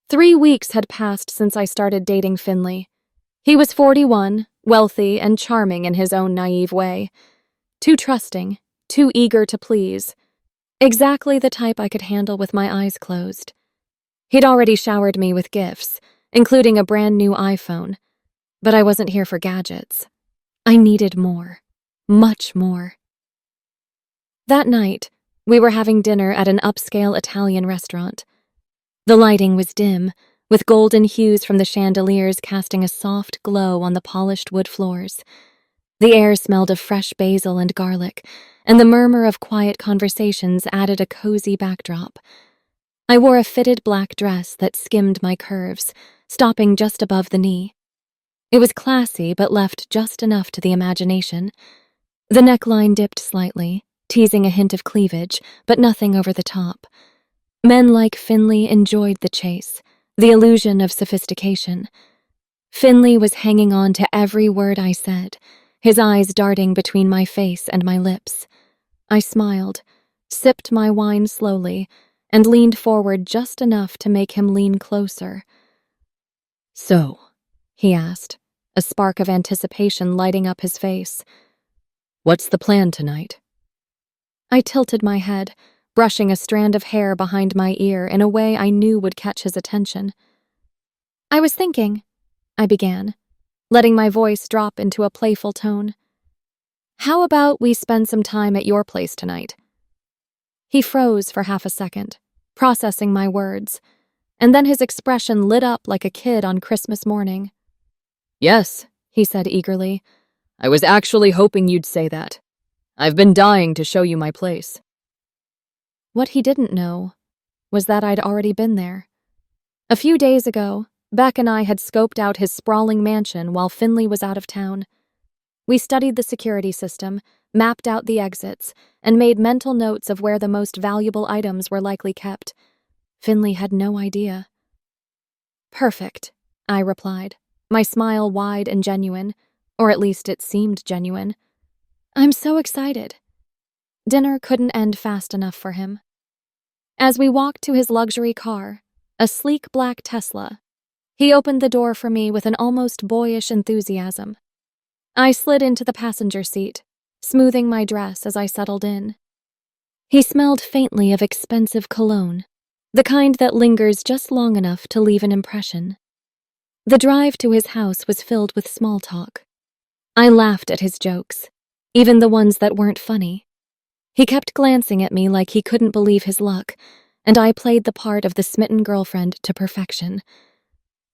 3 weeks had passed since I started dating Finley. He was 41, wealthy, and charming in his own naive way. Too trusting, too eager to please. Exactly the type I could handle with my eyes closed. He'd already showered me with gifts, including a brand new iPhone. But I wasn't here for gadgets. I needed more. Much more. That night, we were having dinner at an upscale Italian restaurant. The lighting was dim, with golden hues from the chandeliers casting a soft glow on the polished wood floors. The air smelled of fresh basil and garlic, and the murmur of quiet conversations added a cozy backdrop. I wore a fitted black dress that skimmed my curves, stopping just above the knee. It was classy but left just enough to the imagination. The neckline dipped slightly, teasing a hint of cleavage, but nothing over the top. Men like Finley enjoyed the chase, the illusion of sophistication. Finley was hanging on to every word I said, his eyes darting between my face and my lips. I smiled, sipped my wine slowly, and leaned forward just enough to make him lean closer. "So," he asked, a spark of anticipation lighting up his face. "What's the plan tonight?" I tilted my head, brushing a strand of hair behind my ear in a way I knew would catch his attention. "I was thinking," I began, letting my voice drop into a playful tone. "How about we spend some time at your place tonight?" He froze for half a second, processing my words, and then his expression lit up like a kid on Christmas morning. "Yes," he said eagerly. "I was actually hoping you'd say that. I've been dying to show you my place." What he didn't know was that I'd already been there. A few days ago, Beck and I had scoped out his sprawling mansion while Finley was out of town. We studied the security system, mapped out the exits, and made mental notes of where the most valuable items were likely kept. Finley had no idea. "Perfect," I replied, my smile wide and genuine, or at least it seemed genuine. "I'm so excited." Dinner couldn't end fast enough for him. As we walked to his luxury car, a sleek black Tesla, he opened the door for me with an almost boyish enthusiasm. I slid into the passenger seat, smoothing my dress as I settled in. He smelled faintly of expensive cologne, the kind that lingers just long enough to leave an impression. The drive to his house was filled with small talk. I laughed at his jokes, even the ones that weren't funny. He kept glancing at me like he couldn't believe his luck, and I played the part of the smitten girlfriend to perfection.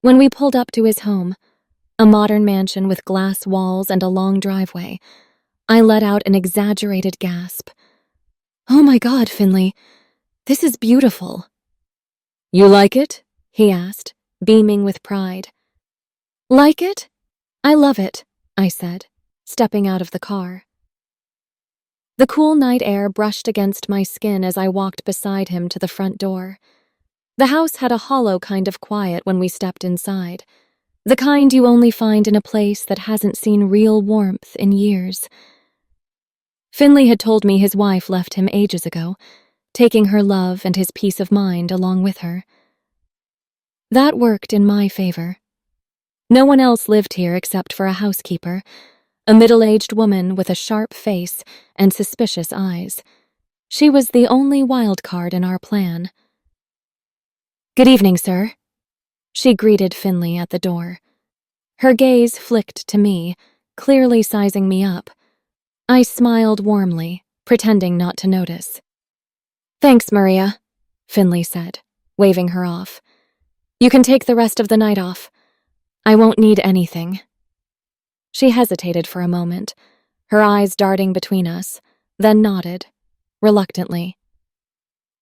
When we pulled up to his home, a modern mansion with glass walls and a long driveway, I let out an exaggerated gasp. "Oh my God, Finley, this is beautiful." "You like it?" he asked, beaming with pride. "Like it? I love it," I said, stepping out of the car. The cool night air brushed against my skin as I walked beside him to the front door. The house had a hollow kind of quiet when we stepped inside, the kind you only find in a place that hasn't seen real warmth in years. Finley had told me his wife left him ages ago, taking her love and his peace of mind along with her. That worked in my favor. No one else lived here except for a housekeeper, a middle-aged woman with a sharp face and suspicious eyes. She was the only wild card in our plan. "Good evening, sir." She greeted Finley at the door. Her gaze flicked to me, clearly sizing me up. I smiled warmly, pretending not to notice. "Thanks, Maria," Finley said, waving her off. "You can take the rest of the night off. I won't need anything." She hesitated for a moment, her eyes darting between us, then nodded, reluctantly.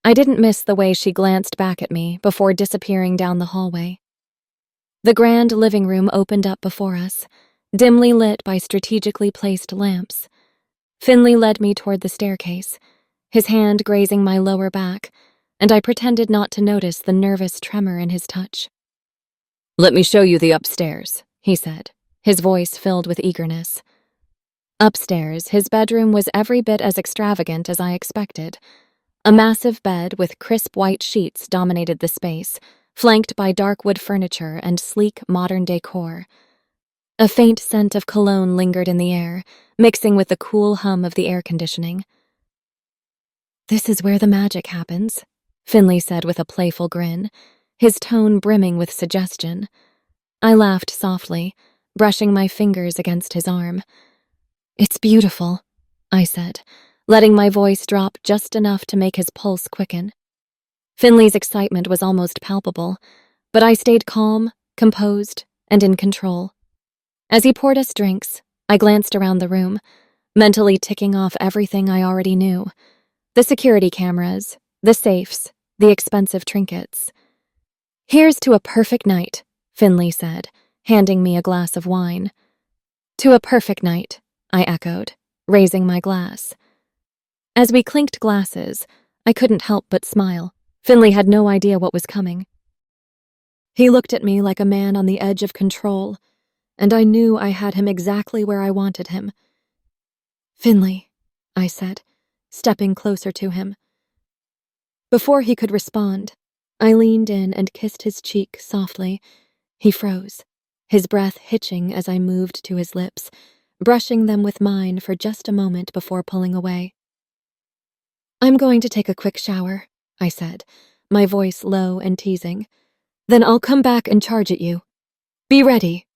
I didn't miss the way she glanced back at me before disappearing down the hallway. The grand living room opened up before us, dimly lit by strategically placed lamps. Finley led me toward the staircase, his hand grazing my lower back, and I pretended not to notice the nervous tremor in his touch. "Let me show you the upstairs," he said, his voice filled with eagerness. Upstairs, his bedroom was every bit as extravagant as I expected. A massive bed with crisp white sheets dominated the space, flanked by dark wood furniture and sleek modern decor. A faint scent of cologne lingered in the air, mixing with the cool hum of the air conditioning. "This is where the magic happens," Finley said with a playful grin, his tone brimming with suggestion. I laughed softly, brushing my fingers against his arm. "It's beautiful," I said, letting my voice drop just enough to make his pulse quicken. Finley's excitement was almost palpable, but I stayed calm, composed, and in control. As he poured us drinks, I glanced around the room, mentally ticking off everything I already knew. The security cameras, the safes, the expensive trinkets. "Here's to a perfect night," Finley said, handing me a glass of wine. "To a perfect night," I echoed, raising my glass. As we clinked glasses, I couldn't help but smile. Finley had no idea what was coming. He looked at me like a man on the edge of control, and I knew I had him exactly where I wanted him. "Finley," I said, stepping closer to him. Before he could respond, I leaned in and kissed his cheek softly. He froze, his breath hitching as I moved to his lips, brushing them with mine for just a moment before pulling away. "I'm going to take a quick shower," I said, my voice low and teasing. "Then I'll come back and charge at you. Be ready."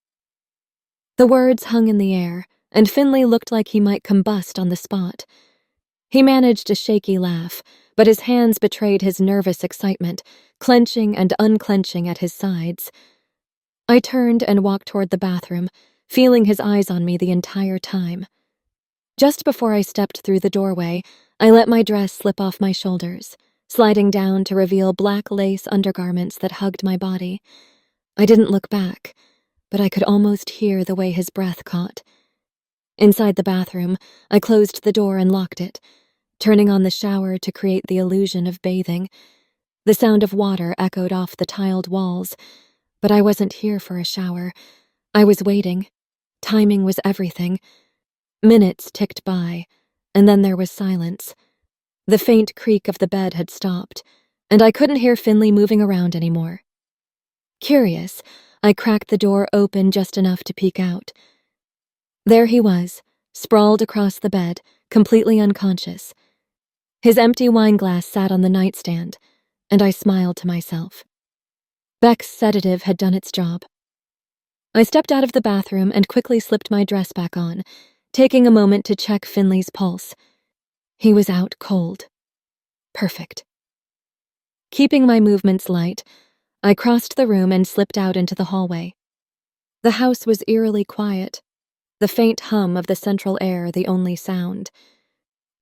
The words hung in the air, and Finley looked like he might combust on the spot. He managed a shaky laugh, but his hands betrayed his nervous excitement, clenching and unclenching at his sides. I turned and walked toward the bathroom, feeling his eyes on me the entire time. Just before I stepped through the doorway, I let my dress slip off my shoulders, sliding down to reveal black lace undergarments that hugged my body. I didn't look back, but I could almost hear the way his breath caught. Inside the bathroom, I closed the door and locked it, turning on the shower to create the illusion of bathing. The sound of water echoed off the tiled walls, but I wasn't here for a shower. I was waiting. Timing was everything. Minutes ticked by, and then there was silence. The faint creak of the bed had stopped, and I couldn't hear Finley moving around anymore. Curious, I cracked the door open just enough to peek out. There he was, sprawled across the bed, completely unconscious. His empty wineglass sat on the nightstand, and I smiled to myself. Beck's sedative had done its job. I stepped out of the bathroom and quickly slipped my dress back on, taking a moment to check Finley's pulse. He was out cold. Perfect. Keeping my movements light, I crossed the room and slipped out into the hallway. The house was eerily quiet, the faint hum of the central air the only sound.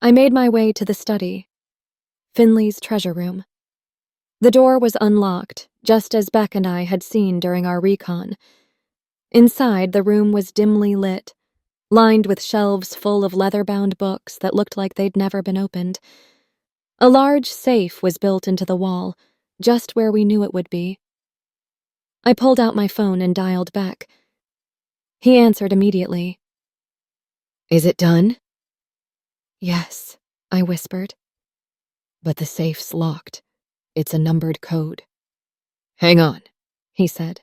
I made my way to the study, Finley's treasure room. The door was unlocked, just as Beck and I had seen during our recon. Inside, the room was dimly lit, lined with shelves full of leather-bound books that looked like they'd never been opened. A large safe was built into the wall, just where we knew it would be. I pulled out my phone and dialed Beck. He answered immediately. "Is it done?" "Yes," I whispered. "But the safe's locked. It's a numbered code." "Hang on," he said.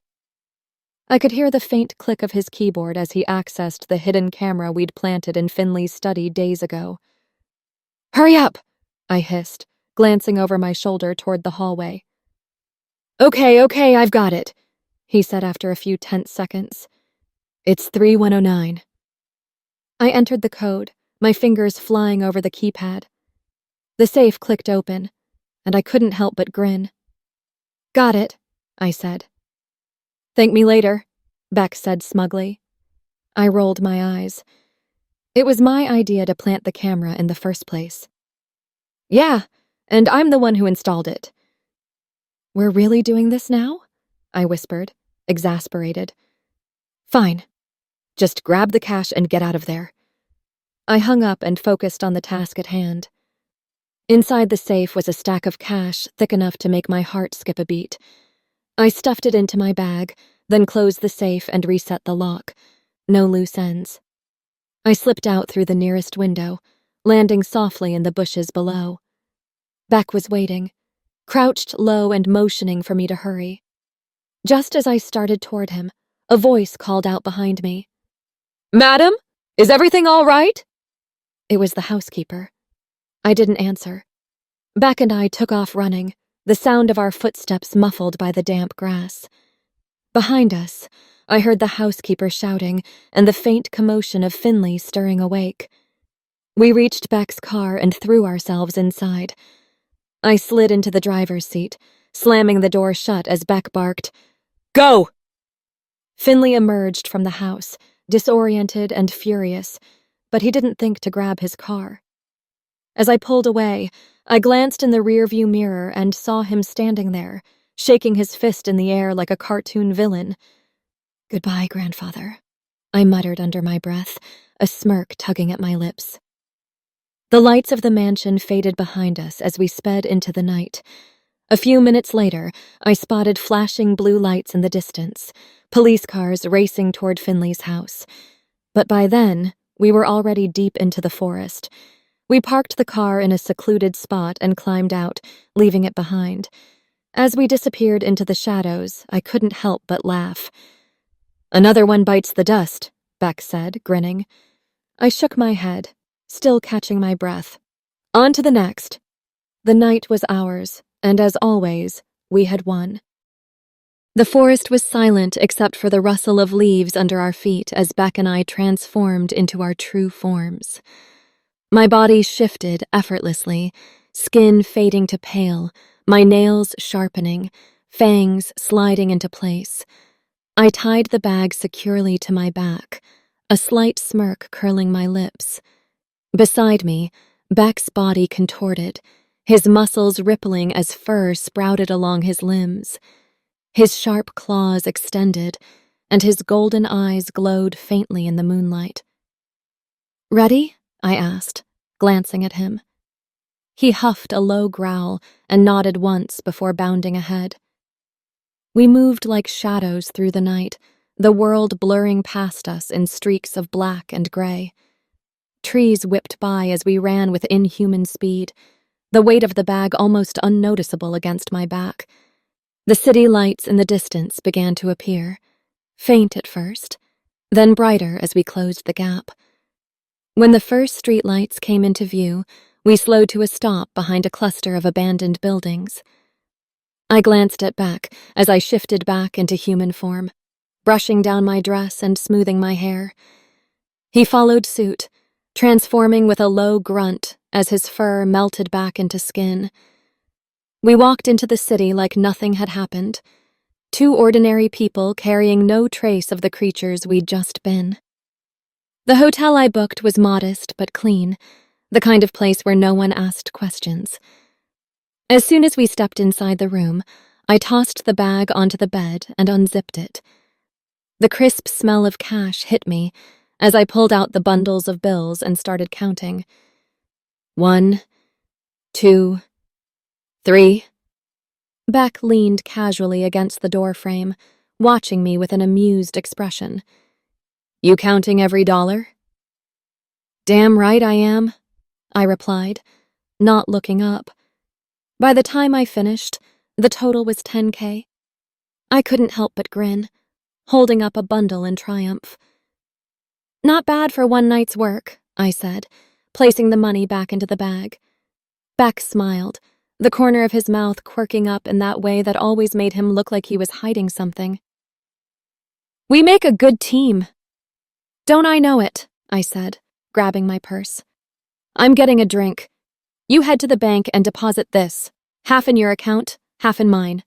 I could hear the faint click of his keyboard as he accessed the hidden camera we'd planted in Finley's study days ago. "Hurry up!" I hissed, glancing over my shoulder toward the hallway. Okay, I've got it," he said after a few tense seconds. "It's 3109. I entered the code, my fingers flying over the keypad. The safe clicked open, and I couldn't help but grin. "Got it," I said. "Thank me later," Beck said smugly. I rolled my eyes. It was my idea to plant the camera in the first place. "Yeah, and I'm the one who installed it." "We're really doing this now?" I whispered, exasperated. "Fine. Just grab the cash and get out of there." I hung up and focused on the task at hand. Inside the safe was a stack of cash thick enough to make my heart skip a beat. I stuffed it into my bag, then closed the safe and reset the lock. No loose ends. I slipped out through the nearest window, landing softly in the bushes below. Beck was waiting, crouched low and motioning for me to hurry. Just as I started toward him, a voice called out behind me. "Madam, is everything all right?" It was the housekeeper. I didn't answer. Beck and I took off running, the sound of our footsteps muffled by the damp grass. Behind us, I heard the housekeeper shouting and the faint commotion of Finley stirring awake. We reached Beck's car and threw ourselves inside. I slid into the driver's seat, slamming the door shut as Beck barked, "Go!" Finley emerged from the house, disoriented and furious, but he didn't think to grab his car. As I pulled away, I glanced in the rearview mirror and saw him standing there, shaking his fist in the air like a cartoon villain. "Goodbye, grandfather," I muttered under my breath, a smirk tugging at my lips. The lights of the mansion faded behind us as we sped into the night. A few minutes later, I spotted flashing blue lights in the distance, police cars racing toward Finley's house. But by then, we were already deep into the forest. We parked the car in a secluded spot and climbed out, leaving it behind. As we disappeared into the shadows, I couldn't help but laugh. "Another one bites the dust," Beck said, grinning. I shook my head, still catching my breath. On to the next. The night was ours, and as always, we had won. The forest was silent except for the rustle of leaves under our feet as Beck and I transformed into our true forms. My body shifted effortlessly, skin fading to pale, my nails sharpening, fangs sliding into place. I tied the bag securely to my back, a slight smirk curling my lips. Beside me, Beck's body contorted, his muscles rippling as fur sprouted along his limbs. His sharp claws extended, and his golden eyes glowed faintly in the moonlight. "Ready?" I asked, glancing at him. He huffed a low growl and nodded once before bounding ahead. We moved like shadows through the night, the world blurring past us in streaks of black and gray. Trees whipped by as we ran with inhuman speed, the weight of the bag almost unnoticeable against my back. The city lights in the distance began to appear, faint at first, then brighter as we closed the gap. When the first street lights came into view, we slowed to a stop behind a cluster of abandoned buildings. I glanced at Beck as I shifted back into human form, brushing down my dress and smoothing my hair. He followed suit, transforming with a low grunt as his fur melted back into skin. We walked into the city like nothing had happened, two ordinary people carrying no trace of the creatures we'd just been. The hotel I booked was modest but clean, the kind of place where no one asked questions. As soon as we stepped inside the room, I tossed the bag onto the bed and unzipped it. The crisp smell of cash hit me as I pulled out the bundles of bills and started counting. 1, 2, 3. Beck leaned casually against the doorframe, watching me with an amused expression. "You counting every dollar?" "Damn right I am," I replied, not looking up. By the time I finished, the total was $10K. I couldn't help but grin, holding up a bundle in triumph. "Not bad for one night's work," I said, placing the money back into the bag. Beck smiled, the corner of his mouth quirking up in that way that always made him look like he was hiding something. "We make a good team." "Don't I know it?" I said, grabbing my purse. "I'm getting a drink. You head to the bank and deposit this, half in your account, half in mine."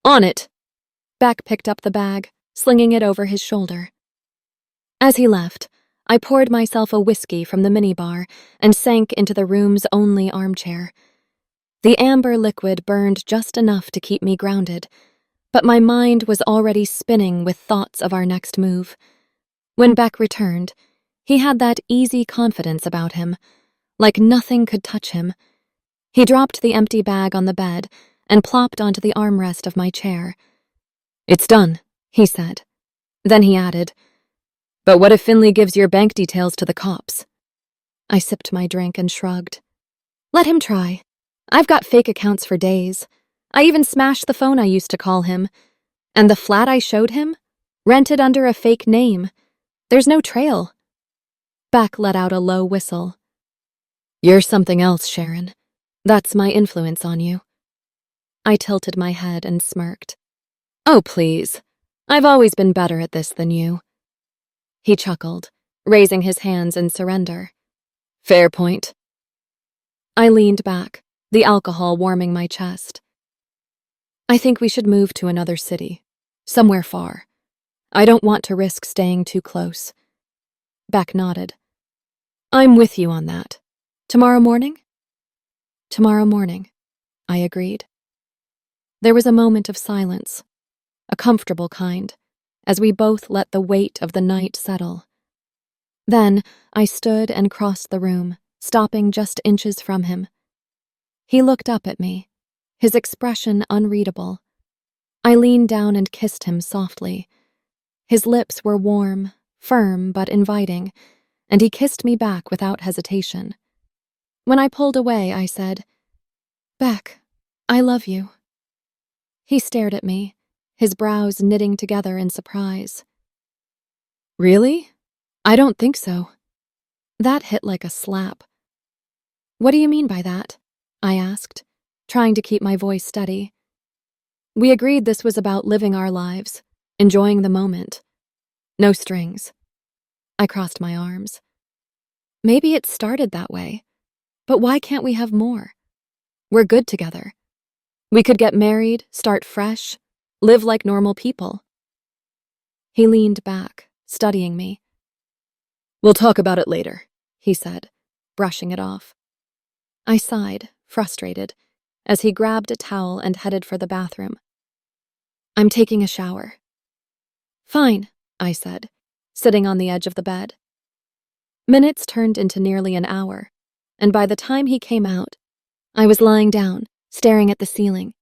"On it." Beck picked up the bag, slinging it over his shoulder. As he left, I poured myself a whiskey from the minibar and sank into the room's only armchair. The amber liquid burned just enough to keep me grounded, but my mind was already spinning with thoughts of our next move. When Beck returned, he had that easy confidence about him, like nothing could touch him. He dropped the empty bag on the bed and plopped onto the armrest of my chair. "It's done," he said. Then he added, "But what if Finley gives your bank details to the cops?" I sipped my drink and shrugged. "Let him try." I've got fake accounts for days. I even smashed the phone I used to call him. And the flat I showed him? Rented under a fake name. There's no trail. Beck let out a low whistle. You're something else, Sharon. That's my influence on you. I tilted my head and smirked. Oh, please. I've always been better at this than you. He chuckled, raising his hands in surrender. Fair point. I leaned back, the alcohol warming my chest. I think we should move to another city, somewhere far. I don't want to risk staying too close. Beck nodded. I'm with you on that. Tomorrow morning? Tomorrow morning, I agreed. There was a moment of silence, a comfortable kind, as we both let the weight of the night settle. Then I stood and crossed the room, stopping just inches from him. He looked up at me, his expression unreadable. I leaned down and kissed him softly. His lips were warm, firm but inviting, and he kissed me back without hesitation. When I pulled away, I said, Beck, I love you. He stared at me, his brows knitting together in surprise. Really? I don't think so. That hit like a slap. What do you mean by that? I asked, trying to keep my voice steady. We agreed this was about living our lives, enjoying the moment. No strings. I crossed my arms. Maybe it started that way, but why can't we have more? We're good together. We could get married, start fresh, live like normal people. He leaned back, studying me. We'll talk about it later, he said, brushing it off. I sighed, frustrated, as he grabbed a towel and headed for the bathroom. I'm taking a shower. Fine, I said, sitting on the edge of the bed. Minutes turned into nearly an hour, and by the time he came out, I was lying down, staring at the ceiling.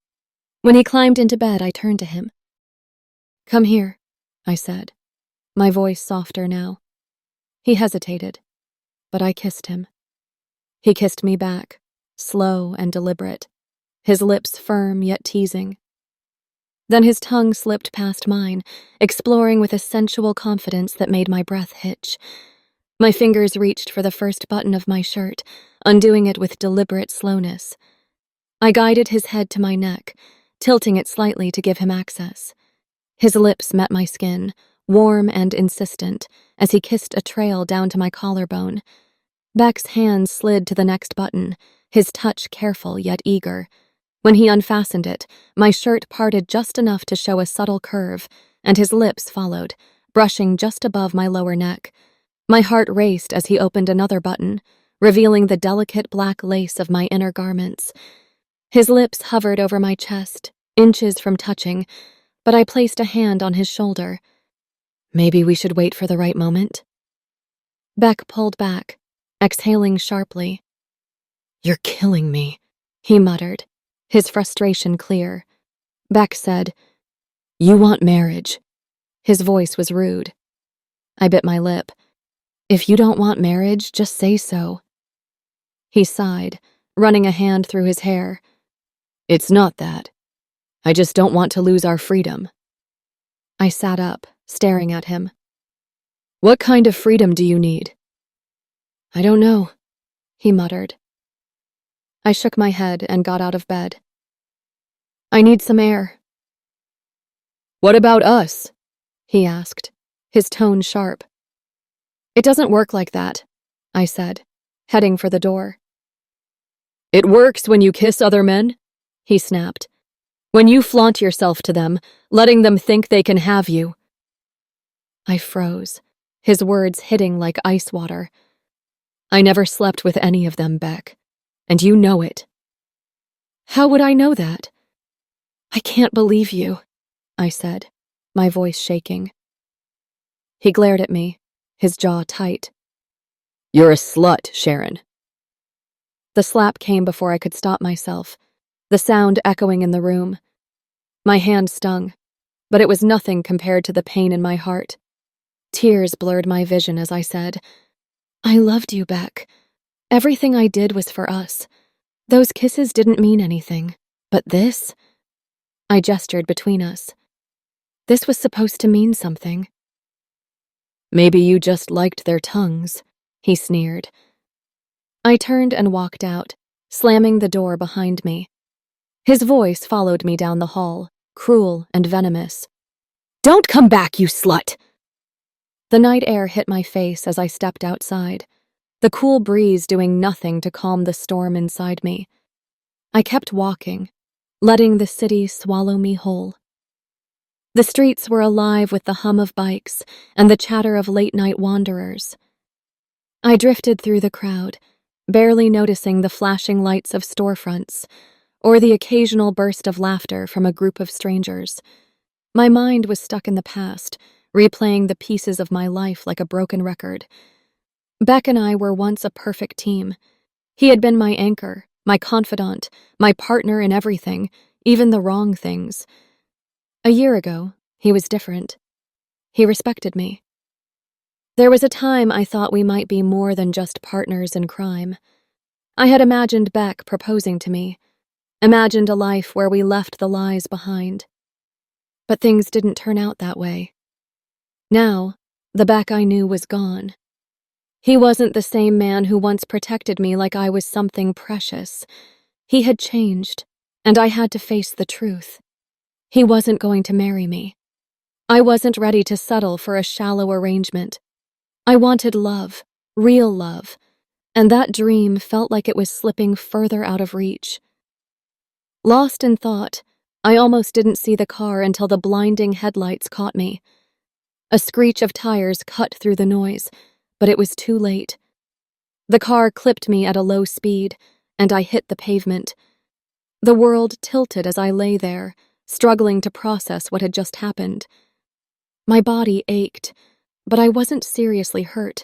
When he climbed into bed, I turned to him. Come here, I said, my voice softer now. He hesitated, but I kissed him. He kissed me back, slow and deliberate, his lips firm yet teasing. Then his tongue slipped past mine, exploring with a sensual confidence that made my breath hitch. My fingers reached for the first button of my shirt, undoing it with deliberate slowness. I guided his head to my neck, tilting it slightly to give him access. His lips met my skin, warm and insistent, as he kissed a trail down to my collarbone. Beck's hand slid to the next button, his touch careful yet eager. When he unfastened it, my shirt parted just enough to show a subtle curve, and his lips followed, brushing just above my lower neck. My heart raced as he opened another button, revealing the delicate black lace of my inner garments. His lips hovered over my chest, inches from touching, but I placed a hand on his shoulder. Maybe we should wait for the right moment? Beck pulled back, exhaling sharply. You're killing me, he muttered, his frustration clear. Beck said, You want marriage. His voice was rude. I bit my lip. If you don't want marriage, just say so. He sighed, running a hand through his hair. It's not that. I just don't want to lose our freedom. I sat up, staring at him. What kind of freedom do you need? I don't know, he muttered. I shook my head and got out of bed. I need some air. What about us? He asked, his tone sharp. It doesn't work like that, I said, heading for the door. It works when you kiss other men, he snapped. When you flaunt yourself to them, letting them think they can have you. I froze, his words hitting like ice water. I never slept with any of them, Beck, and you know it. How would I know that? I can't believe you, I said, my voice shaking. He glared at me, his jaw tight. You're a slut, Sharon. The slap came before I could stop myself, the sound echoing in the room. My hand stung, but it was nothing compared to the pain in my heart. Tears blurred my vision as I said, I loved you, Beck. Everything I did was for us. Those kisses didn't mean anything, but this? I gestured between us. This was supposed to mean something. Maybe you just liked their tongues, he sneered. I turned and walked out, slamming the door behind me. His voice followed me down the hall, cruel and venomous. Don't come back, you slut! The night air hit my face as I stepped outside, the cool breeze doing nothing to calm the storm inside me. I kept walking, letting the city swallow me whole. The streets were alive with the hum of bikes and the chatter of late-night wanderers. I drifted through the crowd, barely noticing the flashing lights of storefronts or the occasional burst of laughter from a group of strangers. My mind was stuck in the past, replaying the pieces of my life like a broken record. Beck and I were once a perfect team. He had been my anchor, my confidant, my partner in everything, even the wrong things. A year ago, he was different. He respected me. There was a time I thought we might be more than just partners in crime. I had imagined Beck proposing to me, imagined a life where we left the lies behind. But things didn't turn out that way. Now, the Beck I knew was gone. He wasn't the same man who once protected me like I was something precious. He had changed, and I had to face the truth. He wasn't going to marry me. I wasn't ready to settle for a shallow arrangement. I wanted love, real love, and that dream felt like it was slipping further out of reach. Lost in thought, I almost didn't see the car until the blinding headlights caught me. A screech of tires cut through the noise, but it was too late. The car clipped me at a low speed, and I hit the pavement. The world tilted as I lay there, struggling to process what had just happened. My body ached, but I wasn't seriously hurt.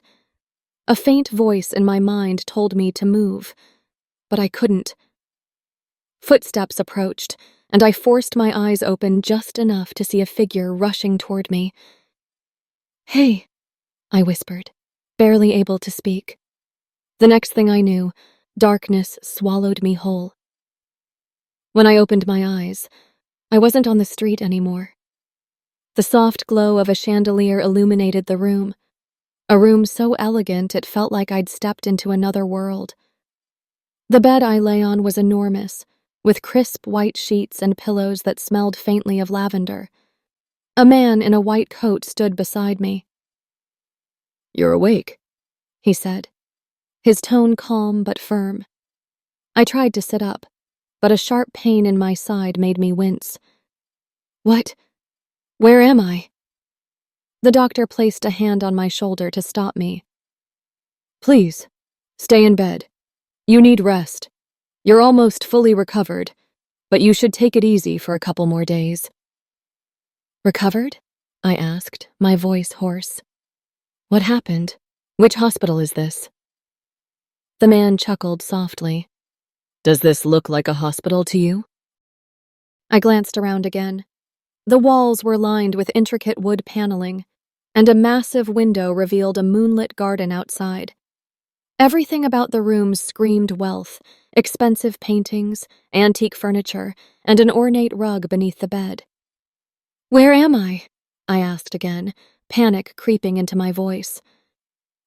A faint voice in my mind told me to move, but I couldn't. Footsteps approached, and I forced my eyes open just enough to see a figure rushing toward me. Hey, I whispered, barely able to speak. The next thing I knew, darkness swallowed me whole. When I opened my eyes, I wasn't on the street anymore. The soft glow of a chandelier illuminated the room, a room so elegant it felt like I'd stepped into another world. The bed I lay on was enormous, with crisp white sheets and pillows that smelled faintly of lavender. A man in a white coat stood beside me. "You're awake," he said, his tone calm but firm. I tried to sit up, but a sharp pain in my side made me wince. "What? Where am I?" The doctor placed a hand on my shoulder to stop me. "Please, stay in bed. You need rest. You're almost fully recovered, but you should take it easy for a couple more days." "Recovered?" I asked, my voice hoarse. "What happened? Which hospital is this?" The man chuckled softly. "Does this look like a hospital to you?" I glanced around again. The walls were lined with intricate wood paneling, and a massive window revealed a moonlit garden outside. Everything about the room screamed wealth, expensive paintings, antique furniture, and an ornate rug beneath the bed. "Where am I?" I asked again, panic creeping into my voice.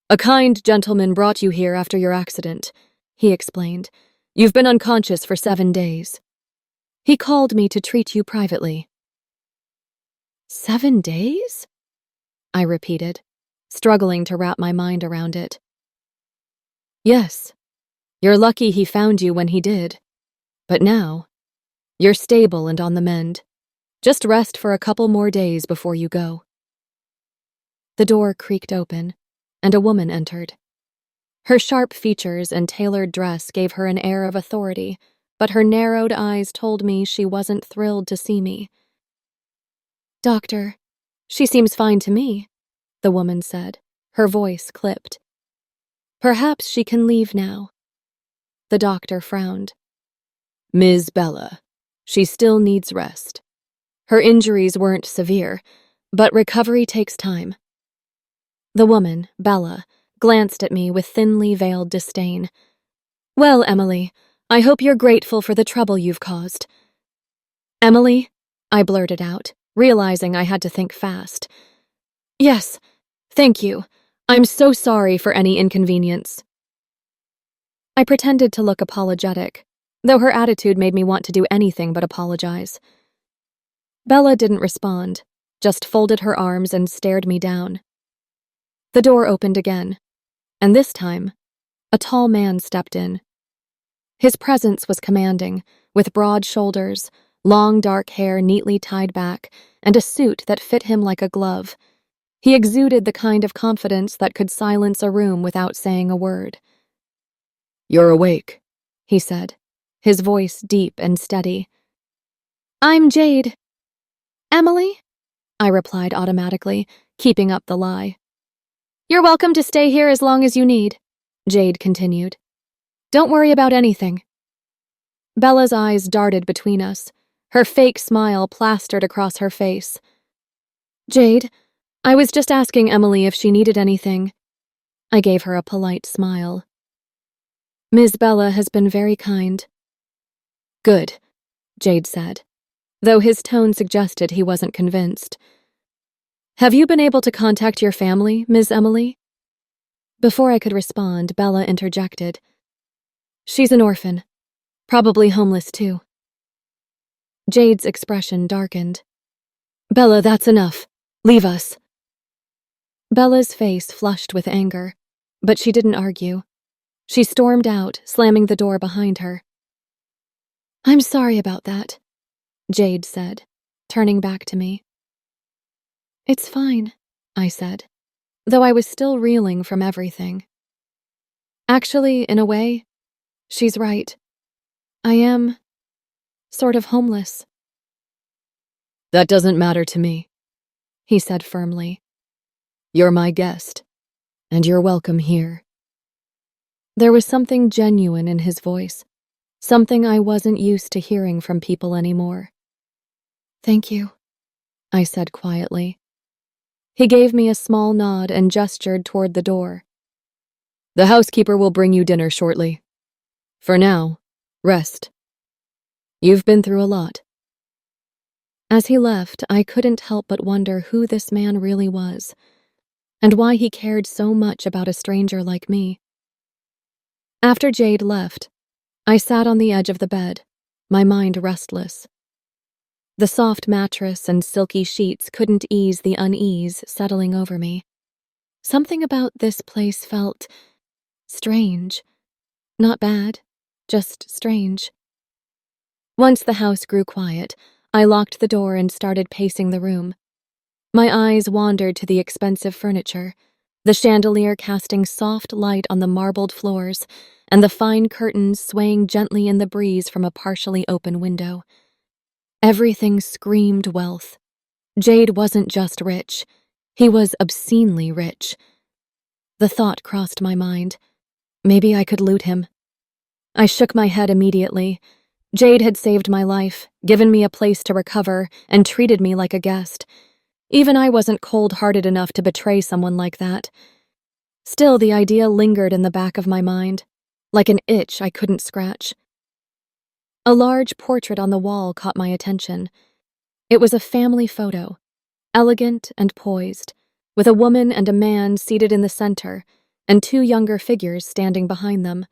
"A kind gentleman brought you here after your accident," he explained. "You've been unconscious for 7 days. He called me to treat you privately." 7 days? I repeated, struggling to wrap my mind around it. "Yes. You're lucky he found you when he did. But now, you're stable and on the mend. Just rest for a couple more days before you go." The door creaked open, and a woman entered. Her sharp features and tailored dress gave her an air of authority, but her narrowed eyes told me she wasn't thrilled to see me. "Doctor, she seems fine to me," the woman said, her voice clipped. "Perhaps she can leave now." The doctor frowned. "Ms. Bella, she still needs rest. Her injuries weren't severe, but recovery takes time." The woman, Bella, glanced at me with thinly veiled disdain. "Well, Emily, I hope you're grateful for the trouble you've caused. Emily? I blurted out, realizing I had to think fast. Yes, thank you. I'm so sorry for any inconvenience. I pretended to look apologetic, though her attitude made me want to do anything but apologize. Bella didn't respond, just folded her arms and stared me down. The door opened again, and this time, a tall man stepped in. His presence was commanding, with broad shoulders, long dark hair neatly tied back, and a suit that fit him like a glove. He exuded the kind of confidence that could silence a room without saying a word. "You're awake," he said, his voice deep and steady. "I'm Jade." "Emily?" I replied automatically, keeping up the lie. "You're welcome to stay here as long as you need," Jade continued. "Don't worry about anything." Bella's eyes darted between us, her fake smile plastered across her face. "Jade, I was just asking Emily if she needed anything." I gave her a polite smile. "Ms. Bella has been very kind." "Good," Jade said, though his tone suggested he wasn't convinced. "Have you been able to contact your family, Ms. Emily?" Before I could respond, Bella interjected. "She's an orphan. Probably homeless, too." Jade's expression darkened. "Bella, that's enough. Leave us." Bella's face flushed with anger, but she didn't argue. She stormed out, slamming the door behind her. "I'm sorry about that," Jade said, turning back to me. "It's fine," I said, though I was still reeling from everything. Actually, in a way, she's right. I am sort of homeless. "That doesn't matter to me," he said firmly. "You're my guest, and you're welcome here." There was something genuine in his voice, something I wasn't used to hearing from people anymore. "Thank you," I said quietly. He gave me a small nod and gestured toward the door. "The housekeeper will bring you dinner shortly. For now, rest. You've been through a lot." As he left, I couldn't help but wonder who this man really was, and why he cared so much about a stranger like me. After Jade left, I sat on the edge of the bed, my mind restless. The soft mattress and silky sheets couldn't ease the unease settling over me. Something about this place felt strange. Not bad, just strange. Once the house grew quiet, I locked the door and started pacing the room. My eyes wandered to the expensive furniture, the chandelier casting soft light on the marbled floors, and the fine curtains swaying gently in the breeze from a partially open window. Everything screamed wealth. Jade wasn't just rich, he was obscenely rich. The thought crossed my mind. Maybe I could loot him. I shook my head immediately. Jade had saved my life, given me a place to recover, and treated me like a guest. Even I wasn't cold-hearted enough to betray someone like that. Still, the idea lingered in the back of my mind, like an itch I couldn't scratch. A large portrait on the wall caught my attention. It was a family photo, elegant and poised, with a woman and a man seated in the center, and two younger figures standing behind them.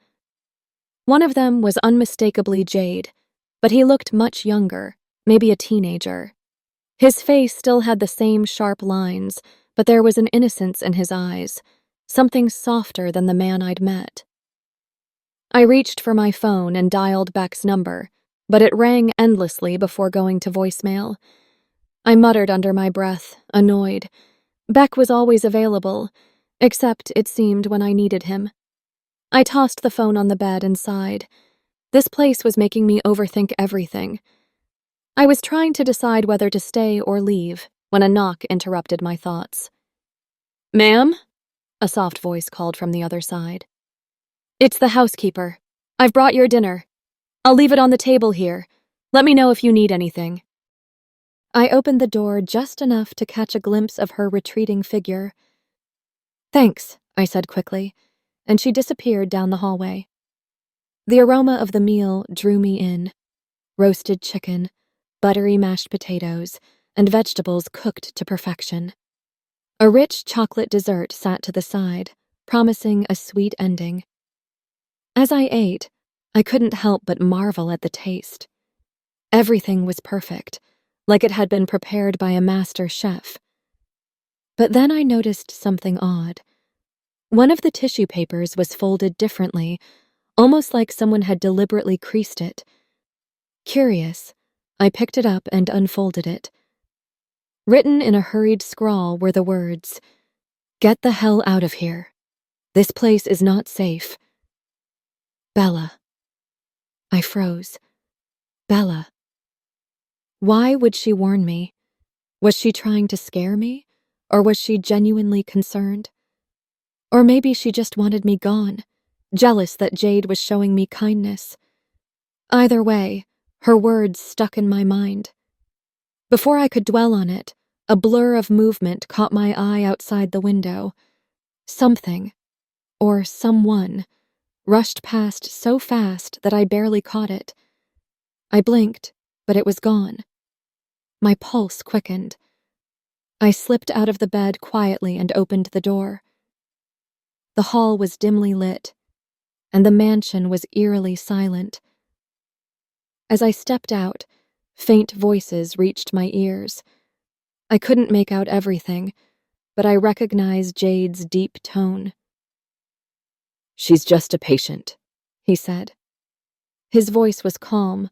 One of them was unmistakably Jade, but he looked much younger, maybe a teenager. His face still had the same sharp lines, but there was an innocence in his eyes, something softer than the man I'd met. I reached for my phone and dialed Beck's number, but it rang endlessly before going to voicemail. I muttered under my breath, annoyed. Beck was always available, except, it seemed, when I needed him. I tossed the phone on the bed and sighed. This place was making me overthink everything. I was trying to decide whether to stay or leave when a knock interrupted my thoughts. "Ma'am?" a soft voice called from the other side. "It's the housekeeper. I've brought your dinner. I'll leave it on the table here. Let me know if you need anything." I opened the door just enough to catch a glimpse of her retreating figure. "Thanks," I said quickly, and she disappeared down the hallway. The aroma of the meal drew me in. Roasted chicken, buttery mashed potatoes, and vegetables cooked to perfection. A rich chocolate dessert sat to the side, promising a sweet ending. As I ate, I couldn't help but marvel at the taste. Everything was perfect, like it had been prepared by a master chef. But then I noticed something odd. One of the tissue papers was folded differently, almost like someone had deliberately creased it. Curious, I picked it up and unfolded it. Written in a hurried scrawl were the words, "Get the hell out of here. This place is not safe. Bella." I froze. Bella. Why would she warn me? Was she trying to scare me? Or was she genuinely concerned? Or maybe she just wanted me gone, jealous that Jade was showing me kindness. Either way, her words stuck in my mind. Before I could dwell on it, a blur of movement caught my eye outside the window. Something, or someone, rushed past so fast that I barely caught it. I blinked, but it was gone. My pulse quickened. I slipped out of the bed quietly and opened the door. The hall was dimly lit, and the mansion was eerily silent. As I stepped out, faint voices reached my ears. I couldn't make out everything, but I recognized Jade's deep tone. "She's just a patient," he said. His voice was calm,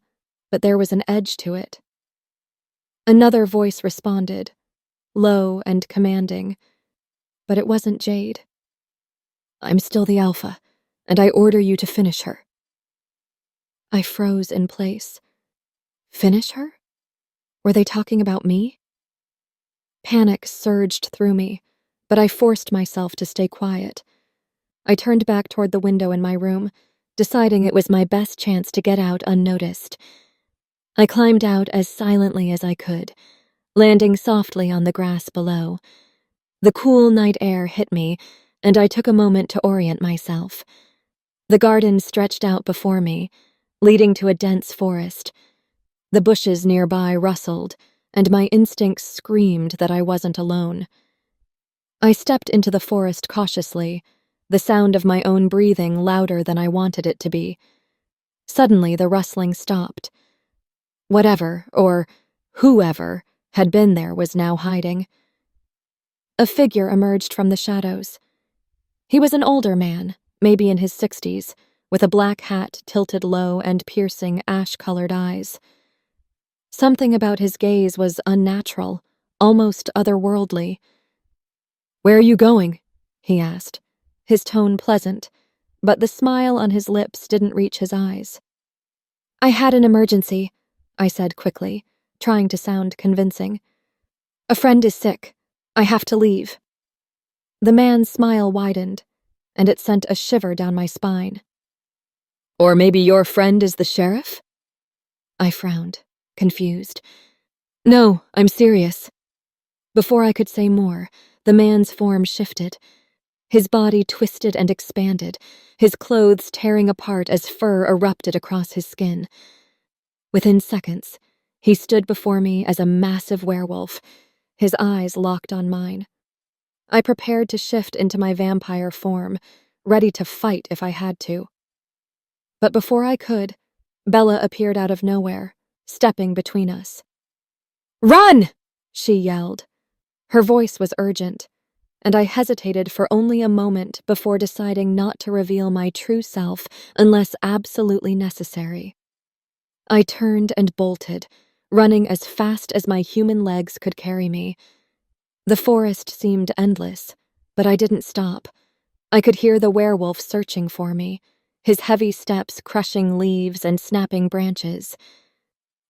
but there was an edge to it. Another voice responded, low and commanding, but it wasn't Jade. "I'm still the Alpha, and I order you to finish her." I froze in place. Finish her? Were they talking about me? Panic surged through me, but I forced myself to stay quiet. I turned back toward the window in my room, deciding it was my best chance to get out unnoticed. I climbed out as silently as I could, landing softly on the grass below. The cool night air hit me, and I took a moment to orient myself. The garden stretched out before me, leading to a dense forest. The bushes nearby rustled, and my instincts screamed that I wasn't alone. I stepped into the forest cautiously, the sound of my own breathing louder than I wanted it to be. Suddenly, the rustling stopped. Whatever, or whoever, had been there was now hiding. A figure emerged from the shadows. He was an older man, maybe in his 60s, with a black hat tilted low and piercing ash-colored eyes. Something about his gaze was unnatural, almost otherworldly. "Where are you going?" he asked, his tone pleasant, but the smile on his lips didn't reach his eyes. "I had an emergency," I said quickly, trying to sound convincing. "A friend is sick. I have to leave." The man's smile widened, and it sent a shiver down my spine. "Or maybe your friend is the sheriff?" I frowned, confused. "No, I'm serious." Before I could say more, the man's form shifted. His body twisted and expanded, his clothes tearing apart as fur erupted across his skin. Within seconds, he stood before me as a massive werewolf, his eyes locked on mine. I prepared to shift into my vampire form, ready to fight if I had to. But before I could, Bella appeared out of nowhere, stepping between us. "Run!" she yelled. Her voice was urgent, and I hesitated for only a moment before deciding not to reveal my true self unless absolutely necessary. I turned and bolted, running as fast as my human legs could carry me. The forest seemed endless, but I didn't stop. I could hear the werewolf searching for me, his heavy steps crushing leaves and snapping branches.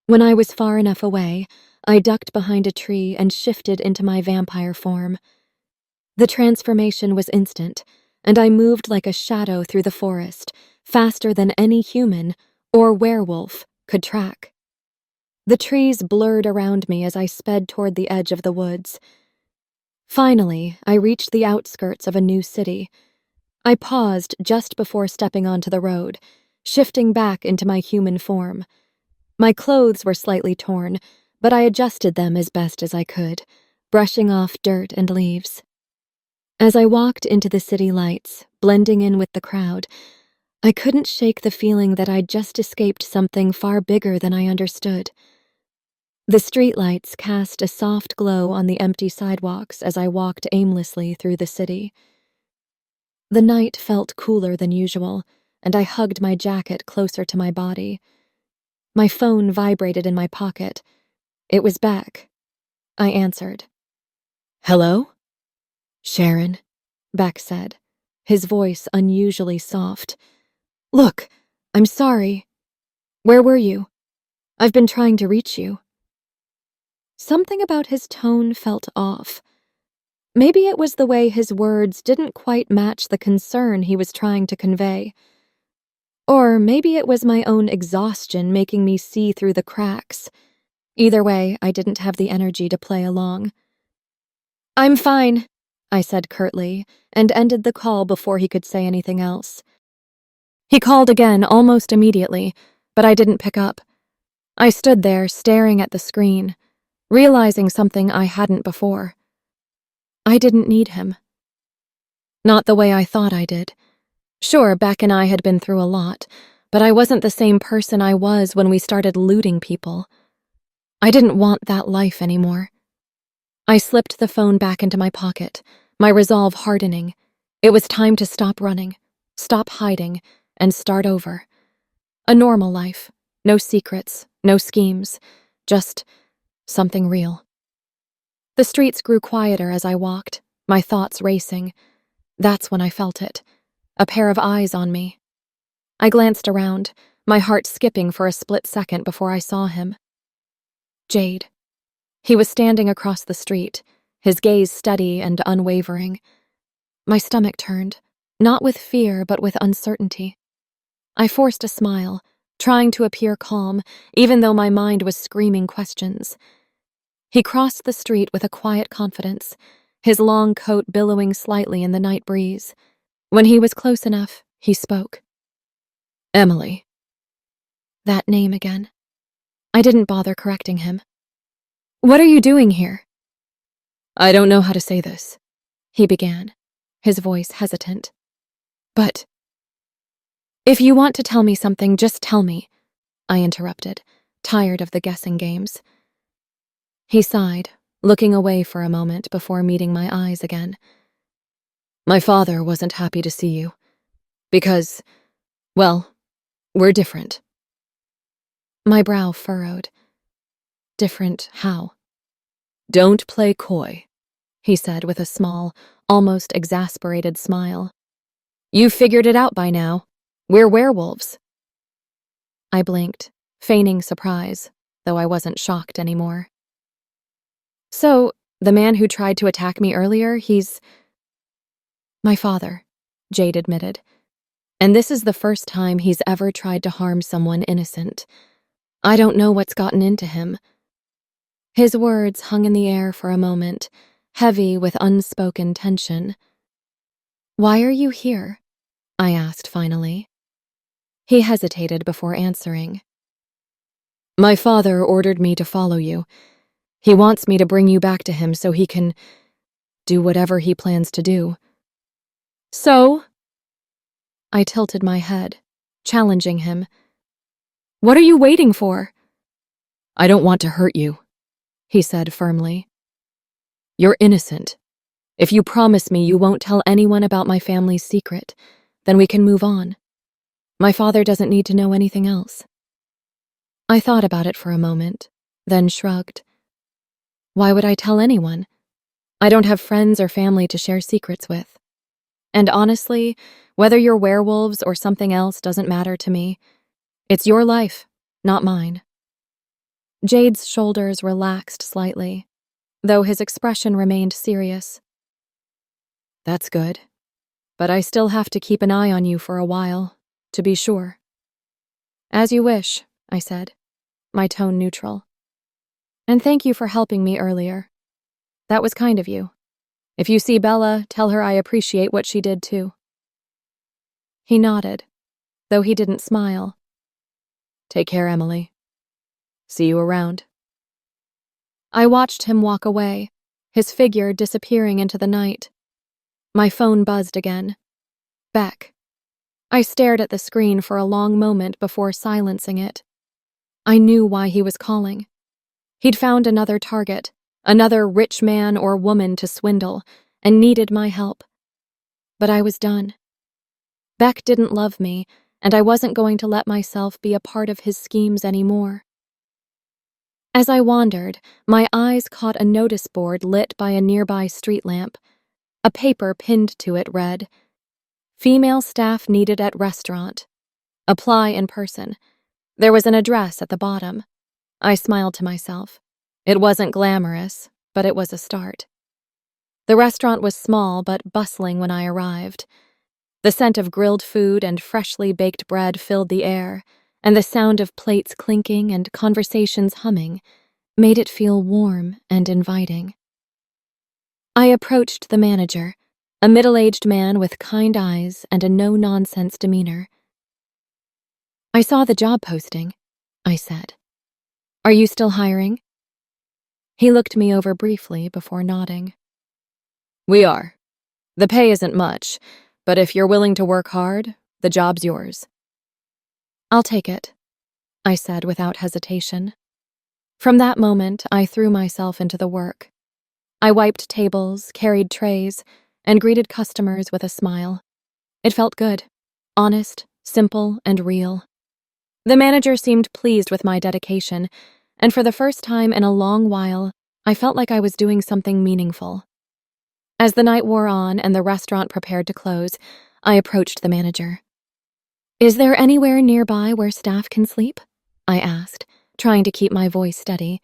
When I was far enough away, I ducked behind a tree and shifted into my vampire form. The transformation was instant, and I moved like a shadow through the forest, faster than any human, or werewolf, could track. The trees blurred around me as I sped toward the edge of the woods. Finally, I reached the outskirts of a new city. I paused just before stepping onto the road, shifting back into my human form. My clothes were slightly torn, but I adjusted them as best as I could, brushing off dirt and leaves. As I walked into the city lights, blending in with the crowd, I couldn't shake the feeling that I'd just escaped something far bigger than I understood. The streetlights cast a soft glow on the empty sidewalks as I walked aimlessly through the city. The night felt cooler than usual, and I hugged my jacket closer to my body. My phone vibrated in my pocket. It was Beck. I answered. "Hello?" "Sharon," Beck said, his voice unusually soft. "Look, I'm sorry. Where were you? I've been trying to reach you." Something about his tone felt off. Maybe it was the way his words didn't quite match the concern he was trying to convey. Or maybe it was my own exhaustion making me see through the cracks. Either way, I didn't have the energy to play along. "I'm fine," I said curtly, and ended the call before he could say anything else. He called again almost immediately, but I didn't pick up. I stood there staring at the screen, realizing something I hadn't before. I didn't need him. Not the way I thought I did. Sure, Beck and I had been through a lot, but I wasn't the same person I was when we started looting people. I didn't want that life anymore. I slipped the phone back into my pocket, my resolve hardening. It was time to stop running, stop hiding, and start over. A normal life. No secrets, no schemes, just something real. The streets grew quieter as I walked, my thoughts racing. That's when I felt it. A pair of eyes on me. I glanced around, my heart skipping for a split second before I saw him. Jade. He was standing across the street, his gaze steady and unwavering. My stomach turned, not with fear but with uncertainty. I forced a smile, trying to appear calm, even though my mind was screaming questions. He crossed the street with a quiet confidence, his long coat billowing slightly in the night breeze. When he was close enough, he spoke. "Emily." That name again. I didn't bother correcting him. "What are you doing here?" "I don't know how to say this," he began, his voice hesitant. "But if you want to tell me something, just tell me," I interrupted, tired of the guessing games. He sighed, looking away for a moment before meeting my eyes again. "My father wasn't happy to see you. Because, well, we're different." My brow furrowed. Different how? "Don't play coy," he said with a small, almost exasperated smile. "You've figured it out by now. We're werewolves." I blinked, feigning surprise, though I wasn't shocked anymore. "So, the man who tried to attack me earlier, he's—" "My father," Jade admitted. "And this is the first time he's ever tried to harm someone innocent. I don't know what's gotten into him." His words hung in the air for a moment, heavy with unspoken tension. "Why are you here?" I asked finally. He hesitated before answering. "My father ordered me to follow you. He wants me to bring you back to him so he can do whatever he plans to do." "So?" I tilted my head, challenging him. "What are you waiting for?" "I don't want to hurt you," he said firmly. "You're innocent. If you promise me you won't tell anyone about my family's secret, then we can move on. My father doesn't need to know anything else." I thought about it for a moment, then shrugged. Why would I tell anyone? I don't have friends or family to share secrets with. And honestly, whether you're werewolves or something else doesn't matter to me. It's your life, not mine. Jade's shoulders relaxed slightly, though his expression remained serious. "That's good. But I still have to keep an eye on you for a while, to be sure." "As you wish," I said, my tone neutral. "And thank you for helping me earlier. That was kind of you. If you see Bella, tell her I appreciate what she did too." He nodded. though he didn't smile. Take care, Emily. See you around. I watched him walk away, his figure disappearing into the night. My phone buzzed again. Beck. I stared at the screen for a long moment before silencing it. I knew why he was calling. He'd found another target, another rich man or woman to swindle, and needed my help. But I was done. Beck didn't love me, and I wasn't going to let myself be a part of his schemes anymore. As I wandered, my eyes caught a notice board lit by a nearby street lamp. A paper pinned to it read, "Female staff needed at restaurant. Apply in person." There was an address at the bottom. I smiled to myself. It wasn't glamorous, but it was a start. The restaurant was small but bustling when I arrived. The scent of grilled food and freshly baked bread filled the air, and the sound of plates clinking and conversations humming made it feel warm and inviting. I approached the manager, a middle-aged man with kind eyes and a no-nonsense demeanor. "I saw the job posting," I said. "Are you still hiring?" He looked me over briefly before nodding. We are. The pay isn't much, but if you're willing to work hard, the job's yours. "I'll take it," I said without hesitation. From that moment, I threw myself into the work. I wiped tables, carried trays, and greeted customers with a smile. It felt good, honest, simple, and real. The manager seemed pleased with my dedication, and for the first time in a long while, I felt like I was doing something meaningful. As the night wore on and the restaurant prepared to close, I approached the manager. "Is there anywhere nearby where staff can sleep?" I asked, trying to keep my voice steady.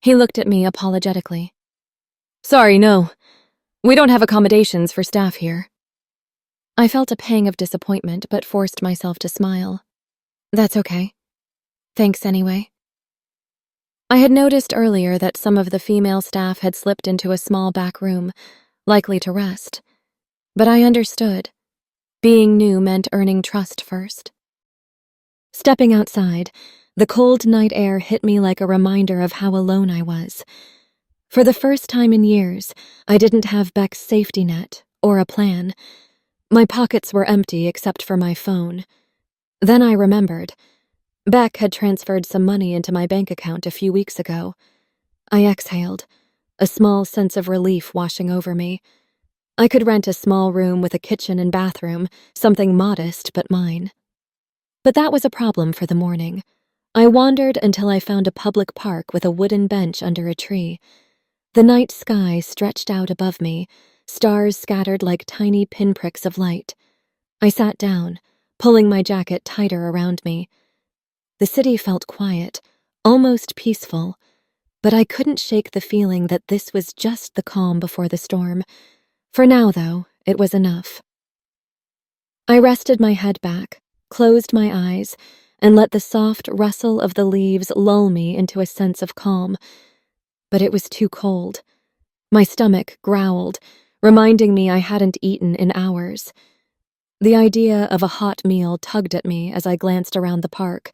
He looked at me apologetically. Sorry, no. We don't have accommodations for staff here. I felt a pang of disappointment but forced myself to smile. "That's okay. Thanks anyway." I had noticed earlier that some of the female staff had slipped into a small back room, likely to rest. But I understood. Being new meant earning trust first. Stepping outside, the cold night air hit me like a reminder of how alone I was. For the first time in years, I didn't have Beck's safety net or a plan. My pockets were empty except for my phone. Then I remembered. Beck had transferred some money into my bank account a few weeks ago. I exhaled, a small sense of relief washing over me. I could rent a small room with a kitchen and bathroom, something modest but mine. But that was a problem for the morning. I wandered until I found a public park with a wooden bench under a tree. The night sky stretched out above me, stars scattered like tiny pinpricks of light. I sat down, pulling my jacket tighter around me. The city felt quiet, almost peaceful, but I couldn't shake the feeling that this was just the calm before the storm. For now, though, it was enough. I rested my head back, closed my eyes, and let the soft rustle of the leaves lull me into a sense of calm. But it was too cold. My stomach growled, reminding me I hadn't eaten in hours. The idea of a hot meal tugged at me as I glanced around the park.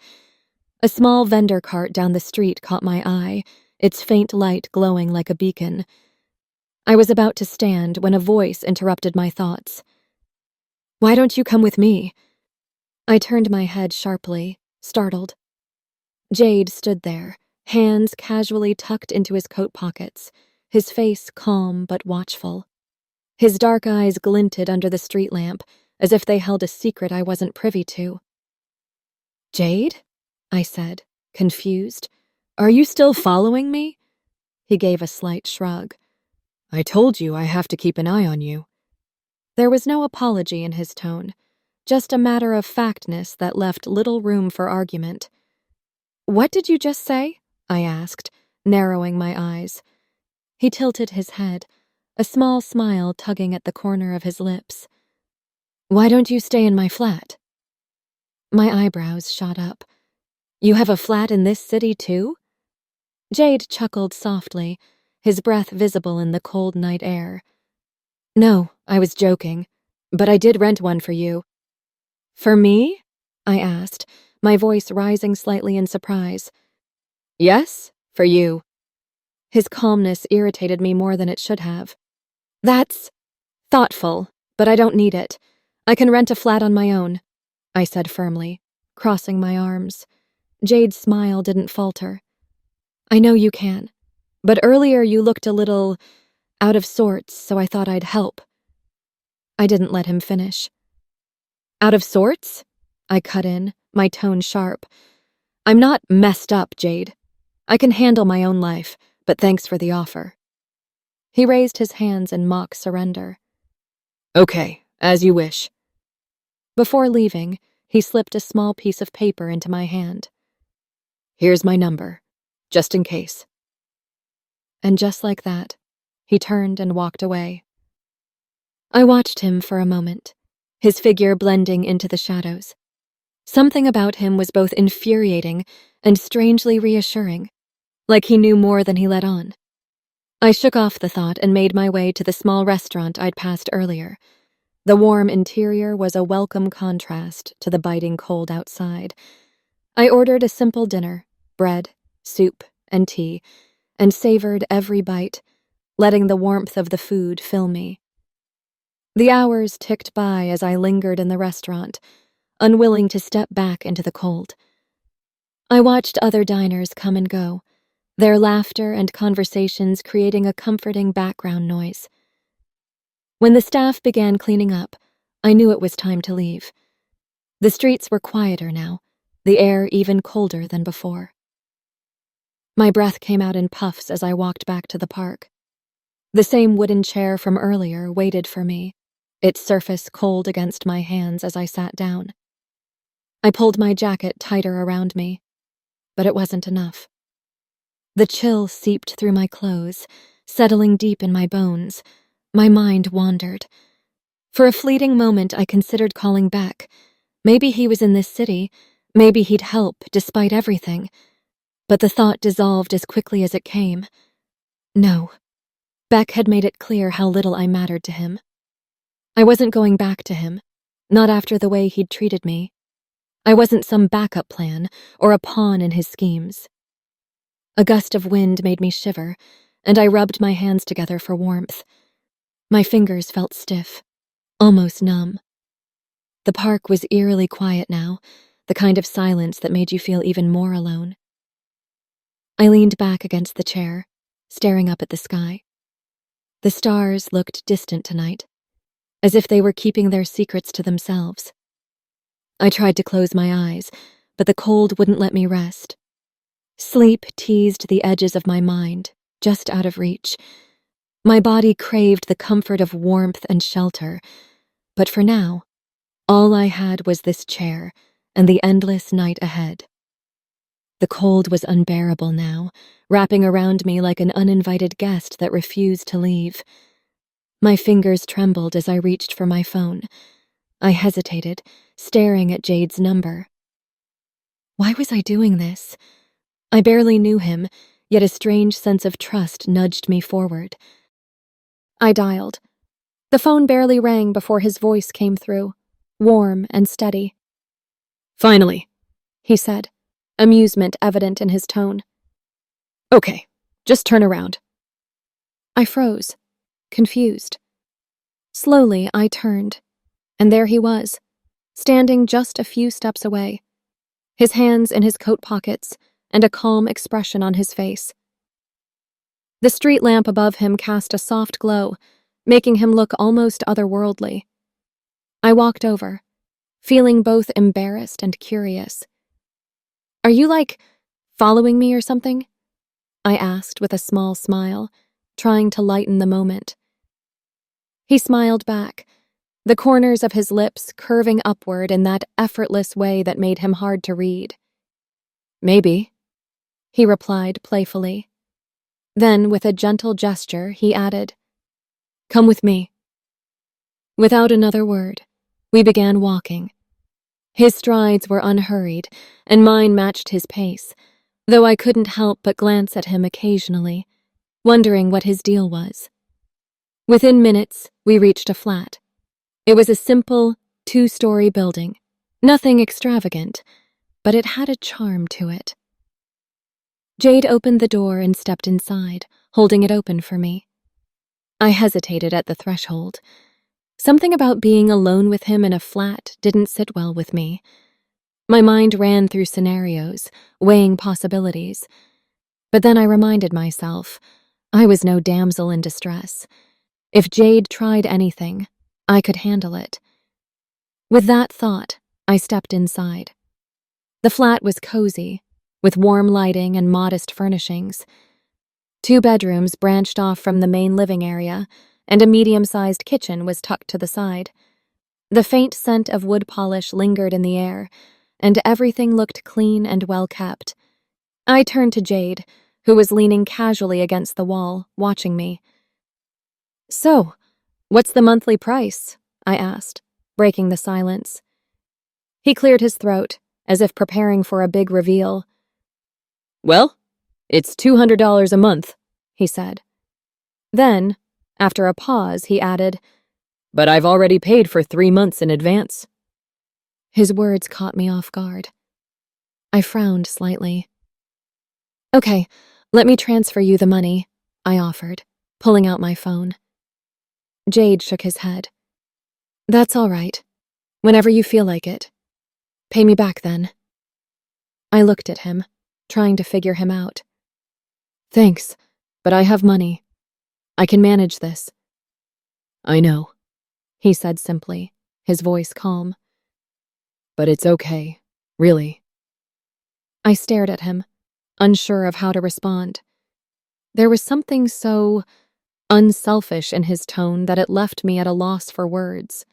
A small vendor cart down the street caught my eye, its faint light glowing like a beacon. I was about to stand when a voice interrupted my thoughts. "Why don't you come with me?" I turned my head sharply, startled. Jade stood there, hands casually tucked into his coat pockets, his face calm but watchful. His dark eyes glinted under the street lamp, as if they held a secret I wasn't privy to. "Jade?" I said, confused. "Are you still following me?" He gave a slight shrug. "I told you I have to keep an eye on you." There was no apology in his tone, just a matter-of-factness that left little room for argument. "What did you just say?" I asked, narrowing my eyes. He tilted his head, a small smile tugging at the corner of his lips. "Why don't you stay in my flat?" My eyebrows shot up. "You have a flat in this city, too?" Jade chuckled softly, his breath visible in the cold night air. "No, I was joking, but I did rent one for you." "For me?" I asked, my voice rising slightly in surprise. Yes, for you. His calmness irritated me more than it should have. That's thoughtful, but I don't need it. I can rent a flat on my own, I said firmly, crossing my arms. Jade's smile didn't falter. I know you can, but earlier you looked a little out of sorts, so I thought I'd help. I didn't let him finish. Out of sorts? I cut in, my tone sharp. I'm not messed up, Jade. I can handle my own life, but thanks for the offer. He raised his hands in mock surrender. Okay, as you wish. Before leaving, he slipped a small piece of paper into my hand. Here's my number, just in case. And just like that, he turned and walked away. I watched him for a moment, his figure blending into the shadows. Something about him was both infuriating and strangely reassuring, like he knew more than he let on. I shook off the thought and made my way to the small restaurant I'd passed earlier. The warm interior was a welcome contrast to the biting cold outside. I ordered a simple dinner, bread, soup, and tea, and savored every bite, letting the warmth of the food fill me. The hours ticked by as I lingered in the restaurant, unwilling to step back into the cold. I watched other diners come and go, their laughter and conversations creating a comforting background noise. When the staff began cleaning up, I knew it was time to leave. The streets were quieter now, the air even colder than before. My breath came out in puffs as I walked back to the park. The same wooden chair from earlier waited for me, its surface cold against my hands as I sat down. I pulled my jacket tighter around me, but it wasn't enough. The chill seeped through my clothes, settling deep in my bones. My mind wandered. For a fleeting moment, I considered calling Beck. Maybe he was in this city, maybe he'd help despite everything. But the thought dissolved as quickly as it came. No. Beck had made it clear how little I mattered to him. I wasn't going back to him, not after the way he'd treated me. I wasn't some backup plan or a pawn in his schemes. A gust of wind made me shiver, and I rubbed my hands together for warmth. My fingers felt stiff, almost numb. The park was eerily quiet now, the kind of silence that made you feel even more alone. I leaned back against the chair, staring up at the sky. The stars looked distant tonight, as if they were keeping their secrets to themselves. I tried to close my eyes, but the cold wouldn't let me rest. Sleep teased the edges of my mind, just out of reach. My body craved the comfort of warmth and shelter, but for now, all I had was this chair and the endless night ahead. The cold was unbearable now, wrapping around me like an uninvited guest that refused to leave. My fingers trembled as I reached for my phone. I hesitated, staring at Jade's number. Why was I doing this? I barely knew him, yet a strange sense of trust nudged me forward. I dialed. The phone barely rang before his voice came through, warm and steady. Finally, he said, amusement evident in his tone. Okay, just turn around. I froze, confused. Slowly, I turned, and there he was, standing just a few steps away, his hands in his coat pockets and a calm expression on his face. The street lamp above him cast a soft glow, making him look almost otherworldly. I walked over, feeling both embarrassed and curious. Are you, following me or something? I asked with a small smile, trying to lighten the moment. He smiled back, the corners of his lips curving upward in that effortless way that made him hard to read. Maybe, he replied playfully. Then, with a gentle gesture, he added, Come with me. Without another word, we began walking. His strides were unhurried, and mine matched his pace, though I couldn't help but glance at him occasionally, wondering what his deal was. Within minutes, we reached a flat. It was a simple, 2-story building, Nothing extravagant, but it had a charm to it. Jade opened the door and stepped inside, holding it open for me. I hesitated at the threshold. Something about being alone with him in a flat didn't sit well with me. My mind ran through scenarios, weighing possibilities. But then I reminded myself, I was no damsel in distress. If Jade tried anything, I could handle it. With that thought, I stepped inside. The flat was cozy, with warm lighting and modest furnishings. 2 bedrooms branched off from the main living area, and a medium-sized kitchen was tucked to the side. The faint scent of wood polish lingered in the air, and everything looked clean and well-kept. I turned to Jade, who was leaning casually against the wall, watching me. "So, what's the monthly price?" I asked, breaking the silence. He cleared his throat, as if preparing for a big reveal. "Well, it's $200 a month," he said. Then, after a pause, he added, "But I've already paid for 3 months in advance." His words caught me off guard. I frowned slightly. "Okay, let me transfer you the money," I offered, pulling out my phone. Jade shook his head. "That's all right. Whenever you feel like it. Pay me back then." I looked at him, trying to figure him out. "Thanks, but I have money. I can manage this." "I know," he said simply, his voice calm. "But it's okay, really." I stared at him, unsure of how to respond. There was something so unselfish in his tone that it left me at a loss for words.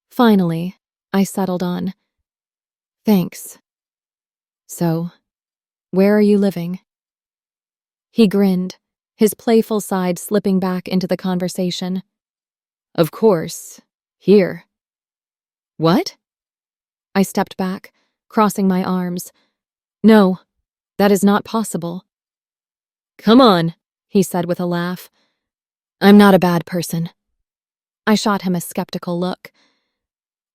Finally, I settled on, "Thanks. So, where are you living?" He grinned, his playful side slipping back into the conversation. "Of course, here." "What?" I stepped back, crossing my arms. "No, that is not possible." "Come on," he said with a laugh. "I'm not a bad person." I shot him a skeptical look.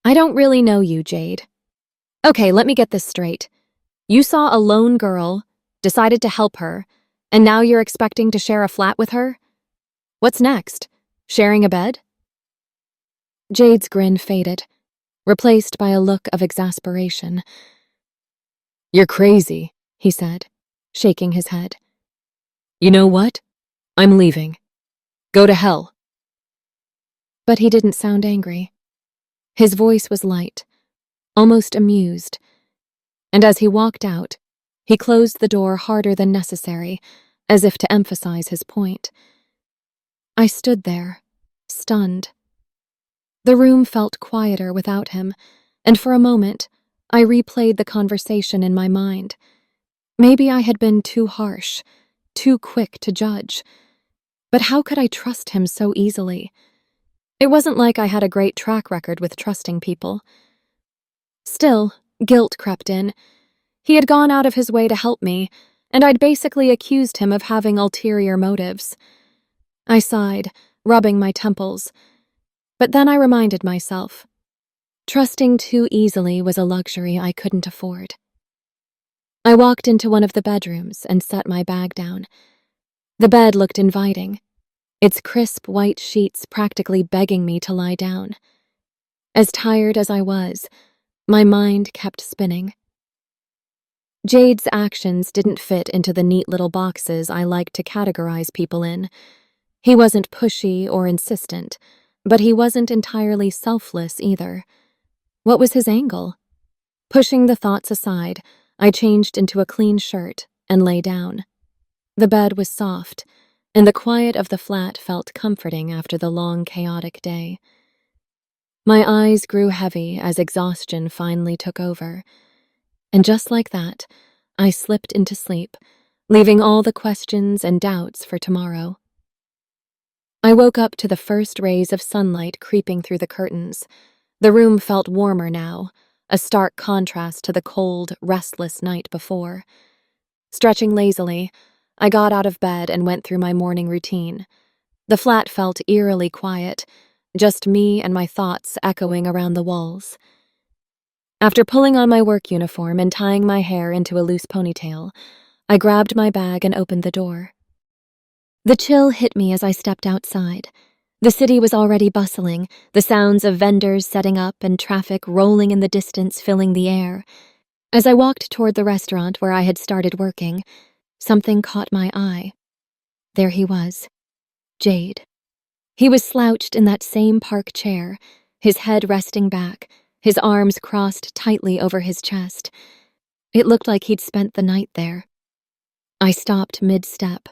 "I don't really know you, Jade. Okay, let me get this straight. You saw a lone girl, decided to help her, and now you're expecting to share a flat with her? What's next? Sharing a bed?" Jade's grin faded, replaced by a look of exasperation. "You're crazy," he said, shaking his head. "You know what? I'm leaving. Go to hell." But he didn't sound angry. His voice was light, almost amused, and as he walked out, he closed the door harder than necessary, as if to emphasize his point. I stood there, stunned. The room felt quieter without him, and for a moment, I replayed the conversation in my mind. Maybe I had been too harsh, too quick to judge. But how could I trust him so easily? It wasn't like I had a great track record with trusting people. Still, guilt crept in. He had gone out of his way to help me, and I'd basically accused him of having ulterior motives. I sighed, rubbing my temples. But then I reminded myself, trusting too easily was a luxury I couldn't afford. I walked into one of the bedrooms and set my bag down. The bed looked inviting, its crisp white sheets practically begging me to lie down. As tired as I was, my mind kept spinning. Jade's actions didn't fit into the neat little boxes I like to categorize people in. He wasn't pushy or insistent, but he wasn't entirely selfless either. What was his angle? Pushing the thoughts aside, I changed into a clean shirt and lay down. The bed was soft, and the quiet of the flat felt comforting after the long, chaotic day. My eyes grew heavy as exhaustion finally took over, and just like that, I slipped into sleep, leaving all the questions and doubts for tomorrow. I woke up to the first rays of sunlight creeping through the curtains. The room felt warmer now, a stark contrast to the cold, restless night before. Stretching lazily, I got out of bed and went through my morning routine. The flat felt eerily quiet, just me and my thoughts echoing around the walls. After pulling on my work uniform and tying my hair into a loose ponytail, I grabbed my bag and opened the door. The chill hit me as I stepped outside. The city was already bustling, the sounds of vendors setting up and traffic rolling in the distance filling the air. As I walked toward the restaurant where I had started working, something caught my eye. There he was, Jade. He was slouched in that same park chair, his head resting back, his arms crossed tightly over his chest. It looked like he'd spent the night there. I stopped mid-step,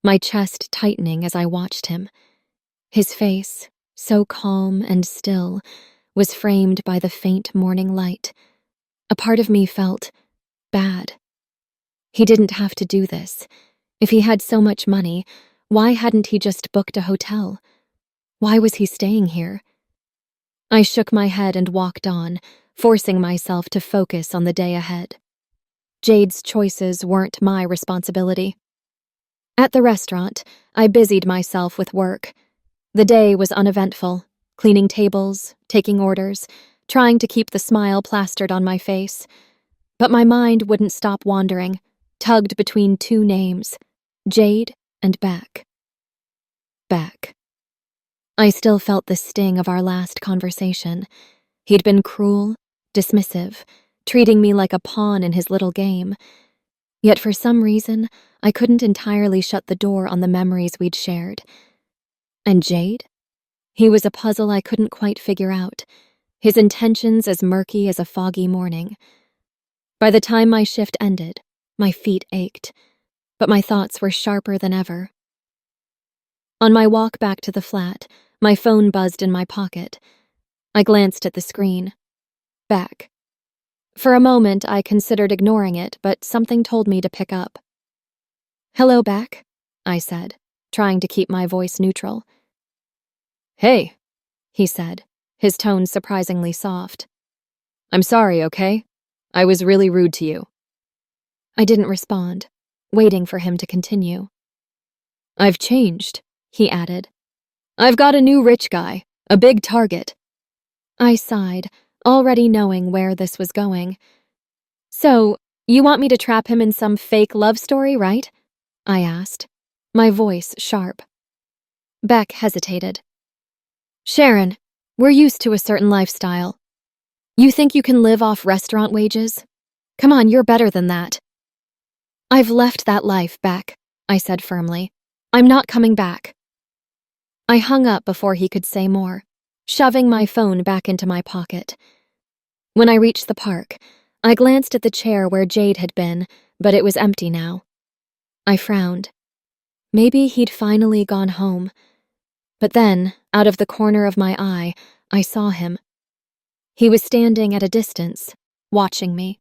my chest tightening as I watched him. His face, so calm and still, was framed by the faint morning light. A part of me felt bad. He didn't have to do this. If he had so much money, why hadn't he just booked a hotel? Why was he staying here? I shook my head and walked on, forcing myself to focus on the day ahead. Jade's choices weren't my responsibility. At the restaurant, I busied myself with work. The day was uneventful, cleaning tables, taking orders, trying to keep the smile plastered on my face. But my mind wouldn't stop wandering, tugged between two names, Jade and Beck. Beck. I still felt the sting of our last conversation. He'd been cruel, dismissive, treating me like a pawn in his little game. Yet for some reason, I couldn't entirely shut the door on the memories we'd shared. And Jade? He was a puzzle I couldn't quite figure out, his intentions as murky as a foggy morning. By the time my shift ended, my feet ached, but my thoughts were sharper than ever. On my walk back to the flat, my phone buzzed in my pocket. I glanced at the screen. Beck. For a moment, I considered ignoring it, but something told me to pick up. "Hello, Beck," I said, trying to keep my voice neutral. Hey, He said, his tone surprisingly soft. I'm sorry, okay? I was really rude to you. I didn't respond, waiting for him to continue. I've changed, He added. I've got a new rich guy, a big target. I sighed, already knowing where this was going. So, you want me to trap him in some fake love story, right? I asked, my voice sharp. Beck hesitated. Sharon, we're used to a certain lifestyle. You think you can live off restaurant wages? Come on, you're better than that. I've left that life, Beck, I said firmly. I'm not coming back. I hung up before he could say more, shoving my phone back into my pocket. When I reached the park, I glanced at the chair where Jade had been, but it was empty now. I frowned. Maybe he'd finally gone home. But then, out of the corner of my eye, I saw him. He was standing at a distance, watching me.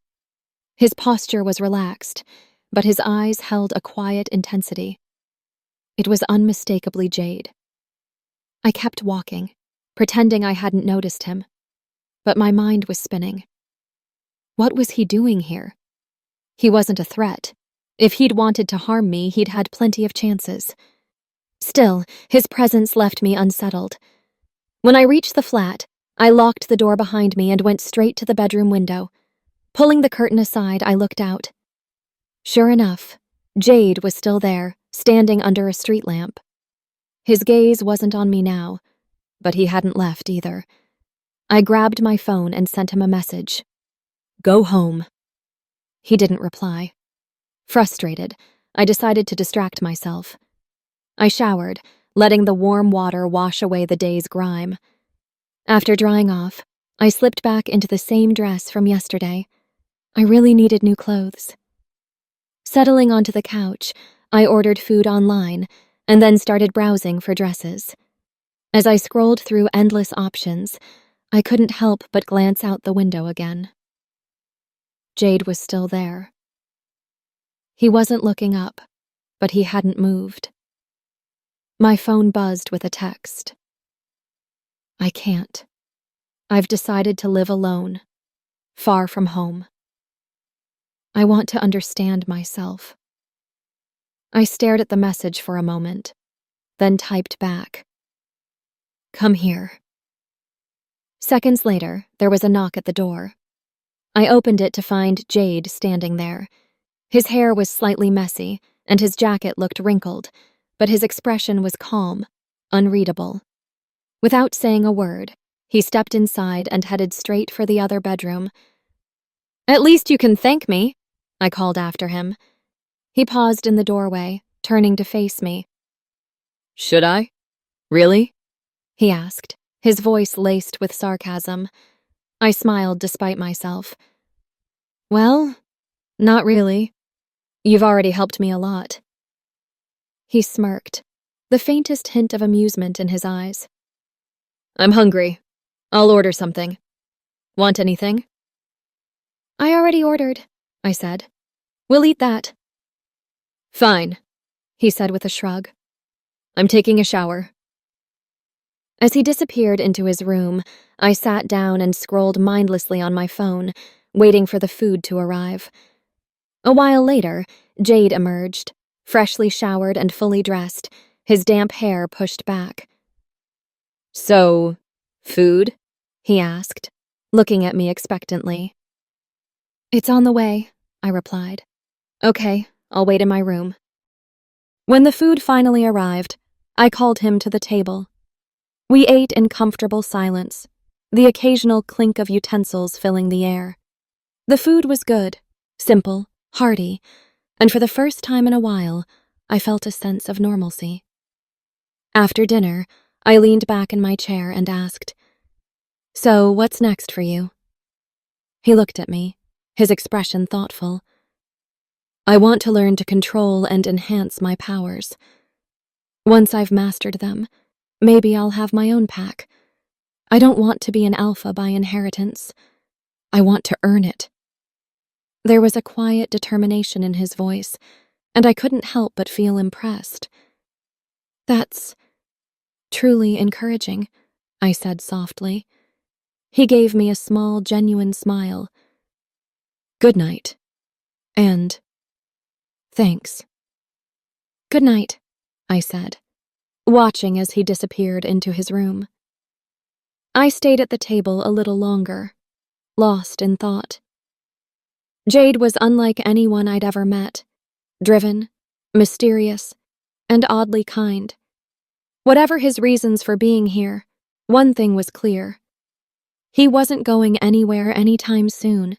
His posture was relaxed, but his eyes held a quiet intensity. It was unmistakably Jade. I kept walking, pretending I hadn't noticed him, but my mind was spinning. What was he doing here? He wasn't a threat. If he'd wanted to harm me, he'd had plenty of chances. Still, his presence left me unsettled. When I reached the flat, I locked the door behind me and went straight to the bedroom window. Pulling the curtain aside, I looked out. Sure enough, Jade was still there, standing under a street lamp. His gaze wasn't on me now, but he hadn't left either. I grabbed my phone and sent him a message. Go home. He didn't reply. Frustrated, I decided to distract myself. I showered, letting the warm water wash away the day's grime. After drying off, I slipped back into the same dress from yesterday. I really needed new clothes. Settling onto the couch, I ordered food online and then started browsing for dresses. As I scrolled through endless options, I couldn't help but glance out the window again. Jade was still there. He wasn't looking up, but he hadn't moved. My phone buzzed with a text. I can't. I've decided to live alone, far from home. I want to understand myself. I stared at the message for a moment, then typed back. Come here. Seconds later, there was a knock at the door. I opened it to find Jade standing there. His hair was slightly messy, and his jacket looked wrinkled, but his expression was calm, unreadable. Without saying a word, he stepped inside and headed straight for the other bedroom. "At least you can thank me," I called after him. He paused in the doorway, turning to face me. "Should I? Really?" he asked, his voice laced with sarcasm. I smiled despite myself. "Well, not really. You've already helped me a lot." He smirked, the faintest hint of amusement in his eyes. "I'm hungry. I'll order something. Want anything?" "I already ordered," I said. "We'll eat that." "Fine," he said with a shrug. "I'm taking a shower." As he disappeared into his room, I sat down and scrolled mindlessly on my phone, waiting for the food to arrive. A while later, Jade emerged, freshly showered and fully dressed, his damp hair pushed back. "So, food?" he asked, looking at me expectantly. "It's on the way," I replied. "Okay, I'll wait in my room." When the food finally arrived, I called him to the table. We ate in comfortable silence, the occasional clink of utensils filling the air. The food was good, simple, hearty, and for the first time in a while, I felt a sense of normalcy. After dinner, I leaned back in my chair and asked, "So, what's next for you?" He looked at me, his expression thoughtful. "I want to learn to control and enhance my powers. Once I've mastered them, maybe I'll have my own pack. I don't want to be an alpha by inheritance. I want to earn it." There was a quiet determination in his voice, and I couldn't help but feel impressed. "That's truly encouraging," I said softly. He gave me a small, genuine smile. "Good night. And thanks." "Good night," I said, watching as he disappeared into his room. I stayed at the table a little longer, lost in thought. Jade was unlike anyone I'd ever met, driven, mysterious, and oddly kind. Whatever his reasons for being here, one thing was clear. He wasn't going anywhere anytime soon.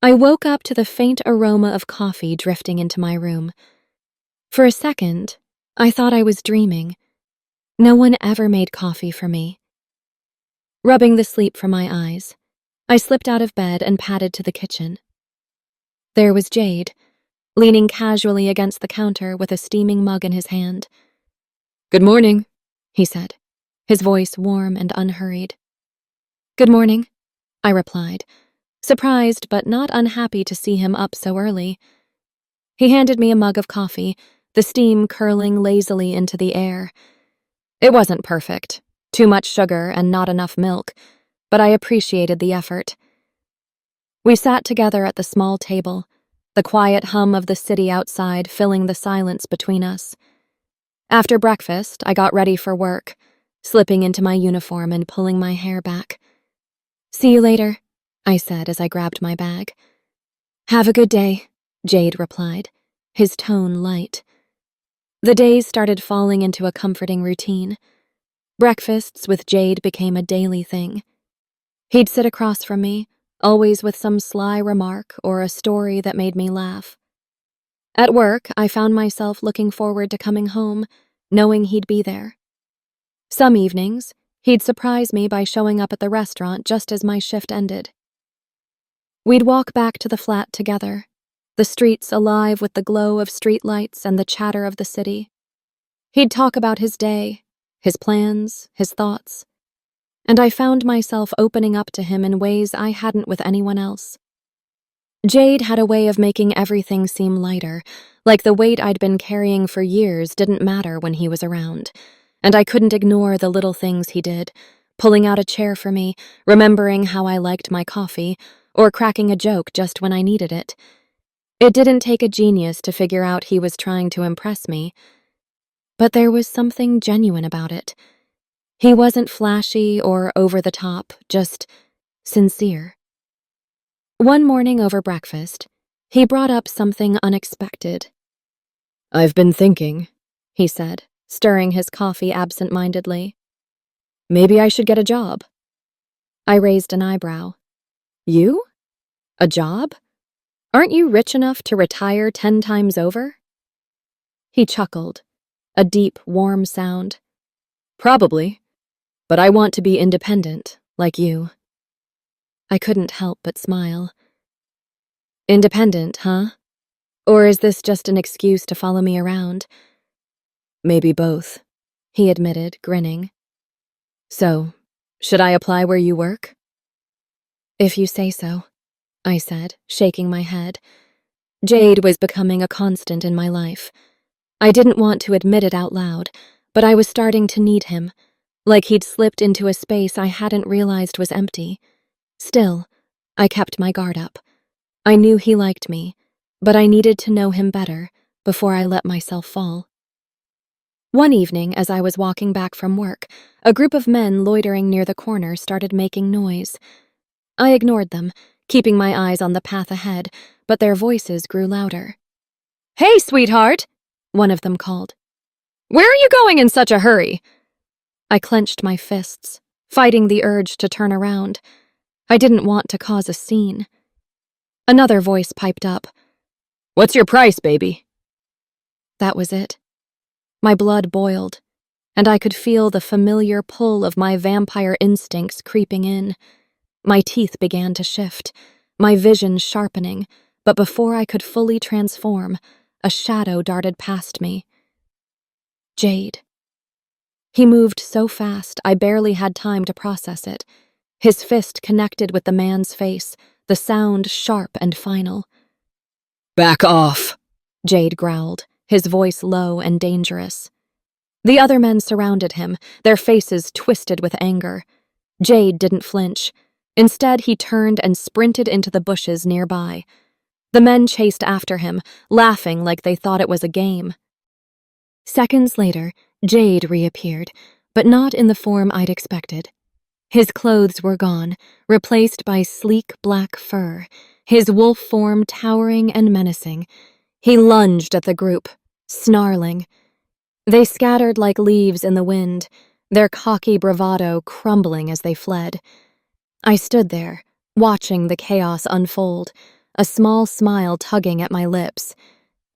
I woke up to the faint aroma of coffee drifting into my room. For a second, I thought I was dreaming. No one ever made coffee for me. Rubbing the sleep from my eyes, I slipped out of bed and padded to the kitchen. There was Jade, leaning casually against the counter with a steaming mug in his hand. "Good morning," he said, his voice warm and unhurried. "Good morning," I replied, surprised but not unhappy to see him up so early. He handed me a mug of coffee, the steam curling lazily into the air. It wasn't perfect, too much sugar and not enough milk, but I appreciated the effort. We sat together at the small table, the quiet hum of the city outside filling the silence between us. After breakfast, I got ready for work, slipping into my uniform and pulling my hair back. "See you later," I said as I grabbed my bag. "Have a good day," Jade replied, his tone light. The days started falling into a comforting routine. Breakfasts with Jade became a daily thing. He'd sit across from me, always with some sly remark or a story that made me laugh. At work, I found myself looking forward to coming home, knowing he'd be there. Some evenings, he'd surprise me by showing up at the restaurant just as my shift ended. We'd walk back to the flat together, the streets alive with the glow of streetlights and the chatter of the city. He'd talk about his day, his plans, his thoughts, and I found myself opening up to him in ways I hadn't with anyone else. Jade had a way of making everything seem lighter, like the weight I'd been carrying for years didn't matter when he was around, and I couldn't ignore the little things he did, pulling out a chair for me, remembering how I liked my coffee, or cracking a joke just when I needed it. It didn't take a genius to figure out he was trying to impress me, but there was something genuine about it. He wasn't flashy or over the top, just sincere. One morning over breakfast, he brought up something unexpected. I've been thinking, He said, stirring his coffee absent-mindedly. maybe I should get a job. I raised an eyebrow. You? A job? Aren't you rich enough to retire 10 times over? He chuckled, a deep, warm sound. Probably, but I want to be independent, like you. I couldn't help but smile. Independent, huh? Or is this just an excuse to follow me around? Maybe both, He admitted, grinning. So, should I apply where you work? If you say so, I said, shaking my head. Jade was becoming a constant in my life. I didn't want to admit it out loud, but I was starting to need him, like he'd slipped into a space I hadn't realized was empty. Still, I kept my guard up. I knew he liked me, but I needed to know him better before I let myself fall. One evening, as I was walking back from work, a group of men loitering near the corner started making noise. I ignored them, keeping my eyes on the path ahead, but their voices grew louder. "Hey, sweetheart!" one of them called. "Where are you going in such a hurry?" I clenched my fists, fighting the urge to turn around. I didn't want to cause a scene. Another voice piped up. What's your price, baby? That was it. My blood boiled, and I could feel the familiar pull of my vampire instincts creeping in. My teeth began to shift, my vision sharpening, but before I could fully transform, a shadow darted past me. Jade. He moved so fast I barely had time to process it. His fist connected with the man's face, the sound sharp and final. Back off, Jade growled, his voice low and dangerous. The other men surrounded him, their faces twisted with anger. Jade didn't flinch. Instead, he turned and sprinted into the bushes nearby. The men chased after him, laughing like they thought it was a game. Seconds later, Jade reappeared, but not in the form I'd expected. His clothes were gone, replaced by sleek black fur, his wolf form towering and menacing. He lunged at the group, snarling. They scattered like leaves in the wind, their cocky bravado crumbling as they fled. I stood there, watching the chaos unfold, a small smile tugging at my lips.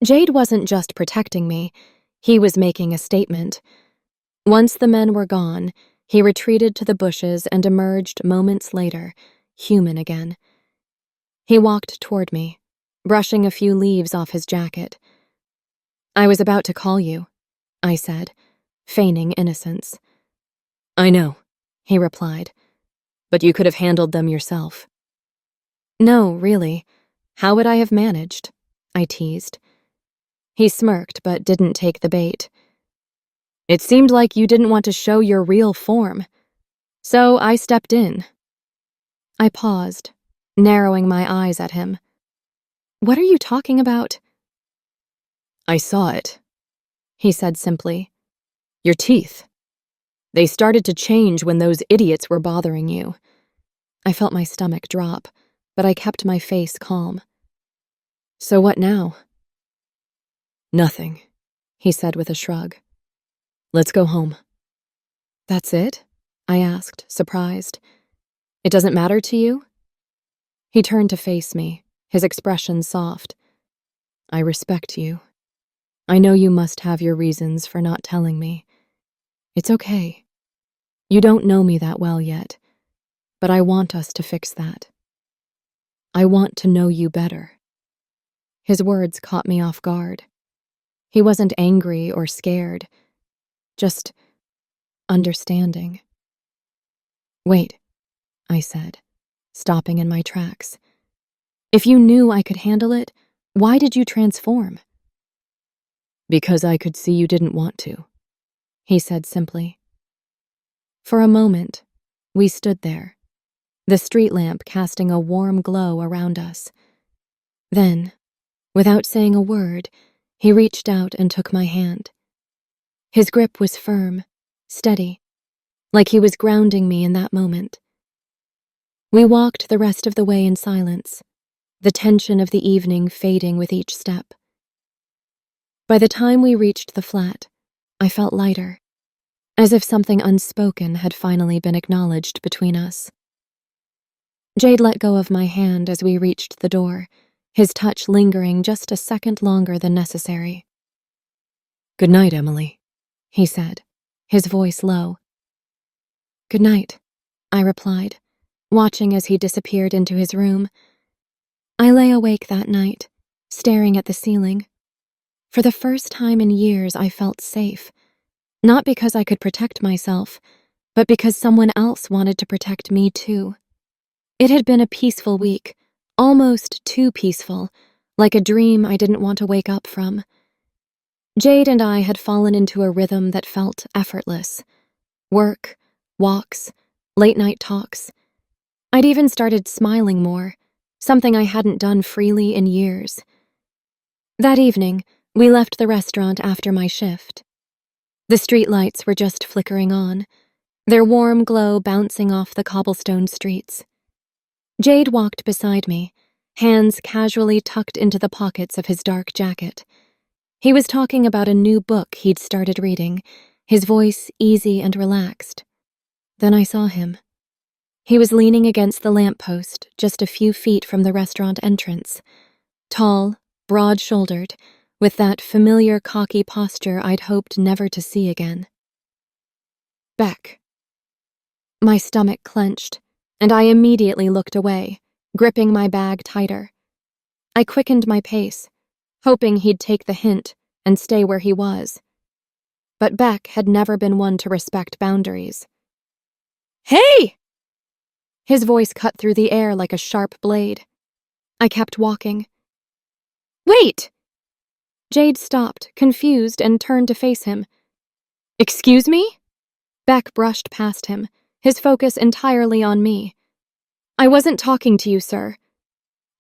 Jade wasn't just protecting me, he was making a statement. Once the men were gone, he retreated to the bushes and emerged moments later, human again. He walked toward me, brushing a few leaves off his jacket. "I was about to call you," I said, feigning innocence. I know, He replied. but you could have handled them yourself. "No, really. How would I have managed?" I teased. He smirked but didn't take the bait. "It seemed like you didn't want to show your real form. So I stepped in." I paused, narrowing my eyes at him. "What are you talking about?" I saw it, he said simply. your teeth. They started to change when those idiots were bothering you. I felt my stomach drop, but I kept my face calm. "So what now?" Nothing, he said with a shrug. let's go home. "That's it?" I asked, surprised. "It doesn't matter to you?" He turned to face me, his expression soft. "I respect you. I know you must have your reasons for not telling me. It's okay. You don't know me that well yet, but I want us to fix that. I want to know you better." His words caught me off guard. He wasn't angry or scared, just understanding. "Wait," I said, stopping in my tracks. "If you knew I could handle it, why did you transform?" Because I could see you didn't want to, he said simply. For a moment, we stood there, the street lamp casting a warm glow around us. Then, without saying a word, he reached out and took my hand. His grip was firm, steady, like he was grounding me in that moment. We walked the rest of the way in silence, the tension of the evening fading with each step. By the time we reached the flat, I felt lighter, as if something unspoken had finally been acknowledged between us. Jade let go of my hand as we reached the door, his touch lingering just a second longer than necessary. "Good night, Emily," he said, his voice low. "Good night," I replied, watching as he disappeared into his room. I lay awake that night, staring at the ceiling. For the first time in years, I felt safe, not because I could protect myself, but because someone else wanted to protect me too. It had been a peaceful week, almost too peaceful, like a dream I didn't want to wake up from. Jade and I had fallen into a rhythm that felt effortless. Work, walks, late-night talks. I'd even started smiling more, something I hadn't done freely in years. That evening, we left the restaurant after my shift. The streetlights were just flickering on, their warm glow bouncing off the cobblestone streets. Jade walked beside me, hands casually tucked into the pockets of his dark jacket. He was talking about a new book he'd started reading, his voice easy and relaxed. Then I saw him. He was leaning against the lamppost just a few feet from the restaurant entrance, tall, broad-shouldered, with that familiar cocky posture I'd hoped never to see again. Beck. My stomach clenched, and I immediately looked away, gripping my bag tighter. I quickened my pace, hoping he'd take the hint and stay where he was. But Beck had never been one to respect boundaries. "Hey!" His voice cut through the air like a sharp blade. I kept walking. "Wait!" Jade stopped, confused, and turned to face him. "Excuse me?" Beck brushed past him, his focus entirely on me. "I wasn't talking to you, sir.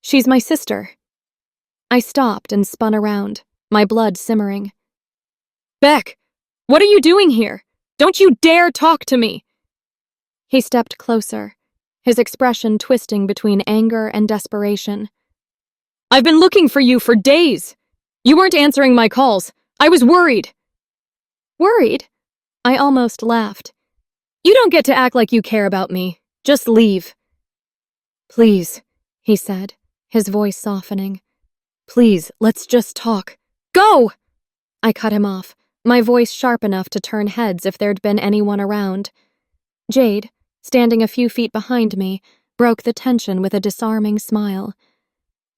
She's my sister." I stopped and spun around, my blood simmering. "Beck, what are you doing here? Don't you dare talk to me!" He stepped closer, his expression twisting between anger and desperation. "I've been looking for you for days. You weren't answering my calls. I was worried." "Worried?" I almost laughed. "You don't get to act like you care about me. Just leave." "Please," he said, his voice softening. "Please, let's just talk." "Go!" I cut him off, my voice sharp enough to turn heads if there'd been anyone around. Jade, standing a few feet behind me, broke the tension with a disarming smile.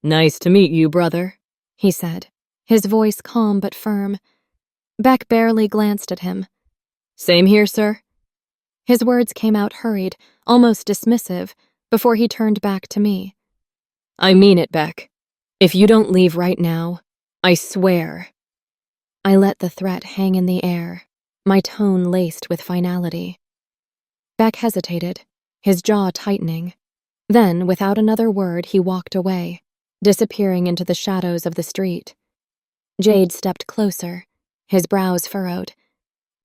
"Nice to meet you, brother," he said, his voice calm but firm. Beck barely glanced at him. "Same here, sir." His words came out hurried, almost dismissive, before he turned back to me. "I mean it, Beck. If you don't leave right now, I swear." I let the threat hang in the air, my tone laced with finality. Beck hesitated, his jaw tightening. Then, without another word, he walked away, disappearing into the shadows of the street. Jade stepped closer, his brows furrowed.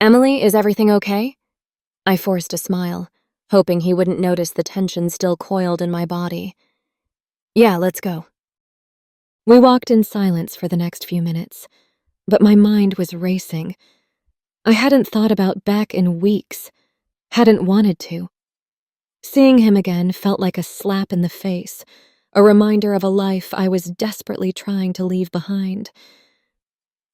"Emily, is everything okay?" I forced a smile, hoping he wouldn't notice the tension still coiled in my body. "Yeah, let's go." We walked in silence for the next few minutes, but my mind was racing. I hadn't thought about Beck in weeks, hadn't wanted to. Seeing him again felt like a slap in the face, a reminder of a life I was desperately trying to leave behind.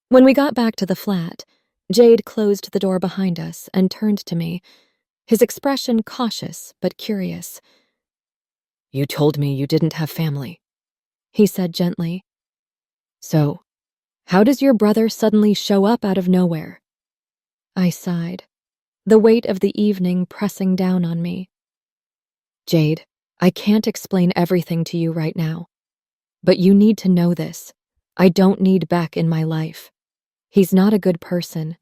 When we got back to the flat, Jade closed the door behind us and turned to me, his expression cautious but curious. "You told me you didn't have family," he said gently. "So, how does your brother suddenly show up out of nowhere?" I sighed, the weight of the evening pressing down on me. "Jade, I can't explain everything to you right now. But you need to know this. I don't need Beck in my life. He's not a good person.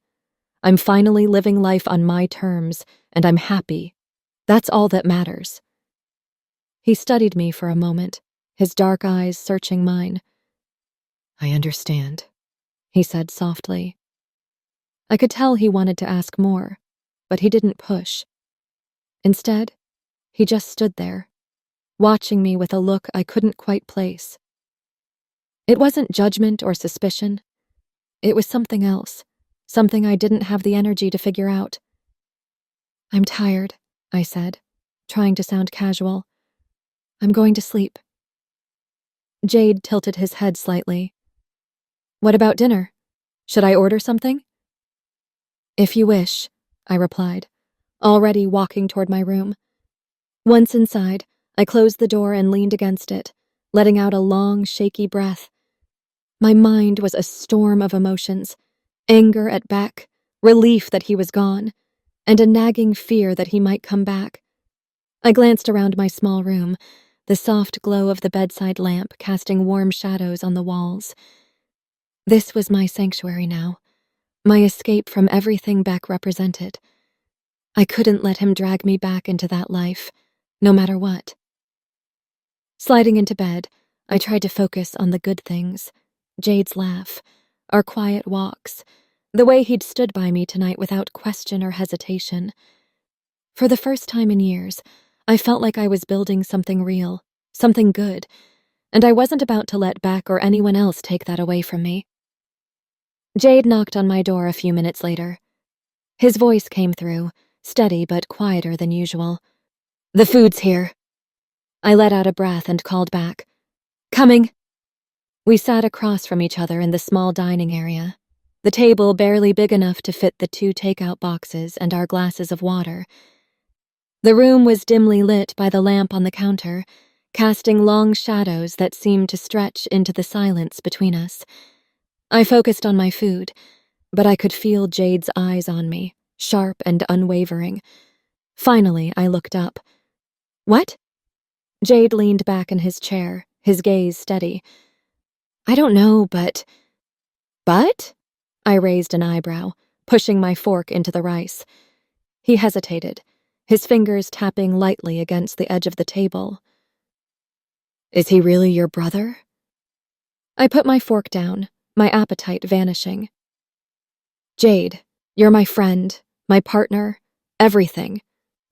I'm finally living life on my terms, and I'm happy. That's all that matters." He studied me for a moment, his dark eyes searching mine. "I understand," he said softly. I could tell he wanted to ask more, but he didn't push. Instead, he just stood there, watching me with a look I couldn't quite place. It wasn't judgment or suspicion. It was something else, something I didn't have the energy to figure out. "I'm tired," I said, trying to sound casual. "I'm going to sleep." Jade tilted his head slightly. "What about dinner? Should I order something?" "If you wish," I replied, already walking toward my room. Once inside, I closed the door and leaned against it, letting out a long, shaky breath. My mind was a storm of emotions: anger at Beck, relief that he was gone, and a nagging fear that he might come back. I glanced around my small room, the soft glow of the bedside lamp casting warm shadows on the walls. This was my sanctuary now, my escape from everything Beck represented. I couldn't let him drag me back into that life, no matter what. Sliding into bed, I tried to focus on the good things: Jade's laugh, our quiet walks, the way he'd stood by me tonight without question or hesitation. For the first time in years, I felt like I was building something real, something good, and I wasn't about to let Beck or anyone else take that away from me. Jade knocked on my door a few minutes later. His voice came through, steady but quieter than usual. "The food's here." I let out a breath and called back, "Coming." We sat across from each other in the small dining area, the table barely big enough to fit the 2 takeout boxes and our glasses of water. The room was dimly lit by the lamp on the counter, casting long shadows that seemed to stretch into the silence between us. I focused on my food, but I could feel Jade's eyes on me, sharp and unwavering. Finally, I looked up. "What?" Jade leaned back in his chair, his gaze steady. "I don't know, but—" "But?" I raised an eyebrow, pushing my fork into the rice. He hesitated, his fingers tapping lightly against the edge of the table. "Is he really your brother?" I put my fork down, my appetite vanishing. "Jade, you're my friend, my partner, everything.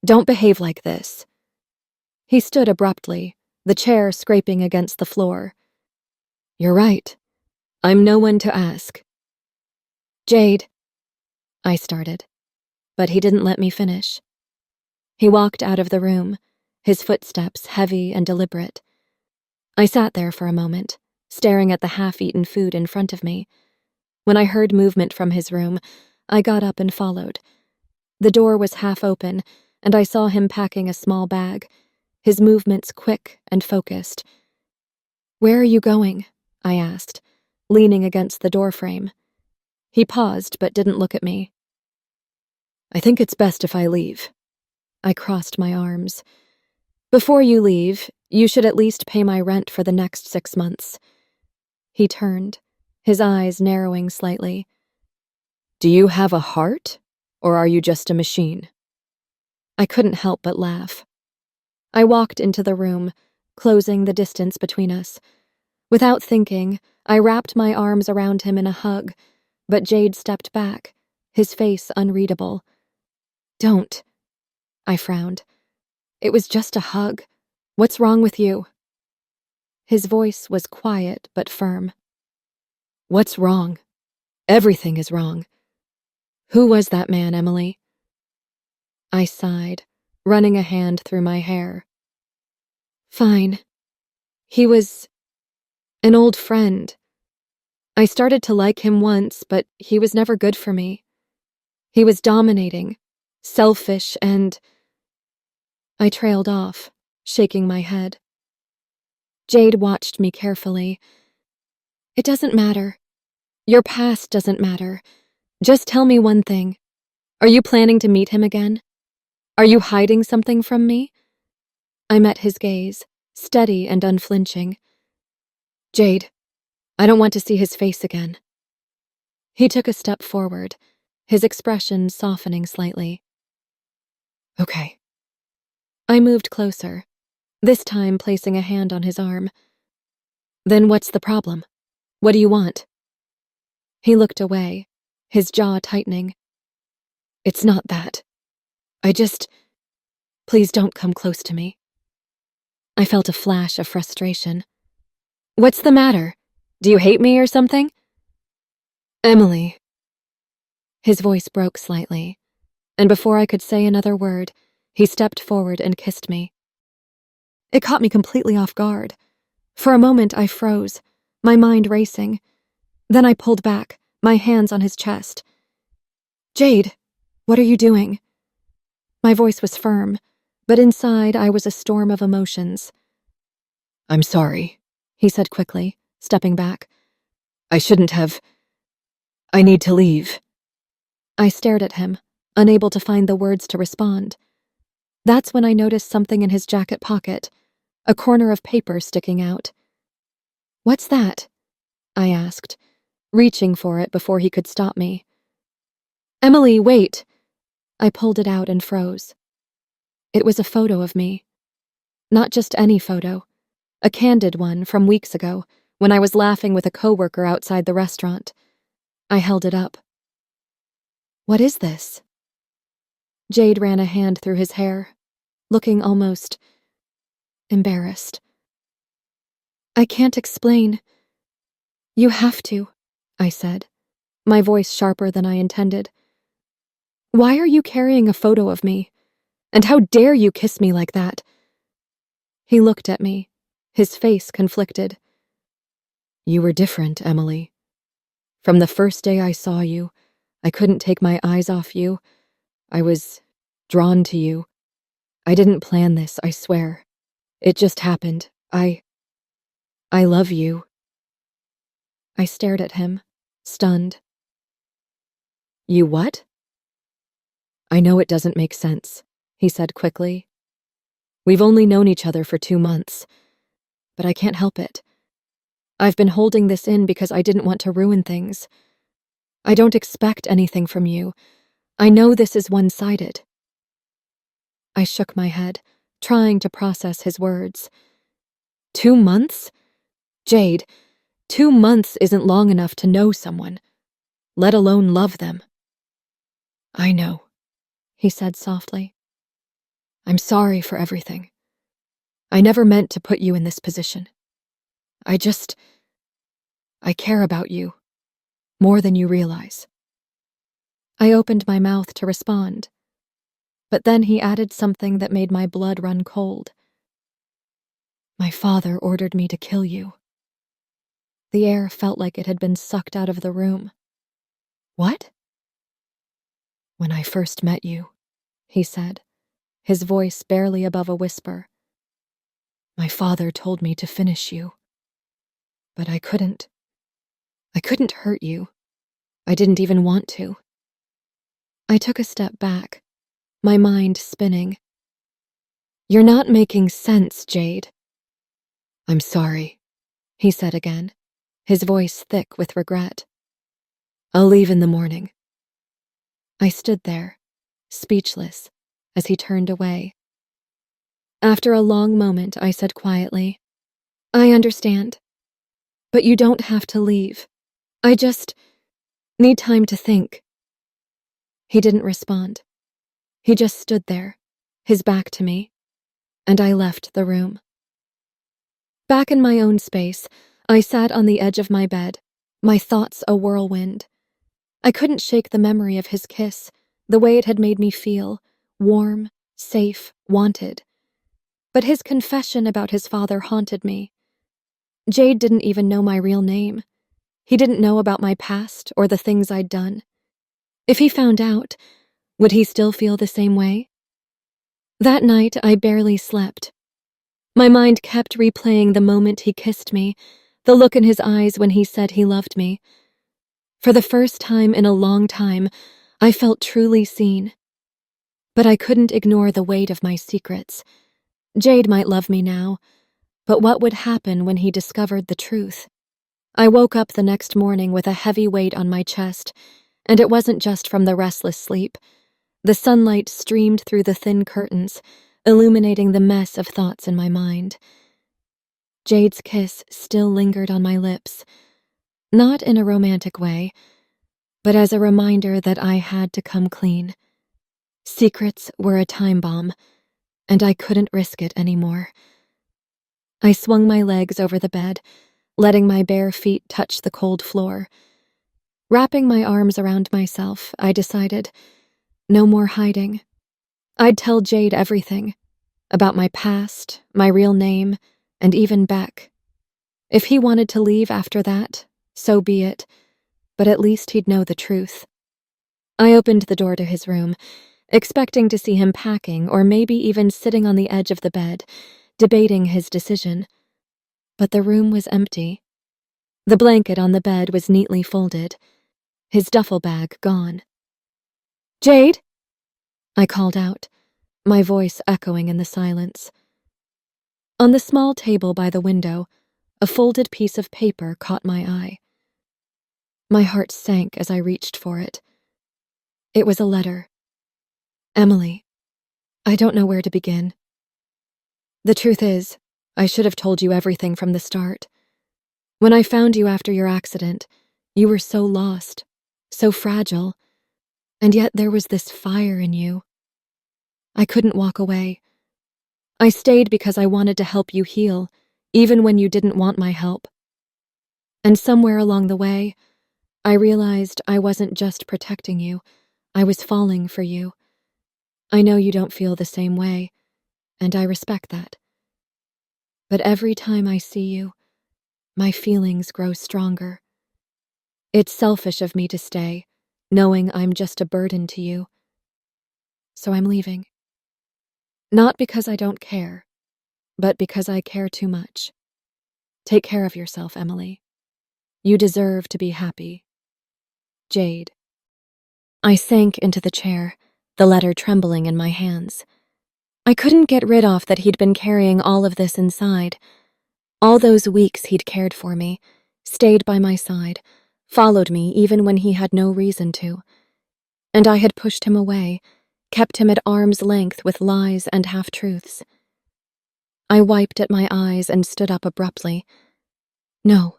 Don't behave like this." He stood abruptly, the chair scraping against the floor. "You're right. I'm no one to ask." "Jade," I started, but he didn't let me finish. He walked out of the room, his footsteps heavy and deliberate. I sat there for a moment, staring at the half-eaten food in front of me. When I heard movement from his room, I got up and followed. The door was half open, and I saw him packing a small bag, his movements quick and focused. "Where are you going?" I asked, leaning against the doorframe. He paused but didn't look at me. "I think it's best if I leave." I crossed my arms. "Before you leave, you should at least pay my rent for the next 6 months." He turned, his eyes narrowing slightly. "Do you have a heart, or are you just a machine?" I couldn't help but laugh. I walked into the room, closing the distance between us. Without thinking, I wrapped my arms around him in a hug, but Jade stepped back, his face unreadable. "Don't." I frowned. "It was just a hug. What's wrong with you?" His voice was quiet but firm. "What's wrong? Everything is wrong. Who was that man, Emily?" I sighed, running a hand through my hair. "Fine. He was an old friend. I started to like him once, but he was never good for me. He was dominating, selfish, and—" I trailed off, shaking my head. Jade watched me carefully. "It doesn't matter. Your past doesn't matter. Just tell me one thing. Are you planning to meet him again? Are you hiding something from me?" I met his gaze, steady and unflinching. "Jade, I don't want to see his face again." He took a step forward, his expression softening slightly. "Okay." I moved closer, this time placing a hand on his arm. "Then what's the problem? What do you want?" He looked away, his jaw tightening. "It's not that. Please don't come close to me." I felt a flash of frustration. What's the matter? Do you hate me or something? Emily. His voice broke slightly, and before I could say another word, he stepped forward and kissed me. It caught me completely off guard. For a moment, I froze, my mind racing. Then I pulled back, my hands on his chest. Jade, what are you doing? My voice was firm, but inside I was a storm of emotions. I'm sorry, He said quickly, stepping back. I shouldn't have. I need to leave. I stared at him, unable to find the words to respond. That's when I noticed something in his jacket pocket, a corner of paper sticking out. What's that? I asked, reaching for it before he could stop me. Emily, wait! I pulled it out and froze. It was a photo of me. Not just any photo, a candid one from weeks ago when I was laughing with a coworker outside the restaurant. I held it up. What is this? Jade ran a hand through his hair, looking almost embarrassed. I can't explain. You have to, I said, my voice sharper than I intended. Why are you carrying a photo of me? And how dare you kiss me like that? He looked at me, his face conflicted. You were different, Emily. From the first day I saw you, I couldn't take my eyes off you. I was drawn to you. I didn't plan this, I swear. It just happened. I love you. I stared at him, stunned. You what? I know it doesn't make sense, he said quickly. We've only known each other for 2 months, but I can't help it. I've been holding this in because I didn't want to ruin things. I don't expect anything from you. I know this is one-sided. I shook my head, trying to process his words. 2 months? Jade, 2 months isn't long enough to know someone, let alone love them. I know, he said softly. I'm sorry for everything. I never meant to put you in this position. I care about you, more than you realize. I opened my mouth to respond, but then he added something that made my blood run cold. My father ordered me to kill you. The air felt like it had been sucked out of the room. What? When I first met you, he said, his voice barely above a whisper. My father told me to finish you. But I couldn't. I couldn't hurt you. I didn't even want to. I took a step back, my mind spinning. You're not making sense, Jade. I'm sorry, he said again, his voice thick with regret. I'll leave in the morning. I stood there, speechless, as he turned away. After a long moment, I said quietly, I understand, but you don't have to leave. I just need time to think. He didn't respond. He just stood there, his back to me, and I left the room. Back in my own space, I sat on the edge of my bed, my thoughts a whirlwind. I couldn't shake the memory of his kiss, the way it had made me feel, warm, safe, wanted. But his confession about his father haunted me. Jade didn't even know my real name. He didn't know about my past or the things I'd done. If he found out, would he still feel the same way? That night, I barely slept. My mind kept replaying the moment he kissed me, the look in his eyes when he said he loved me. For the first time in a long time, I felt truly seen. But I couldn't ignore the weight of my secrets. Jade might love me now, but what would happen when he discovered the truth? I woke up the next morning with a heavy weight on my chest, and it wasn't just from the restless sleep. The sunlight streamed through the thin curtains, illuminating the mess of thoughts in my mind. Jade's kiss still lingered on my lips, not in a romantic way, but as a reminder that I had to come clean. Secrets were a time bomb, and I couldn't risk it anymore. I swung my legs over the bed, letting my bare feet touch the cold floor. Wrapping my arms around myself, I decided, no more hiding. I'd tell Jade everything, about my past, my real name, and even Beck. If he wanted to leave after that, so be it, but at least he'd know the truth. I opened the door to his room, expecting to see him packing or maybe even sitting on the edge of the bed, debating his decision. But the room was empty. The blanket on the bed was neatly folded, his duffel bag gone. "Jade?" I called out, my voice echoing in the silence. On the small table by the window, a folded piece of paper caught my eye. My heart sank as I reached for it. It was a letter. "Emily, I don't know where to begin. The truth is, I should have told you everything from the start. When I found you after your accident, you were so lost, so fragile, and yet there was this fire in you. I couldn't walk away. I stayed because I wanted to help you heal, even when you didn't want my help. And somewhere along the way, I realized I wasn't just protecting you, I was falling for you. I know you don't feel the same way, and I respect that. But every time I see you, my feelings grow stronger. It's selfish of me to stay, knowing I'm just a burden to you. So I'm leaving. Not because I don't care, but because I care too much. Take care of yourself, Emily. You deserve to be happy. Jade." I sank into the chair, the letter trembling in my hands. I couldn't get rid of that he'd been carrying all of this inside. All those weeks he'd cared for me, stayed by my side, followed me even when he had no reason to. And I had pushed him away, kept him at arm's length with lies and half-truths. I wiped at my eyes and stood up abruptly. No.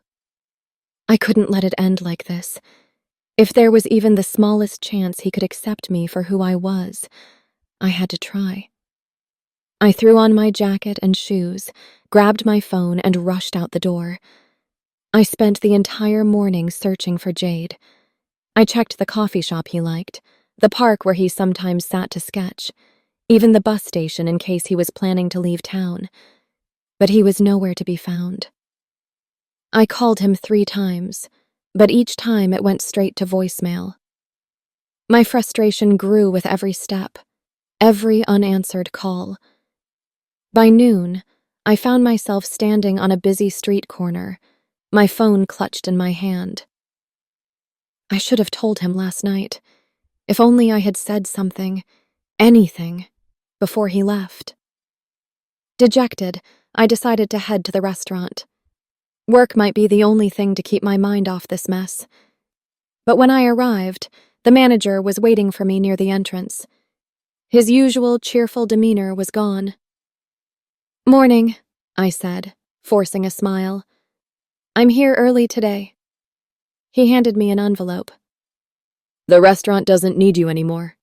I couldn't let it end like this. If there was even the smallest chance he could accept me for who I was, I had to try. I threw on my jacket and shoes, grabbed my phone, and rushed out the door. I spent the entire morning searching for Jade. I checked the coffee shop he liked, the park where he sometimes sat to sketch, even the bus station in case he was planning to leave town. But he was nowhere to be found. I called him 3 times, but each time it went straight to voicemail. My frustration grew with every step, every unanswered call. By noon, I found myself standing on a busy street corner, my phone clutched in my hand. I should have told him last night. If only I had said something, anything, before he left. Dejected, I decided to head to the restaurant. Work might be the only thing to keep my mind off this mess. But when I arrived, the manager was waiting for me near the entrance. His usual cheerful demeanor was gone. "Morning," I said, forcing a smile. "I'm here early today." He handed me an envelope. "The restaurant doesn't need you anymore."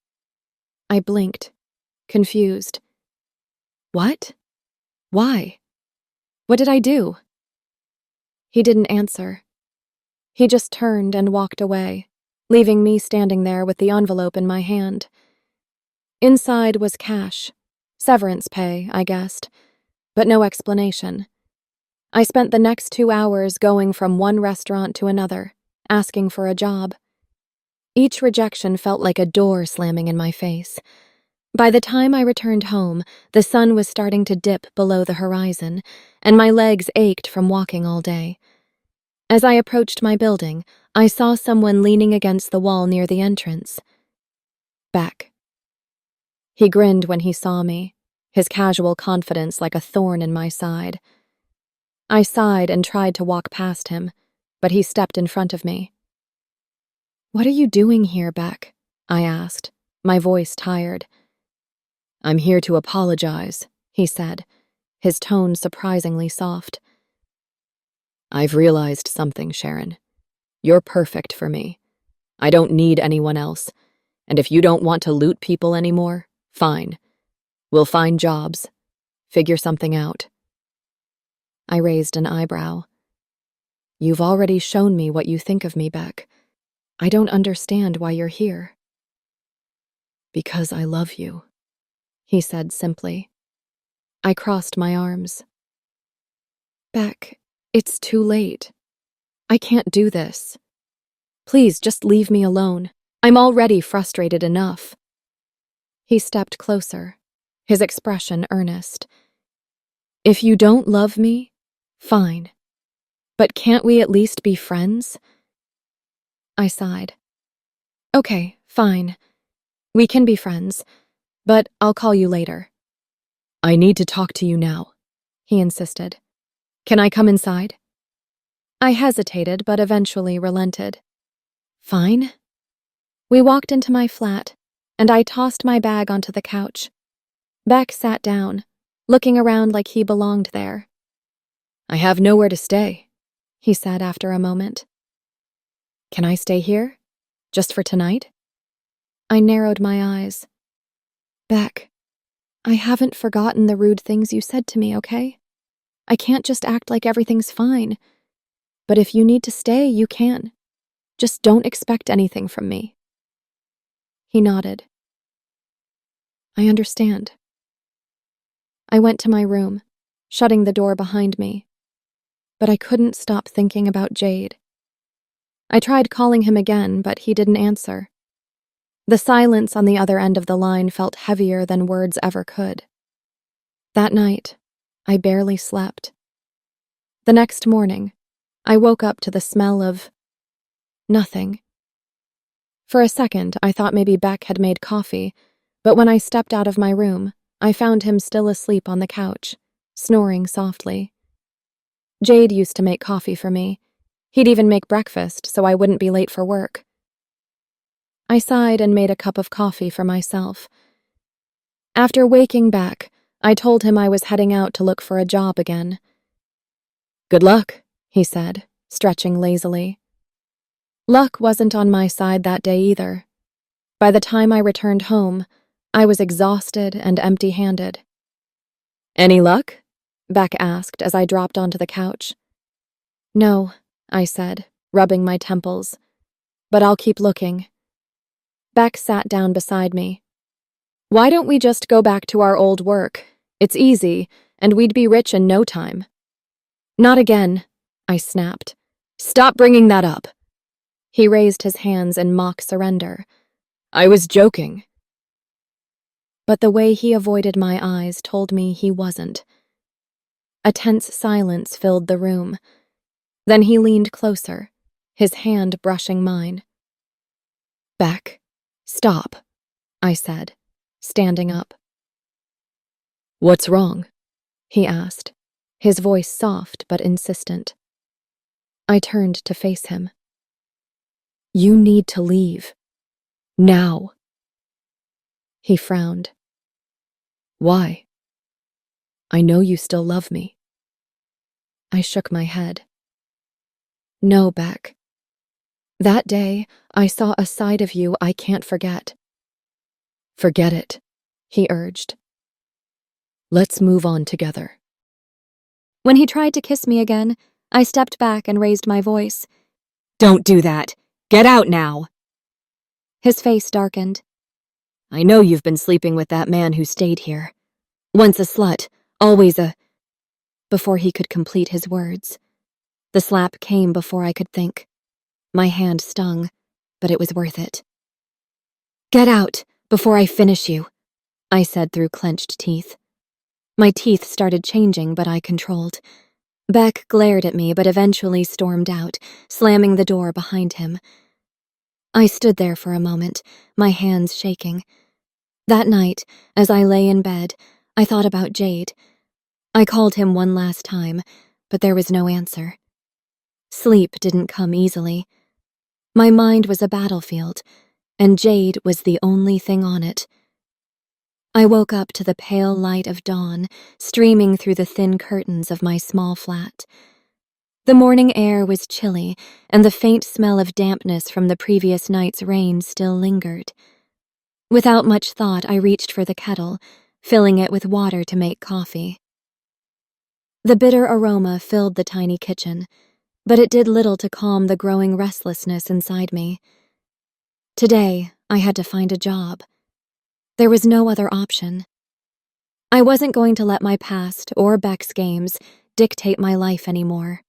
I blinked, confused. What? Why? What did I do? He didn't answer. He just turned and walked away, leaving me standing there with the envelope in my hand. Inside was cash, severance pay, I guessed, but no explanation. I spent the next 2 hours going from one restaurant to another, asking for a job. Each rejection felt like a door slamming in my face. By the time I returned home, the sun was starting to dip below the horizon, and my legs ached from walking all day. As I approached my building, I saw someone leaning against the wall near the entrance. Beck. He grinned when he saw me, his casual confidence like a thorn in my side. I sighed and tried to walk past him, but he stepped in front of me. "What are you doing here, Beck?" I asked, my voice tired. "I'm here to apologize," he said, his tone surprisingly soft. "I've realized something, Sharon. You're perfect for me. I don't need anyone else, and if you don't want to loot people anymore, fine. We'll find jobs, figure something out." I raised an eyebrow. You've already shown me what you think of me, Beck. I don't understand why you're here. Because I love you, he said simply. I crossed my arms. Beck, it's too late. I can't do this. Please just leave me alone. I'm already frustrated enough. He stepped closer, his expression earnest. If you don't love me, fine. But can't we at least be friends? I sighed. Okay, fine. We can be friends, but I'll call you later. I need to talk to you now, he insisted. Can I come inside? I hesitated, but eventually relented. Fine. We walked into my flat, and I tossed my bag onto the couch. Beck sat down, looking around like he belonged there. I have nowhere to stay, he said after a moment. Can I stay here? Just for tonight? I narrowed my eyes. Beck, I haven't forgotten the rude things you said to me, okay? I can't just act like everything's fine. But if you need to stay, you can. Just don't expect anything from me. He nodded. I understand. I went to my room, shutting the door behind me. But I couldn't stop thinking about Jade. I tried calling him again, but he didn't answer. The silence on the other end of the line felt heavier than words ever could. That night, I barely slept. The next morning, I woke up to the smell of nothing. For a second, I thought maybe Beck had made coffee, but when I stepped out of my room, I found him still asleep on the couch, snoring softly. Jade used to make coffee for me. He'd even make breakfast so I wouldn't be late for work. I sighed and made a cup of coffee for myself. After waking Beck, I told him I was heading out to look for a job again. Good luck, he said, stretching lazily. Luck wasn't on my side that day either. By the time I returned home, I was exhausted and empty-handed. Any luck? Beck asked as I dropped onto the couch. No, I said, rubbing my temples. But I'll keep looking. Beck sat down beside me. Why don't we just go back to our old work? It's easy, and we'd be rich in no time. Not again, I snapped. Stop bringing that up. He raised his hands in mock surrender. I was joking. But the way he avoided my eyes told me he wasn't. A tense silence filled the room. Then he leaned closer, his hand brushing mine. Beck, stop, I said, standing up. What's wrong? He asked, his voice soft but insistent. I turned to face him. You need to leave. Now. He frowned. Why? I know you still love me. I shook my head. No, Beck. That day, I saw a side of you I can't forget. Forget it, he urged. Let's move on together. When he tried to kiss me again, I stepped back and raised my voice. Don't do that. Get out now. His face darkened. I know you've been sleeping with that man who stayed here. Once a slut, always a... Before he could complete his words, the slap came before I could think. My hand stung, but it was worth it. Get out, before I finish you, I said through clenched teeth. My teeth started changing, but I controlled. Beck glared at me, but eventually stormed out, slamming the door behind him. I stood there for a moment, my hands shaking. That night, as I lay in bed, I thought about Jade. I called him one last time, but there was no answer. Sleep didn't come easily. My mind was a battlefield, and Jade was the only thing on it. I woke up to the pale light of dawn streaming through the thin curtains of my small flat. The morning air was chilly, and the faint smell of dampness from the previous night's rain still lingered. Without much thought, I reached for the kettle, filling it with water to make coffee. The bitter aroma filled the tiny kitchen, but it did little to calm the growing restlessness inside me. Today, I had to find a job. There was no other option. I wasn't going to let my past or Beck's games dictate my life anymore.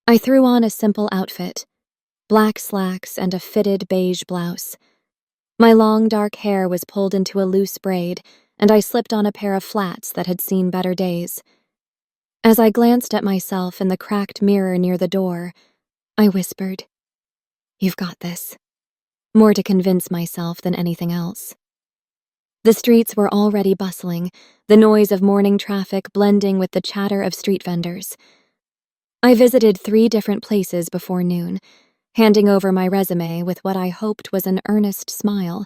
I threw on a simple outfit, black slacks and a fitted beige blouse. My long dark hair was pulled into a loose braid, and I slipped on a pair of flats that had seen better days. As I glanced at myself in the cracked mirror near the door, I whispered, "You've got this," more to convince myself than anything else. The streets were already bustling, the noise of morning traffic blending with the chatter of street vendors. I visited 3 different places before noon, handing over my resume with what I hoped was an earnest smile.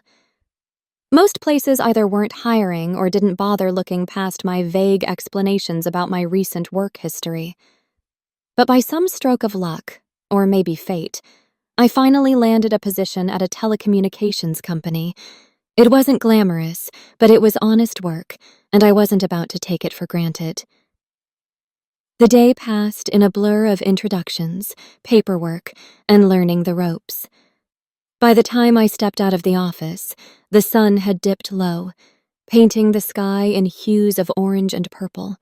Most places either weren't hiring or didn't bother looking past my vague explanations about my recent work history. But by some stroke of luck, or maybe fate, I finally landed a position at a telecommunications company. It wasn't glamorous, but it was honest work, and I wasn't about to take it for granted. The day passed in a blur of introductions, paperwork, and learning the ropes. By the time I stepped out of the office, the sun had dipped low, painting the sky in hues of orange and purple.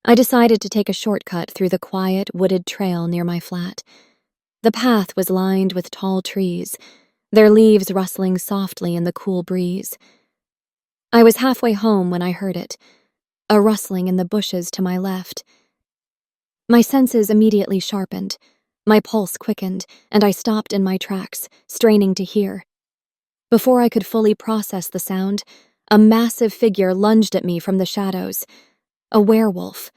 I decided to take a shortcut through the quiet, wooded trail near my flat. The path was lined with tall trees, their leaves rustling softly in the cool breeze. I was halfway home when I heard it, a rustling in the bushes to my left. My senses immediately sharpened. My pulse quickened, and I stopped in my tracks, straining to hear. Before I could fully process the sound, a massive figure lunged at me from the shadows. A werewolf.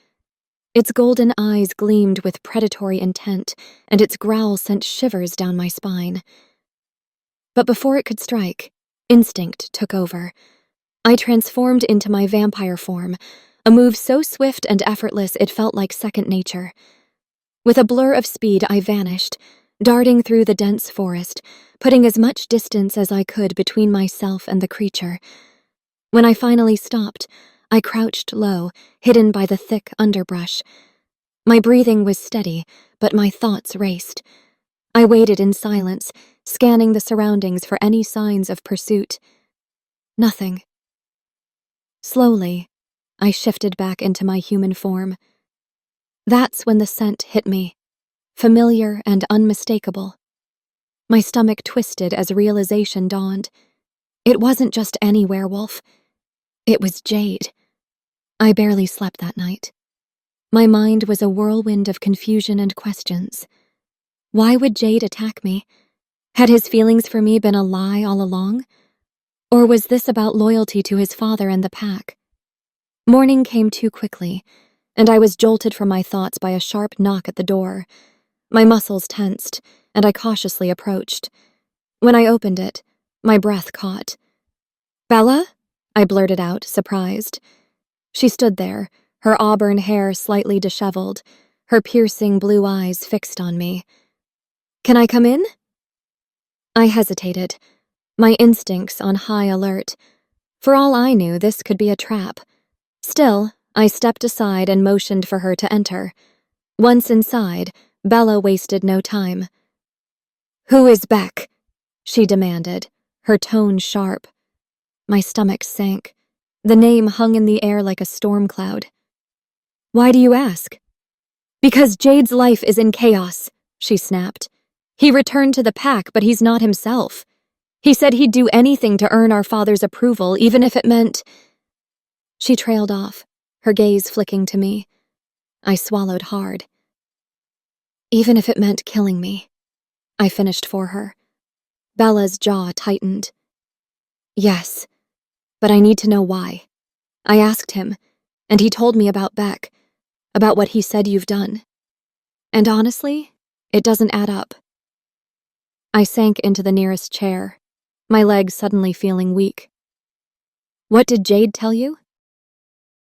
Its golden eyes gleamed with predatory intent, and its growl sent shivers down my spine. But before it could strike, instinct took over. I transformed into my vampire form, a move so swift and effortless it felt like second nature. With a blur of speed, I vanished, darting through the dense forest, putting as much distance as I could between myself and the creature. When I finally stopped, I crouched low, hidden by the thick underbrush. My breathing was steady, but my thoughts raced. I waited in silence, scanning the surroundings for any signs of pursuit. Nothing. Slowly, I shifted back into my human form. That's when the scent hit me, familiar and unmistakable. My stomach twisted as realization dawned. It wasn't just any werewolf. It was Jade. I barely slept that night. My mind was a whirlwind of confusion and questions. Why would Jade attack me? Had his feelings for me been a lie all along? Or was this about loyalty to his father and the pack? Morning came too quickly, and I was jolted from my thoughts by a sharp knock at the door. My muscles tensed, and I cautiously approached. When I opened it, my breath caught. "Bella?" I blurted out, surprised. She stood there, her auburn hair slightly disheveled, her piercing blue eyes fixed on me. "Can I come in?" I hesitated, my instincts on high alert. For all I knew, this could be a trap. Still, I stepped aside and motioned for her to enter. Once inside, Bella wasted no time. "Who is Beck?" she demanded, her tone sharp. My stomach sank. The name hung in the air like a storm cloud. "Why do you ask?" "Because Jade's life is in chaos," she snapped. "He returned to the pack, but he's not himself. He said he'd do anything to earn our father's approval, even if it meant—" She trailed off, her gaze flicking to me. I swallowed hard. "Even if it meant killing me," I finished for her. Bella's jaw tightened. "Yes, but I need to know why. I asked him, and he told me about Beck, about what he said you've done. And honestly, it doesn't add up." I sank into the nearest chair, my legs suddenly feeling weak. "What did Jade tell you?"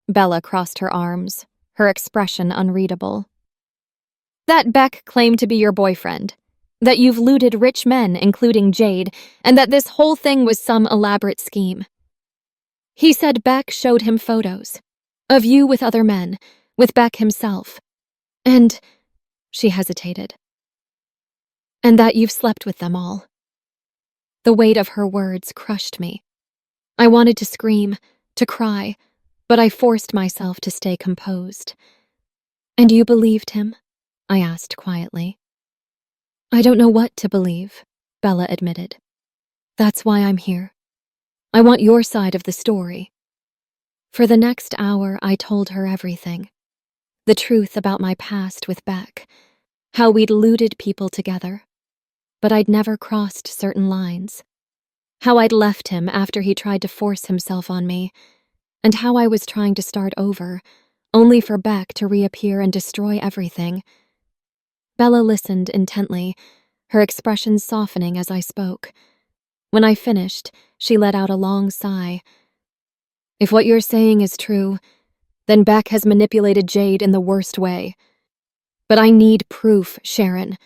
Bella crossed her arms, her expression unreadable. "That Beck claimed to be your boyfriend, that you've looted rich men, including Jade, and that this whole thing was some elaborate scheme. He said Beck showed him photos of you with other men, with Beck himself. And, she hesitated, and that you've slept with them all. The weight of her words crushed me. I wanted to scream, to cry, but I forced myself to stay composed. And you believed him? I asked quietly. I don't know what to believe, Bella admitted. That's why I'm here. I want your side of the story. For the next hour, I told her everything. The truth about my past with Beck, how we'd looted people together, but I'd never crossed certain lines, how I'd left him after he tried to force himself on me, and how I was trying to start over, only for Beck to reappear and destroy everything. Bella listened intently, her expression softening as I spoke. When I finished, she let out a long sigh. If what you're saying is true, then Beck has manipulated Jade in the worst way. But I need proof, Sharon.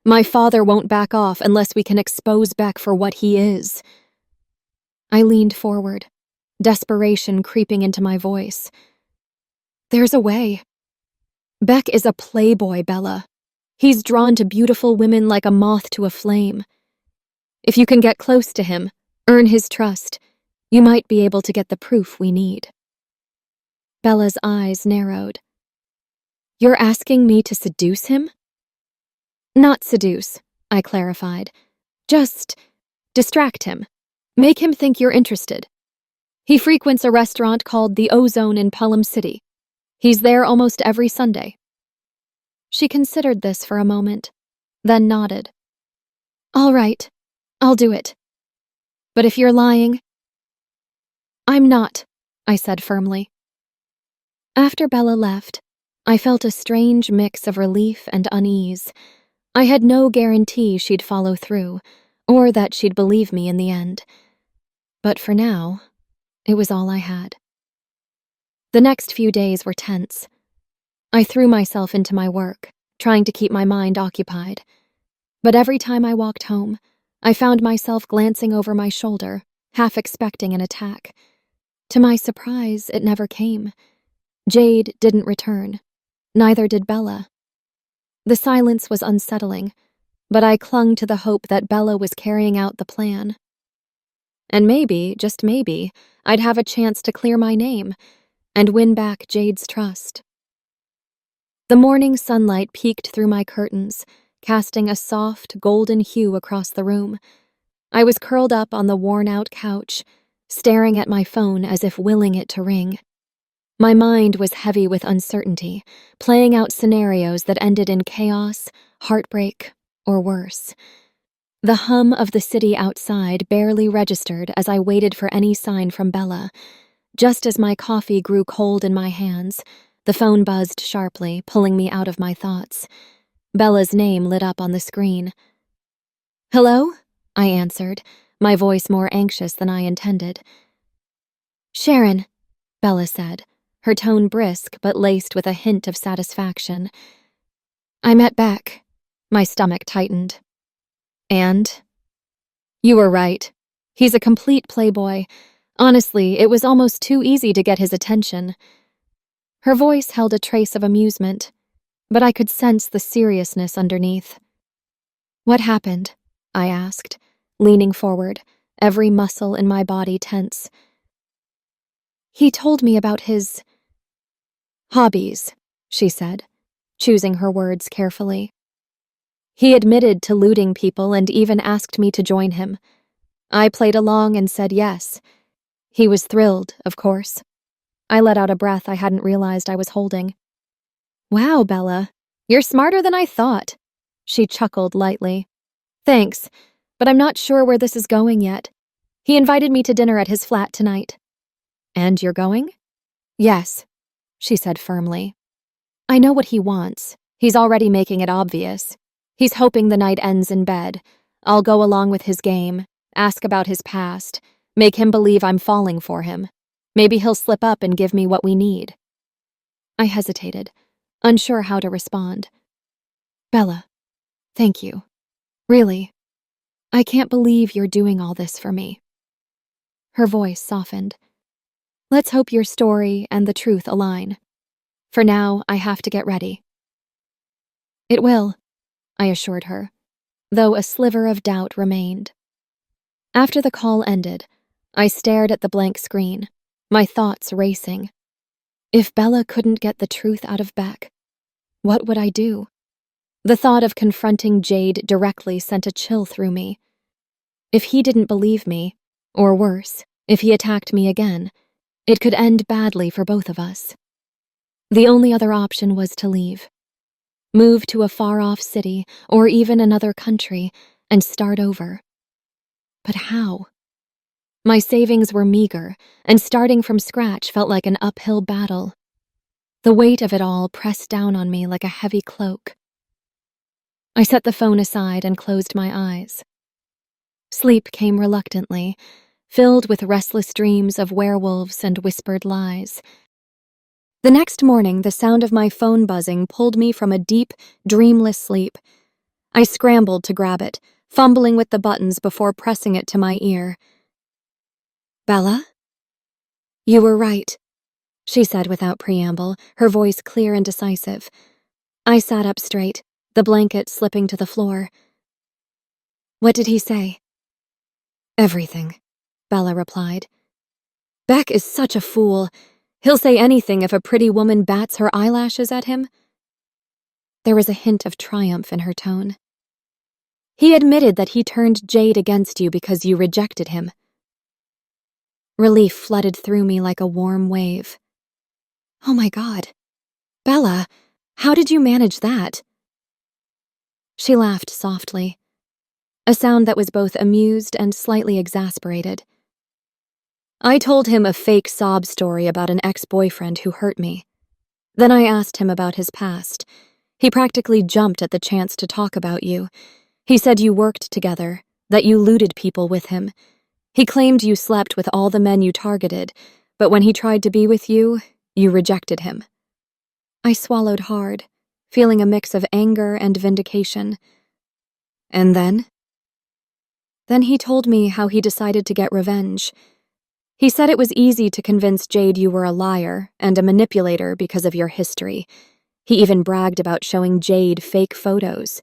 My father won't back off unless we can expose Beck for what he is. I leaned forward, desperation creeping into my voice. There's a way. Beck is a playboy, Bella. He's drawn to beautiful women like a moth to a flame. If you can get close to him, earn his trust, you might be able to get the proof we need. Bella's eyes narrowed. You're asking me to seduce him? Not seduce, I clarified. Just distract him. Make him think you're interested. He frequents a restaurant called the Ozone in Pelham City. He's there almost every Sunday. She considered this for a moment, then nodded. All right, I'll do it. But if you're lying... I'm not, I said firmly. After Bella left, I felt a strange mix of relief and unease. I had no guarantee she'd follow through, or that she'd believe me in the end. But for now, it was all I had. The next few days were tense. I threw myself into my work, trying to keep my mind occupied. But every time I walked home, I found myself glancing over my shoulder, half expecting an attack. To my surprise, it never came. Jade didn't return. Neither did Bella. The silence was unsettling, but I clung to the hope that Bella was carrying out the plan. And maybe, just maybe, I'd have a chance to clear my name and win back Jade's trust. The morning sunlight peeked through my curtains, casting a soft, golden hue across the room. I was curled up on the worn-out couch, staring at my phone as if willing it to ring. My mind was heavy with uncertainty, playing out scenarios that ended in chaos, heartbreak, or worse. The hum of the city outside barely registered as I waited for any sign from Bella. Just as my coffee grew cold in my hands, the phone buzzed sharply, pulling me out of my thoughts. Bella's name lit up on the screen. Hello? I answered, my voice more anxious than I intended. Sharon, Bella said, her tone brisk but laced with a hint of satisfaction. I met Beck. My stomach tightened. And? You were right. He's a complete playboy. Honestly, it was almost too easy to get his attention. Her voice held a trace of amusement, but I could sense the seriousness underneath. What happened? I asked, leaning forward, every muscle in my body tense. He told me about his hobbies, she said, choosing her words carefully. He admitted to looting people and even asked me to join him. I played along and said yes. He was thrilled, of course. I let out a breath I hadn't realized I was holding. Wow, Bella, you're smarter than I thought, she chuckled lightly. Thanks, but I'm not sure where this is going yet. He invited me to dinner at his flat tonight. And you're going? Yes, she said firmly. I know what he wants. He's already making it obvious. He's hoping the night ends in bed. I'll go along with his game, ask about his past, make him believe I'm falling for him. Maybe he'll slip up and give me what we need. I hesitated, unsure how to respond. Bella, thank you. Really, I can't believe you're doing all this for me. Her voice softened. Let's hope your story and the truth align. For now, I have to get ready. It will, I assured her, though a sliver of doubt remained. After the call ended, I stared at the blank screen, my thoughts racing. If Bella couldn't get the truth out of Beck, what would I do? The thought of confronting Jade directly sent a chill through me. If he didn't believe me, or worse, if he attacked me again, it could end badly for both of us. The only other option was to leave. Move to a far-off city, or even another country, and start over. But how? My savings were meager, and starting from scratch felt like an uphill battle. The weight of it all pressed down on me like a heavy cloak. I set the phone aside and closed my eyes. Sleep came reluctantly, filled with restless dreams of werewolves and whispered lies. The next morning, the sound of my phone buzzing pulled me from a deep, dreamless sleep. I scrambled to grab it, fumbling with the buttons before pressing it to my ear. "Bella?" "You were right," she said without preamble, her voice clear and decisive. I sat up straight, the blanket slipping to the floor. "What did he say?" "Everything," Bella replied. "Beck is such a fool. He'll say anything if a pretty woman bats her eyelashes at him." There was a hint of triumph in her tone. "He admitted that he turned Jade against you because you rejected him." Relief flooded through me like a warm wave. "Oh my God. Bella, how did you manage that?" She laughed softly, a sound that was both amused and slightly exasperated. "I told him a fake sob story about an ex-boyfriend who hurt me. Then I asked him about his past. He practically jumped at the chance to talk about you. He said you worked together, that you looted people with him. He claimed you slept with all the men you targeted, but when he tried to be with you, you rejected him." I swallowed hard, feeling a mix of anger and vindication. "And then?" "Then he told me how he decided to get revenge. He said it was easy to convince Jade you were a liar and a manipulator because of your history. He even bragged about showing Jade fake photos."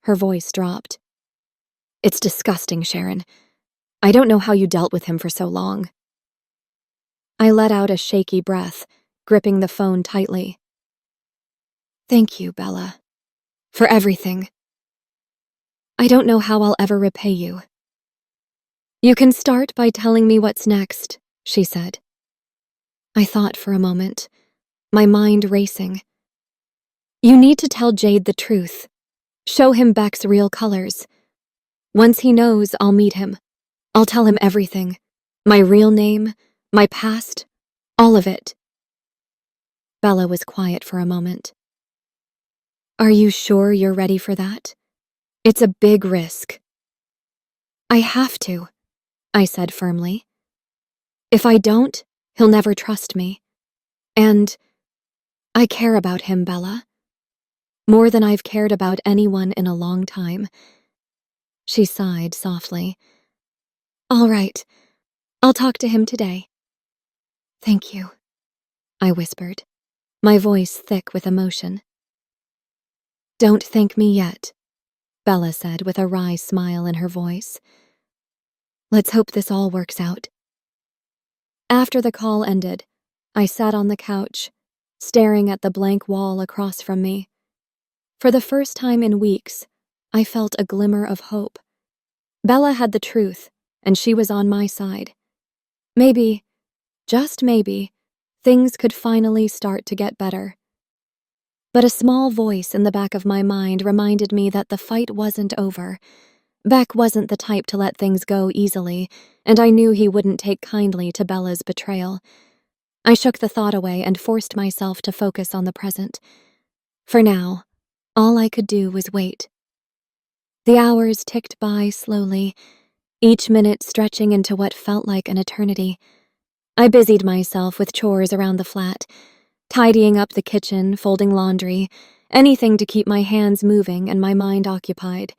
Her voice dropped. "It's disgusting, Sharon. I don't know how you dealt with him for so long." I let out a shaky breath, gripping the phone tightly. "Thank you, Bella. For everything. I don't know how I'll ever repay you." "You can start by telling me what's next," she said. I thought for a moment, my mind racing. "You need to tell Jade the truth. Show him Beck's real colors. Once he knows, I'll meet him. I'll tell him everything. My real name, my past, all of it." Bella was quiet for a moment. "Are you sure you're ready for that? It's a big risk." "I have to," I said firmly. "If I don't, he'll never trust me. And I care about him, Bella. More than I've cared about anyone in a long time." She sighed softly. "All right, I'll talk to him today." "Thank you," I whispered, my voice thick with emotion. "Don't thank me yet," Bella said with a wry smile in her voice. "Let's hope this all works out." After the call ended, I sat on the couch, staring at the blank wall across from me. For the first time in weeks, I felt a glimmer of hope. Bella had the truth, and she was on my side. Maybe, just maybe, things could finally start to get better. But a small voice in the back of my mind reminded me that the fight wasn't over. Beck wasn't the type to let things go easily, and I knew he wouldn't take kindly to Bella's betrayal. I shook the thought away and forced myself to focus on the present. For now, all I could do was wait. The hours ticked by slowly, each minute stretching into what felt like an eternity. I busied myself with chores around the flat, tidying up the kitchen, folding laundry, anything to keep my hands moving and my mind occupied.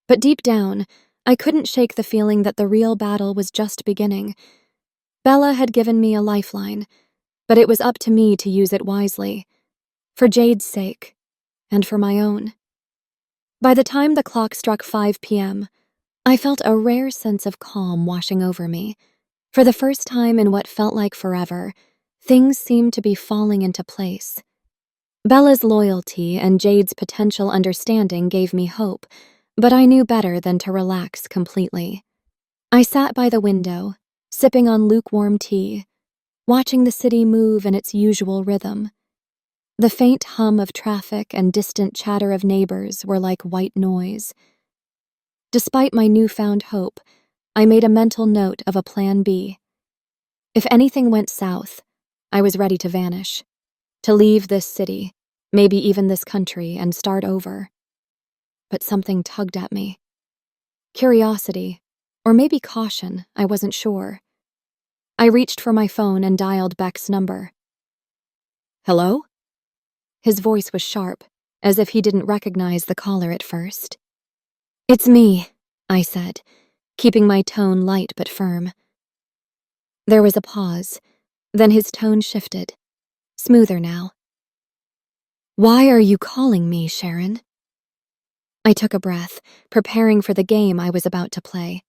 But deep down, I couldn't shake the feeling that the real battle was just beginning. Bella had given me a lifeline, but it was up to me to use it wisely, for Jade's sake, and for my own. By the time the clock struck 5 p.m., I felt a rare sense of calm washing over me. For the first time in what felt like forever, things seemed to be falling into place. Bella's loyalty and Jade's potential understanding gave me hope, but I knew better than to relax completely. I sat by the window, sipping on lukewarm tea, watching the city move in its usual rhythm. The faint hum of traffic and distant chatter of neighbors were like white noise. Despite my newfound hope, I made a mental note of a plan B. If anything went south, I was ready to vanish, to leave this city, maybe even this country, and start over. But something tugged at me. Curiosity, or maybe caution, I wasn't sure. I reached for my phone and dialed Beck's number. "Hello?" His voice was sharp, as if he didn't recognize the caller at first. "It's me," I said, keeping my tone light but firm. There was a pause, then his tone shifted, smoother now. "Why are you calling me, Sharon?" I took a breath, preparing for the game I was about to play.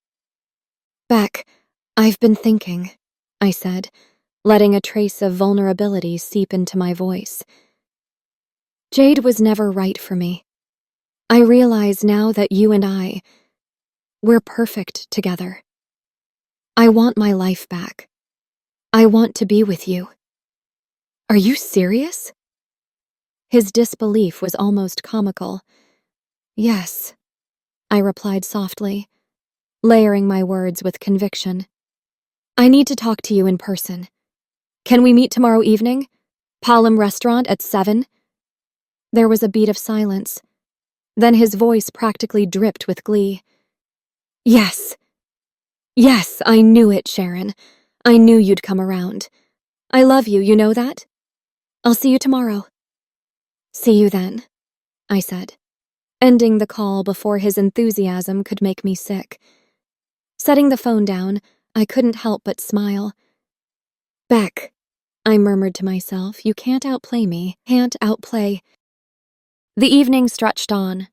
"Beck, I've been thinking," I said, letting a trace of vulnerability seep into my voice. "Jade was never right for me. I realize now that you and we're perfect together. I want my life back. I want to be with you." "Are you serious?" His disbelief was almost comical. "Yes," I replied softly, layering my words with conviction. "I need to talk to you in person. Can we meet tomorrow evening? Palm Restaurant at 7? There was a beat of silence. Then his voice practically dripped with glee. "Yes. Yes, I knew it, Sharon. I knew you'd come around. I love you, you know that? I'll see you tomorrow." "See you then," I said, ending the call before his enthusiasm could make me sick. Setting the phone down, I couldn't help but smile. "Beck," I murmured to myself, "you can't outplay me, can't outplay." The evening stretched on.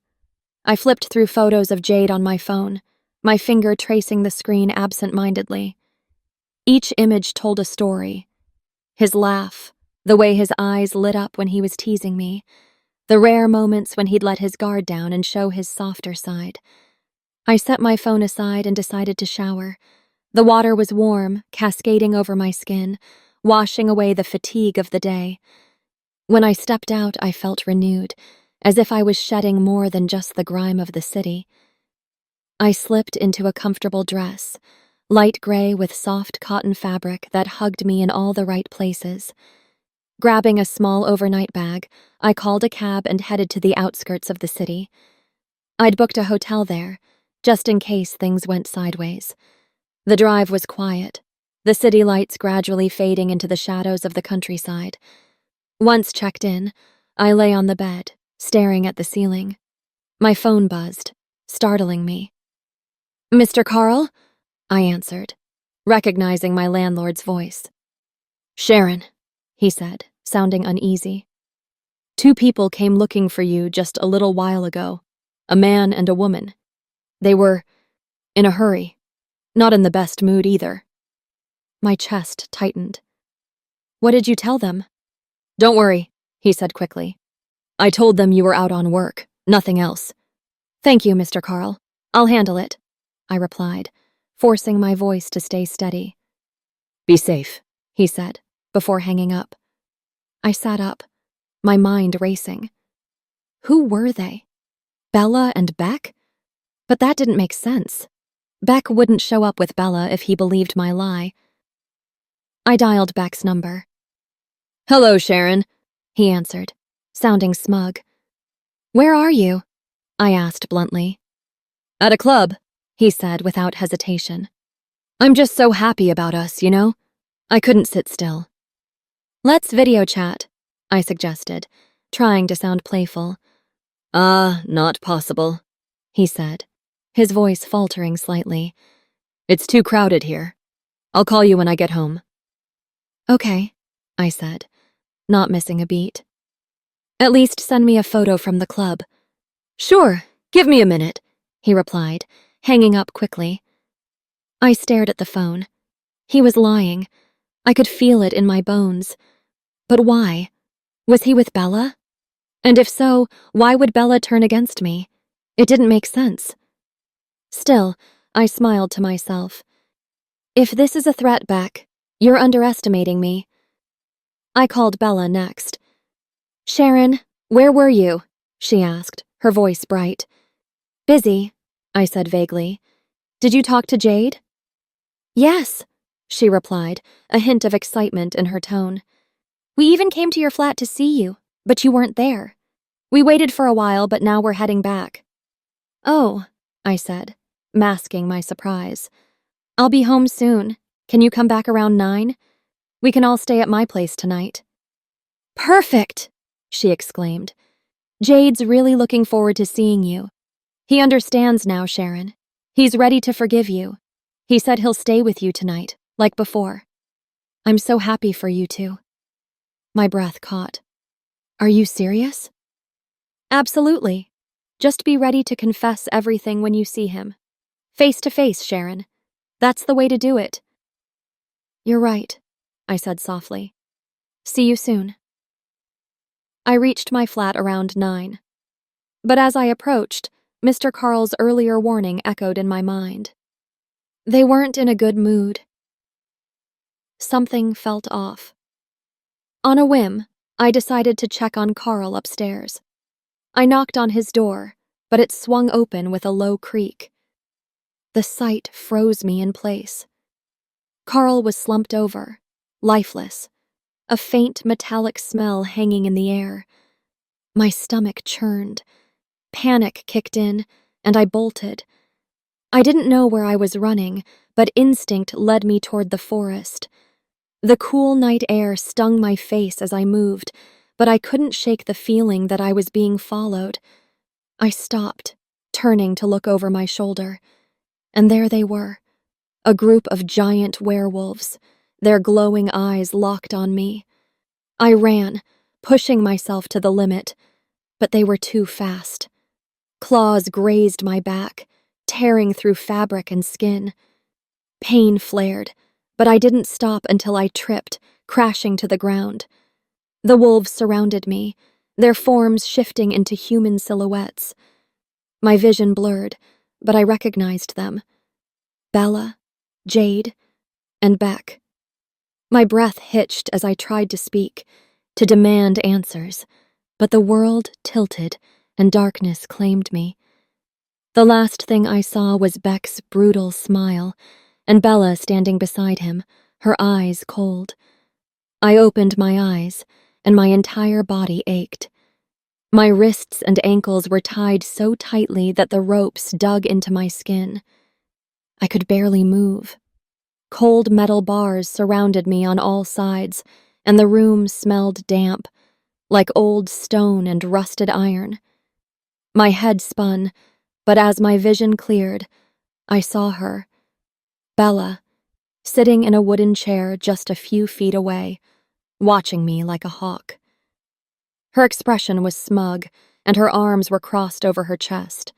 I flipped through photos of Jade on my phone, my finger tracing the screen absent-mindedly. Each image told a story. His laugh, the way his eyes lit up when he was teasing me, the rare moments when he'd let his guard down and show his softer side. I set my phone aside and decided to shower. The water was warm, cascading over my skin, washing away the fatigue of the day. When I stepped out, I felt renewed, as if I was shedding more than just the grime of the city. I slipped into a comfortable dress, light gray with soft cotton fabric that hugged me in all the right places. Grabbing a small overnight bag, I called a cab and headed to the outskirts of the city. I'd booked a hotel there, just in case things went sideways. The drive was quiet, the city lights gradually fading into the shadows of the countryside. Once checked in, I lay on the bed, staring at the ceiling. My phone buzzed, startling me. "Mr. Carl?" I answered, recognizing my landlord's voice. "Sharon," he said, sounding uneasy. "Two people came looking for you just a little while ago, a man and a woman. They were in a hurry, not in the best mood either." My chest tightened. "What did you tell them?" "Don't worry," he said quickly. "I told them you were out on work, nothing else." "Thank you, Mr. Carl. I'll handle it," I replied, forcing my voice to stay steady. "Be safe," he said, before hanging up. I sat up, my mind racing. Who were they? Bella and Beck? But that didn't make sense. Beck wouldn't show up with Bella if he believed my lie. I dialed Beck's number. "Hello, Sharon," he answered, sounding smug. "Where are you?" I asked bluntly. "At a club," he said without hesitation. "I'm just so happy about us, you know? I couldn't sit still." "Let's video chat," I suggested, trying to sound playful. Not possible," he said, his voice faltering slightly. "It's too crowded here. I'll call you when I get home." "Okay," I said, not missing a beat. At least send me a photo from the club. Sure, give me a minute, he replied, hanging up quickly. I stared at the phone. He was lying. I could feel it in my bones. But why? Was he with Bella? And if so, why would Bella turn against me? It didn't make sense. Still, I smiled to myself. If this is a threat, Beck, you're underestimating me. I called Bella next. Sharon, where were you? She asked, her voice bright. Busy, I said vaguely. Did you talk to Jade? Yes, she replied, a hint of excitement in her tone. We even came to your flat to see you, but you weren't there. We waited for a while, but now we're heading back. Oh, I said, masking my surprise. I'll be home soon. Can you come back around 9? We can all stay at my place tonight. Perfect, she exclaimed. Jade's really looking forward to seeing you. He understands now, Sharon. He's ready to forgive you. He said he'll stay with you tonight, like before. I'm so happy for you two. My breath caught. Are you serious? Absolutely. Just be ready to confess everything when you see him. Face to face, Sharon. That's the way to do it. You're right, I said softly. See you soon. I reached my flat around 9. But as I approached, Mr. Carl's earlier warning echoed in my mind. They weren't in a good mood. Something felt off. On a whim, I decided to check on Carl upstairs. I knocked on his door, but it swung open with a low creak. The sight froze me in place. Carl was slumped over, lifeless, a faint metallic smell hanging in the air. My stomach churned. Panic kicked in, and I bolted. I didn't know where I was running, but instinct led me toward the forest. The cool night air stung my face as I moved, but I couldn't shake the feeling that I was being followed. I stopped, turning to look over my shoulder. And there they were, a group of giant werewolves, their glowing eyes locked on me. I ran, pushing myself to the limit, but they were too fast. Claws grazed my back, tearing through fabric and skin. Pain flared, but I didn't stop until I tripped, crashing to the ground. The wolves surrounded me, their forms shifting into human silhouettes. My vision blurred, but I recognized them. Bella, Jade, and Beck. My breath hitched as I tried to speak, to demand answers, but the world tilted and darkness claimed me. The last thing I saw was Beck's brutal smile, and Bella standing beside him, her eyes cold. I opened my eyes, and my entire body ached. My wrists and ankles were tied so tightly that the ropes dug into my skin. I could barely move. Cold metal bars surrounded me on all sides, and the room smelled damp, like old stone and rusted iron. My head spun, but as my vision cleared, I saw her, Bella, sitting in a wooden chair just a few feet away, watching me like a hawk. Her expression was smug, and her arms were crossed over her chest.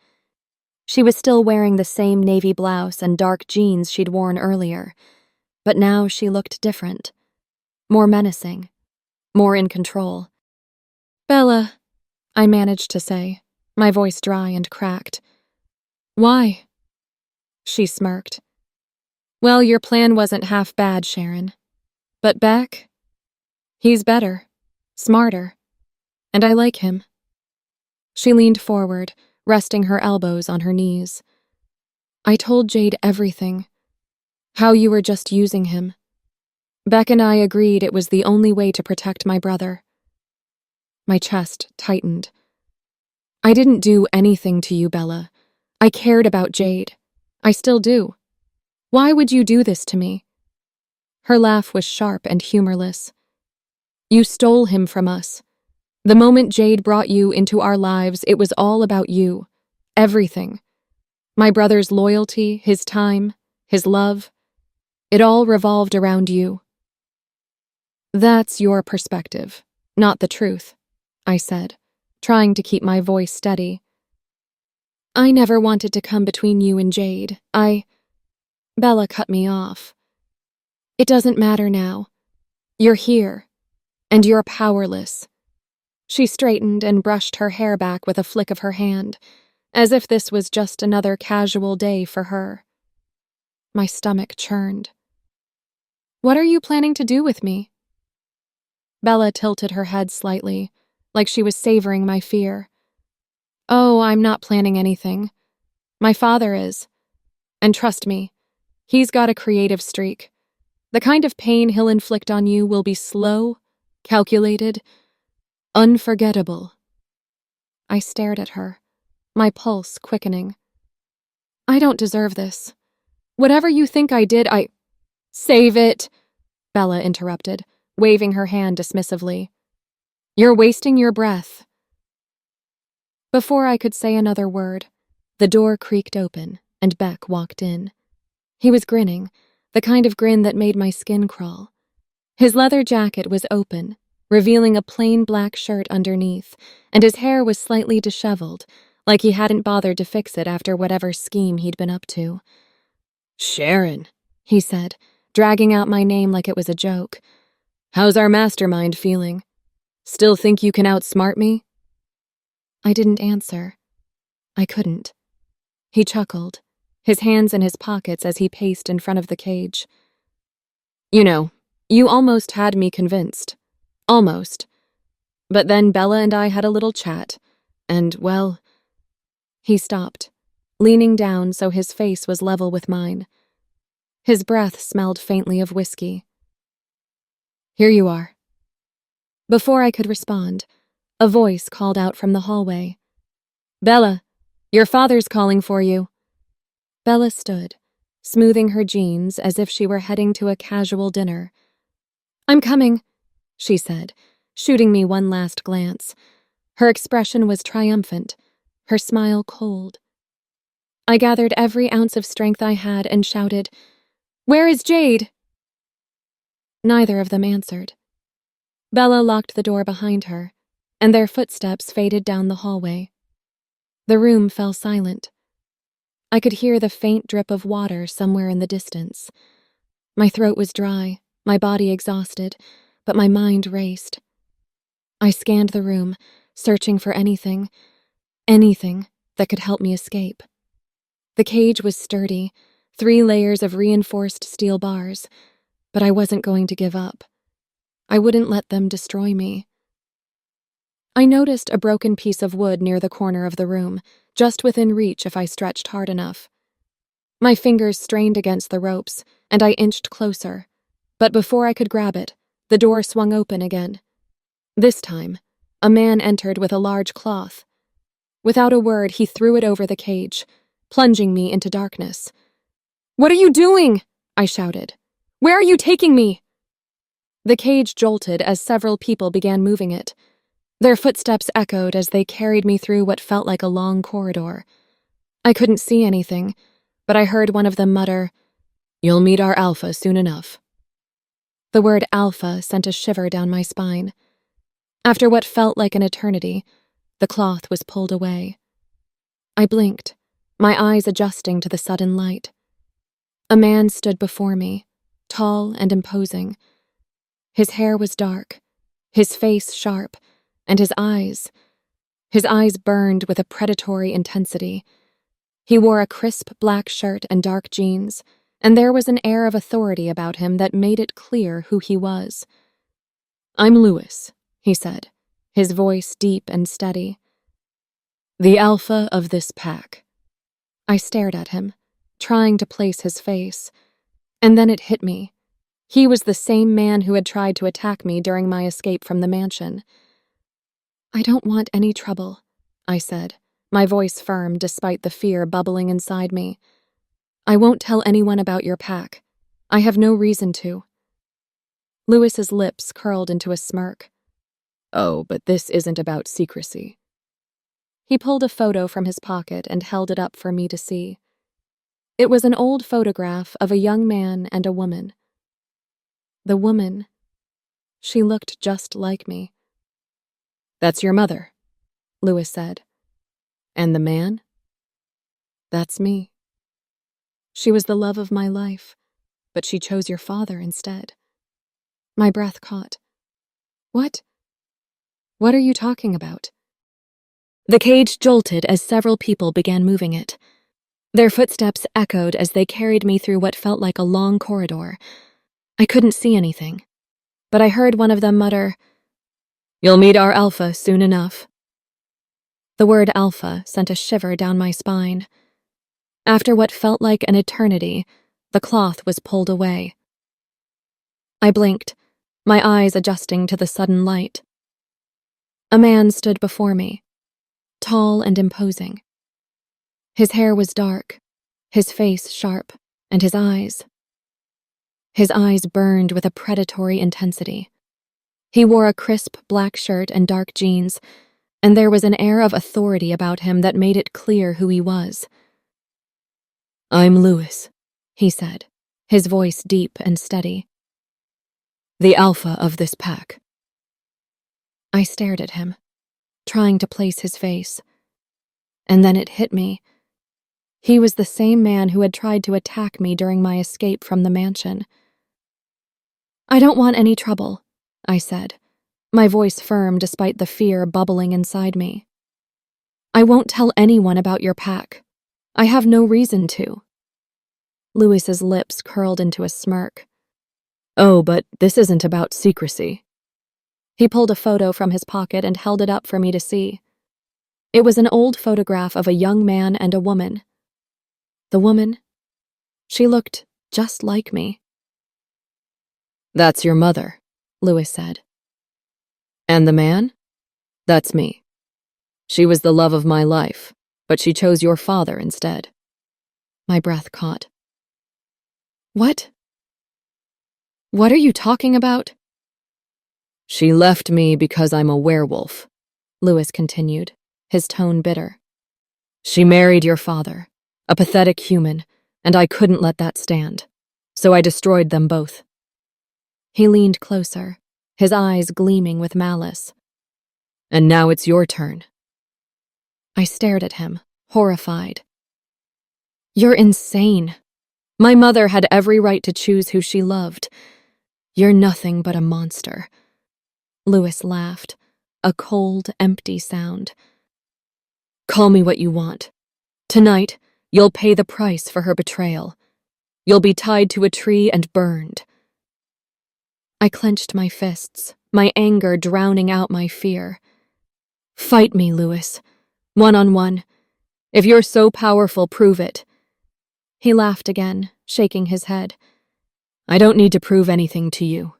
She was still wearing the same navy blouse and dark jeans she'd worn earlier, but now she looked different, more menacing, more in control. Bella, I managed to say, my voice dry and cracked. Why? She smirked. Well, your plan wasn't half bad, Sharon. But Beck? He's better, smarter, and I like him. She leaned forward, resting her elbows on her knees. I told Jade everything. How you were just using him. Beck and I agreed it was the only way to protect my brother. My chest tightened. I didn't do anything to you, Bella. I cared about Jade. I still do. Why would you do this to me? Her laugh was sharp and humorless. You stole him from us. The moment Jade brought you into our lives, it was all about you. Everything. My brother's loyalty, his time, his love. It all revolved around you. That's your perspective, not the truth, I said, trying to keep my voice steady. I never wanted to come between you and Jade. Bella cut me off. It doesn't matter now. You're here, and you're powerless. She straightened and brushed her hair back with a flick of her hand, as if this was just another casual day for her. My stomach churned. What are you planning to do with me? Bella tilted her head slightly, like she was savoring my fear. Oh, I'm not planning anything. My father is. And trust me, he's got a creative streak. The kind of pain he'll inflict on you will be slow, calculated, unforgettable. I stared at her, my pulse quickening. I don't deserve this. Whatever you think I did, Save it, Bella interrupted, waving her hand dismissively. You're wasting your breath. Before I could say another word, the door creaked open and Beck walked in. He was grinning, the kind of grin that made my skin crawl. His leather jacket was open, revealing a plain black shirt underneath, and his hair was slightly disheveled, like he hadn't bothered to fix it after whatever scheme he'd been up to. Sharon, he said, dragging out my name like it was a joke. How's our mastermind feeling? Still think you can outsmart me? I didn't answer. I couldn't. He chuckled, his hands in his pockets as he paced in front of the cage. You know, you almost had me convinced. Almost. But then Bella and I had a little chat, and, well... He stopped, leaning down so his face was level with mine. His breath smelled faintly of whiskey. Here you are. Before I could respond, a voice called out from the hallway. Bella, your father's calling for you. Bella stood, smoothing her jeans as if she were heading to a casual dinner. I'm coming, she said, shooting me one last glance. Her expression was triumphant, her smile cold. I gathered every ounce of strength I had and shouted, Where is Jade? Neither of them answered. Bella locked the door behind her, and their footsteps faded down the hallway. The room fell silent. I could hear the faint drip of water somewhere in the distance. My throat was dry, my body exhausted, but my mind raced. I scanned the room, searching for anything that could help me escape. The cage was sturdy, 3 layers of reinforced steel bars, but I wasn't going to give up. I wouldn't let them destroy me. I noticed a broken piece of wood near the corner of the room, just within reach if I stretched hard enough. My fingers strained against the ropes, and I inched closer. But before I could grab it, the door swung open again. This time, a man entered with a large cloth. Without a word, he threw it over the cage, plunging me into darkness. What are you doing? I shouted. Where are you taking me? The cage jolted as several people began moving it. Their footsteps echoed as they carried me through what felt like a long corridor. I couldn't see anything, but I heard one of them mutter, You'll meet our Alpha soon enough. The word Alpha sent a shiver down my spine. After what felt like an eternity, the cloth was pulled away. I blinked, my eyes adjusting to the sudden light. A man stood before me, tall and imposing. His hair was dark, his face sharp, and his eyes burned with a predatory intensity. He wore a crisp black shirt and dark jeans, and there was an air of authority about him that made it clear who he was. I'm Lewis, he said, his voice deep and steady. The Alpha of this pack. I stared at him, trying to place his face, and then it hit me. He was the same man who had tried to attack me during my escape from the mansion. I don't want any trouble, I said, my voice firm despite the fear bubbling inside me. I won't tell anyone about your pack. I have no reason to. Lewis's lips curled into a smirk. Oh, but this isn't about secrecy. He pulled a photo from his pocket and held it up for me to see. It was an old photograph of a young man and a woman. The woman She looked just like me. "That's your mother," Lewis said. "And the man? That's me. She was the love of my life, but she chose your father instead." My breath caught. "What? What are you talking about?" The cage jolted as several people began moving it. Their footsteps echoed as they carried me through what felt like a long corridor. I couldn't see anything, but I heard one of them mutter, "You'll meet our Alpha soon enough." The word Alpha sent a shiver down my spine. After what felt like an eternity, the cloth was pulled away. I blinked, my eyes adjusting to the sudden light. A man stood before me, tall and imposing. His hair was dark, his face sharp, and his eyes burned with a predatory intensity. He wore a crisp black shirt and dark jeans, and there was an air of authority about him that made it clear who he was. "I'm Lewis," he said, his voice deep and steady. "The alpha of this pack." I stared at him, trying to place his face. And then it hit me. He was the same man who had tried to attack me during my escape from the mansion. "I don't want any trouble," I said, my voice firm despite the fear bubbling inside me. "I won't tell anyone about your pack. I have no reason to." Lewis's lips curled into a smirk. "Oh, but this isn't about secrecy." He pulled a photo from his pocket and held it up for me to see. It was an old photograph of a young man and a woman. The woman, she looked just like me. "That's your mother," Lewis said. "And the man? That's me. She was the love of my life, but she chose your father instead." My breath caught. "What? What are you talking about?" "She left me because I'm a werewolf," Lewis continued, his tone bitter. "She married your father, a pathetic human, and I couldn't let that stand, so I destroyed them both." He leaned closer, his eyes gleaming with malice. "And now it's your turn." I stared at him, horrified. "You're insane. My mother had every right to choose who she loved. You're nothing but a monster." Lewis laughed, a cold, empty sound. "Call me what you want. Tonight, you'll pay the price for her betrayal. You'll be tied to a tree and burned." I clenched my fists, my anger drowning out my fear. "Fight me, Lewis. One-on-one. If you're so powerful, prove it." He laughed again, shaking his head. "I don't need to prove anything to you."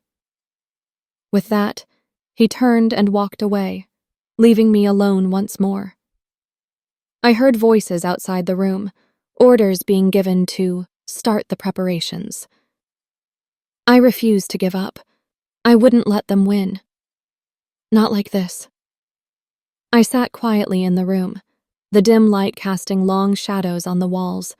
With that, he turned and walked away, leaving me alone once more. I heard voices outside the room, orders being given to start the preparations. I refused to give up. I wouldn't let them win. Not like this. I sat quietly in the room, the dim light casting long shadows on the walls.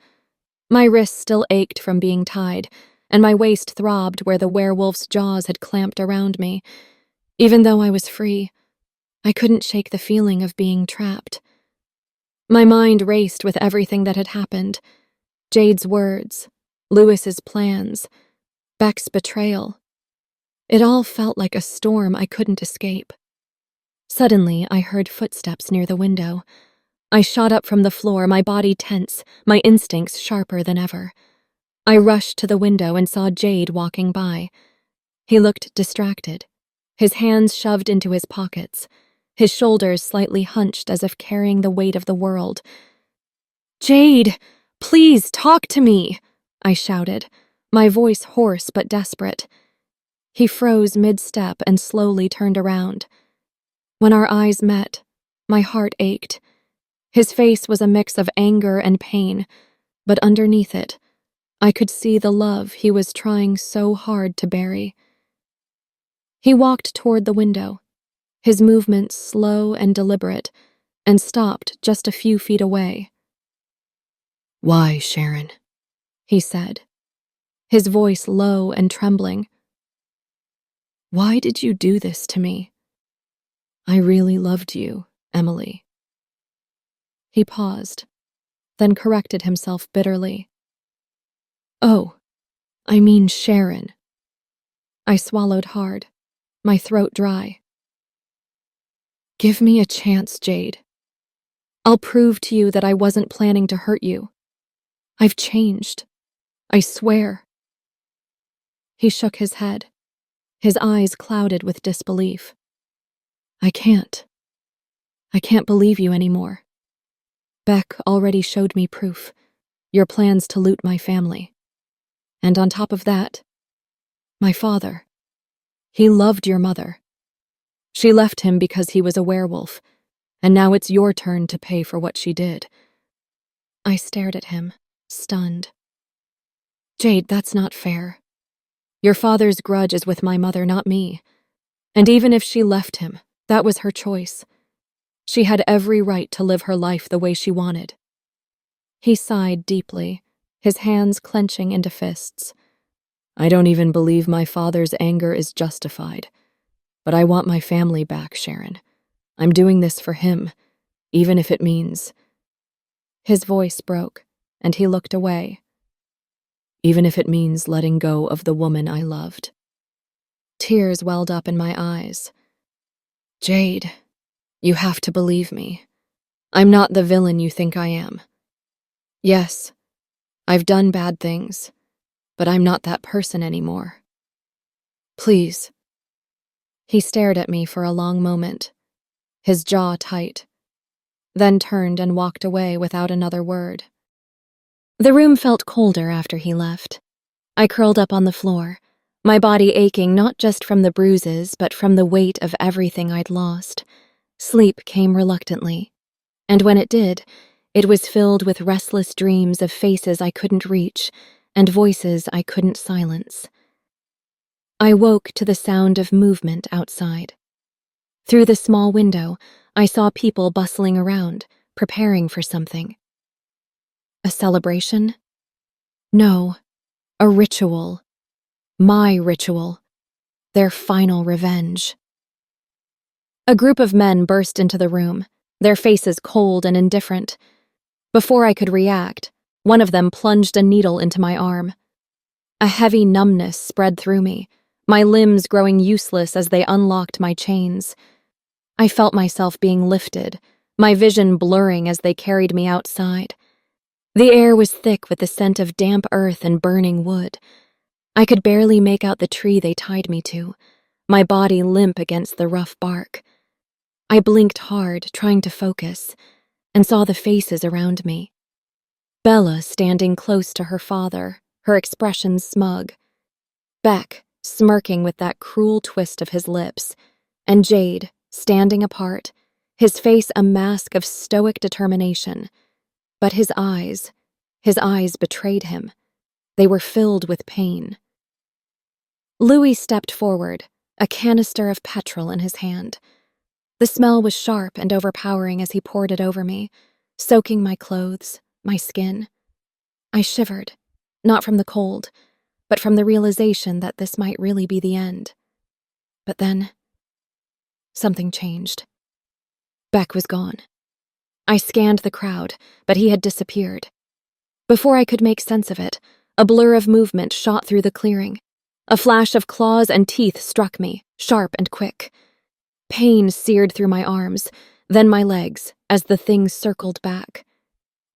My wrists still ached from being tied, and my waist throbbed where the werewolf's jaws had clamped around me. Even though I was free, I couldn't shake the feeling of being trapped. My mind raced with everything that had happened. Jade's words, Lewis's plans, Beck's betrayal. It all felt like a storm I couldn't escape. Suddenly, I heard footsteps near the window. I shot up from the floor, my body tense, my instincts sharper than ever. I rushed to the window and saw Jade walking by. He looked distracted, his hands shoved into his pockets, his shoulders slightly hunched as if carrying the weight of the world. "Jade, please talk to me," I shouted, my voice hoarse but desperate. He froze mid-step and slowly turned around. When our eyes met, my heart ached. His face was a mix of anger and pain, but underneath it, I could see the love he was trying so hard to bury. He walked toward the window, his movements slow and deliberate, and stopped just a few feet away. "Why, Sharon?" he said, his voice low and trembling. Why did you do this to me? I really loved you, Emily. He paused, then corrected himself bitterly. Oh, I mean Sharon. I swallowed hard, my throat dry. Give me a chance, Jade. I'll prove to you that I wasn't planning to hurt you. I've changed. I swear. He shook his head, his eyes clouded with disbelief. I can't believe you anymore. Beck already showed me proof, your plans to loot my family. And on top of that, my father. He loved your mother. She left him because he was a werewolf, and now it's your turn to pay for what she did. I stared at him, stunned. Jade, that's not fair. Your father's grudge is with my mother, not me. And even if she left him, that was her choice. She had every right to live her life the way she wanted. He sighed deeply, his hands clenching into fists. I don't even believe my father's anger is justified. But I want my family back, Sharon. I'm doing this for him, even if it means... His voice broke, and he looked away. Even if it means letting go of the woman I loved. Tears welled up in my eyes. Jade, you have to believe me. I'm not the villain you think I am. Yes, I've done bad things, but I'm not that person anymore. Please. He stared at me for a long moment, his jaw tight, then turned and walked away without another word. The room felt colder after he left. I curled up on the floor, my body aching not just from the bruises but from the weight of everything I'd lost. Sleep came reluctantly, and when it did, it was filled with restless dreams of faces I couldn't reach and voices I couldn't silence. I woke to the sound of movement outside. Through the small window, I saw people bustling around, preparing for something. A celebration? No, a ritual. My ritual. Their final revenge. A group of men burst into the room, their faces cold and indifferent. Before I could react, one of them plunged a needle into my arm. A heavy numbness spread through me, my limbs growing useless as they unlocked my chains. I felt myself being lifted, my vision blurring as they carried me outside. The air was thick with the scent of damp earth and burning wood. I could barely make out the tree they tied me to, my body limp against the rough bark. I blinked hard, trying to focus, and saw the faces around me. Bella standing close to her father, her expression smug. Beck, smirking with that cruel twist of his lips, and Jade, standing apart, his face a mask of stoic determination. But his eyes betrayed him. They were filled with pain. Louis stepped forward, a canister of petrol in his hand. The smell was sharp and overpowering as he poured it over me, soaking my clothes, my skin. I shivered, not from the cold, but from the realization that this might really be the end. But then, something changed. Beck was gone. I scanned the crowd, but he had disappeared. Before I could make sense of it, a blur of movement shot through the clearing. A flash of claws and teeth struck me, sharp and quick. Pain seared through my arms, then my legs, as the thing circled back.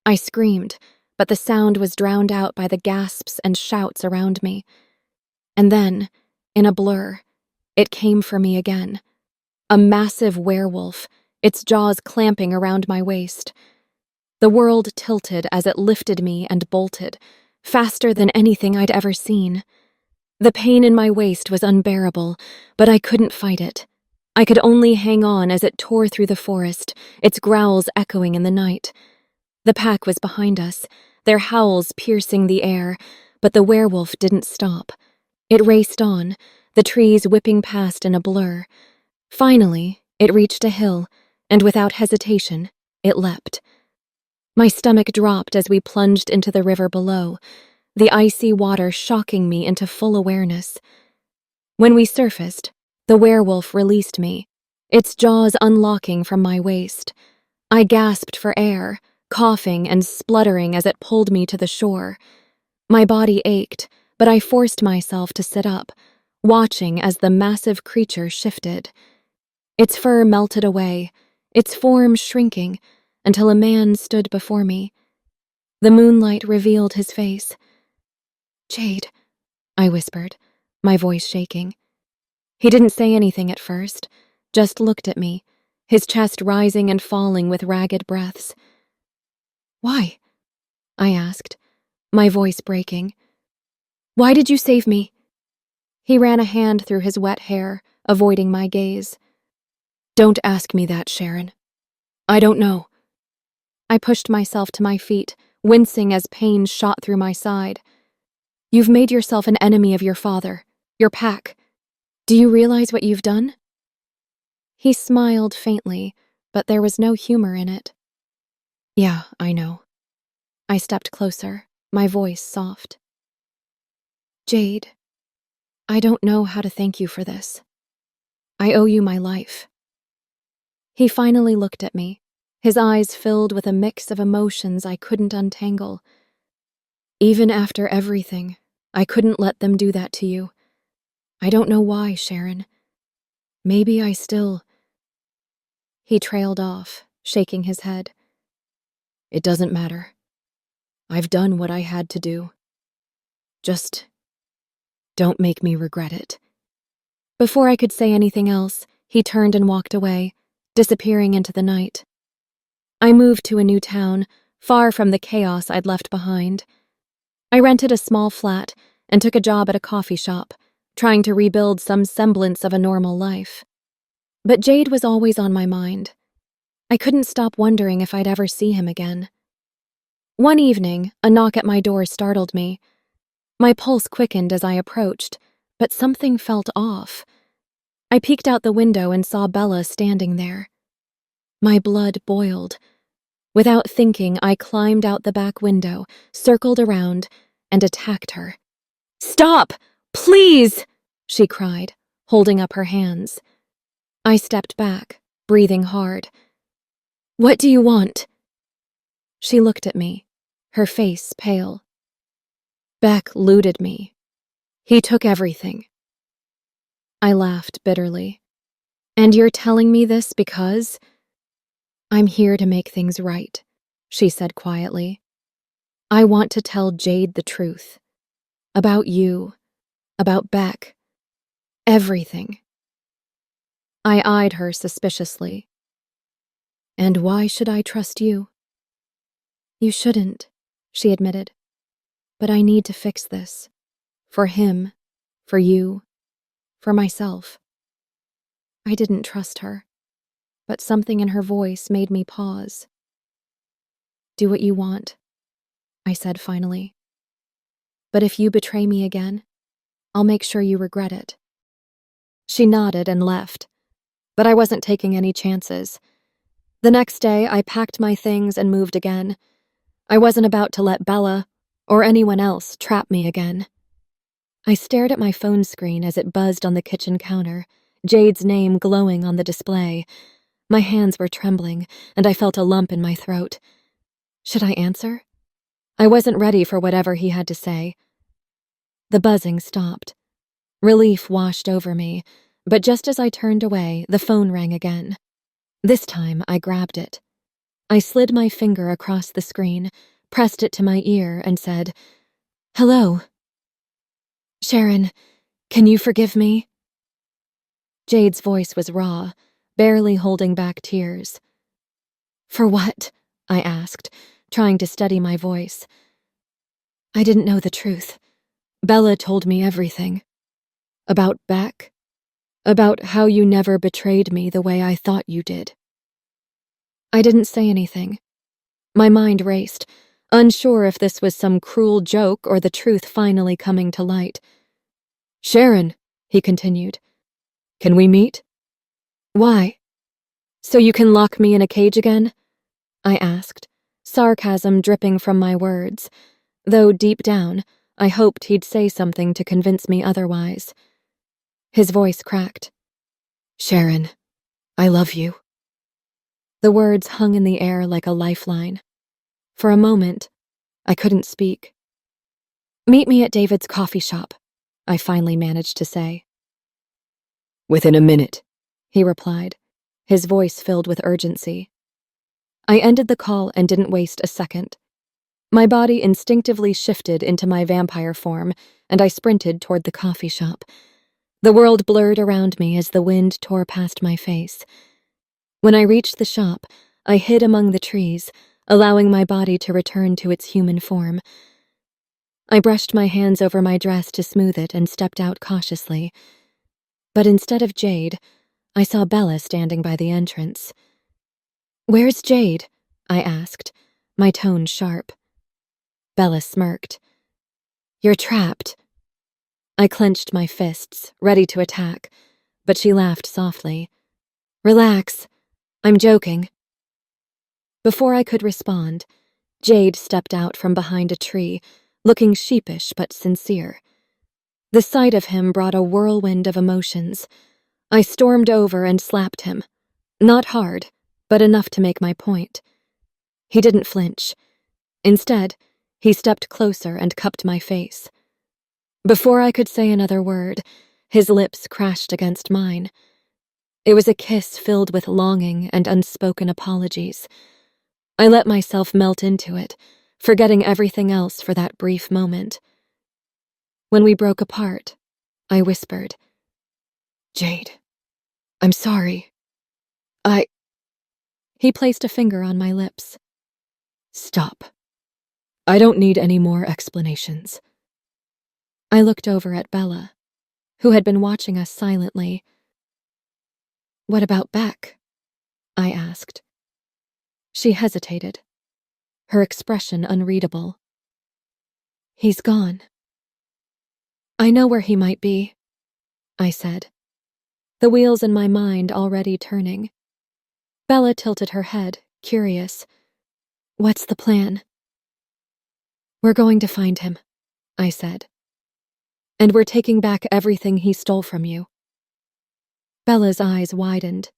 I screamed, but the sound was drowned out by the gasps and shouts around me. And then, in a blur, it came for me again. A massive werewolf, its jaws clamping around my waist. The world tilted as it lifted me and bolted, faster than anything I'd ever seen. The pain in my waist was unbearable, but I couldn't fight it. I could only hang on as it tore through the forest, its growls echoing in the night. The pack was behind us, their howls piercing the air, but the werewolf didn't stop. It raced on, the trees whipping past in a blur. Finally, it reached a hill, and without hesitation, it leapt. My stomach dropped as we plunged into the river below, the icy water shocking me into full awareness. When we surfaced, The werewolf released me, its jaws unlocking from my waist. I gasped for air, coughing and spluttering as it pulled me to the shore. My body ached, but I forced myself to sit up, watching as the massive creature shifted. Its fur melted away, its form shrinking, until a man stood before me. The moonlight revealed his face. "Jade," I whispered, my voice shaking. He didn't say anything at first, just looked at me, his chest rising and falling with ragged breaths. "Why?" I asked, my voice breaking. "Why did you save me?" He ran a hand through his wet hair, avoiding my gaze. "Don't ask me that, Sharon. I don't know." I pushed myself to my feet, wincing as pain shot through my side. "You've made yourself an enemy of your father, your pack. Do you realize what you've done?" He smiled faintly, but there was no humor in it. "Yeah, I know." I stepped closer, my voice soft. "Jade, I don't know how to thank you for this. I owe you my life." He finally looked at me, his eyes filled with a mix of emotions I couldn't untangle. "Even after everything, I couldn't let them do that to you. I don't know why, Sharon. Maybe I still—" He trailed off, shaking his head. "It doesn't matter. I've done what I had to do. Just don't make me regret it." Before I could say anything else, he turned and walked away, disappearing into the night. I moved to a new town, far from the chaos I'd left behind. I rented a small flat and took a job at a coffee shop, trying to rebuild some semblance of a normal life. But Jade was always on my mind. I couldn't stop wondering if I'd ever see him again. One evening, a knock at my door startled me. My pulse quickened as I approached, but something felt off. I peeked out the window and saw Bella standing there. My blood boiled. Without thinking, I climbed out the back window, circled around, and attacked her. "Stop! Please!" she cried, holding up her hands. I stepped back, breathing hard. "What do you want?" She looked at me, her face pale. "Beck looted me. He took everything." I laughed bitterly. "And you're telling me this because—" "I'm here to make things right," she said quietly. "I want to tell Jade the truth. About you, about Beck, everything." I eyed her suspiciously. "And why should I trust you?" "You shouldn't," she admitted. "But I need to fix this. For him, for you, for myself." I didn't trust her, but something in her voice made me pause. "Do what you want," I said finally. "But if you betray me again, I'll make sure you regret it." She nodded and left, but I wasn't taking any chances. The next day, I packed my things and moved again. I wasn't about to let Bella, or anyone else, trap me again. I stared at my phone screen as it buzzed on the kitchen counter, Jade's name glowing on the display. My hands were trembling, and I felt a lump in my throat. Should I answer? I wasn't ready for whatever he had to say. The buzzing stopped. Relief washed over me, but just as I turned away, the phone rang again. This time, I grabbed it. I slid my finger across the screen, pressed it to my ear, and said, "Hello. Sharon, can you forgive me?" Jade's voice was raw, barely holding back tears. "For what?" I asked, trying to steady my voice. "I didn't know the truth. Bella told me everything. About Beck. About how you never betrayed me the way I thought you did." I didn't say anything. My mind raced, unsure if this was some cruel joke or the truth finally coming to light. "Sharon," he continued, "can we meet?" "Why? So you can lock me in a cage again?" I asked, sarcasm dripping from my words, though deep down, I hoped he'd say something to convince me otherwise. His voice cracked. Sharon, I love you. The words hung in the air like a lifeline. For a moment, I couldn't speak. Meet me at David's coffee shop, I finally managed to say. Within a minute, he replied, his voice filled with urgency. I ended the call and didn't waste a second. My body instinctively shifted into my vampire form, and I sprinted toward the coffee shop. The world blurred around me as the wind tore past my face. When I reached the shop, I hid among the trees, allowing my body to return to its human form. I brushed my hands over my dress to smooth it and stepped out cautiously. But instead of Jade, I saw Bella standing by the entrance. "Where's Jade?" I asked, my tone sharp. Bella smirked. "You're trapped." I clenched my fists, ready to attack, but she laughed softly. "Relax. I'm joking." Before I could respond, Jade stepped out from behind a tree, looking sheepish but sincere. The sight of him brought a whirlwind of emotions. I stormed over and slapped him. Not hard, but enough to make my point. He didn't flinch. Instead, he stepped closer and cupped my face. Before I could say another word, his lips crashed against mine. It was a kiss filled with longing and unspoken apologies. I let myself melt into it, forgetting everything else for that brief moment. When we broke apart, I whispered, "Jade, I'm sorry. He placed a finger on my lips. "Stop. I don't need any more explanations." I looked over at Bella, who had been watching us silently. "What about Beck?" I asked. She hesitated, her expression unreadable. "He's gone." "I know where he might be," I said, the wheels in my mind already turning. Bella tilted her head, curious. "What's the plan?" "We're going to find him," I said. "And we're taking back everything he stole from you." Bella's eyes widened.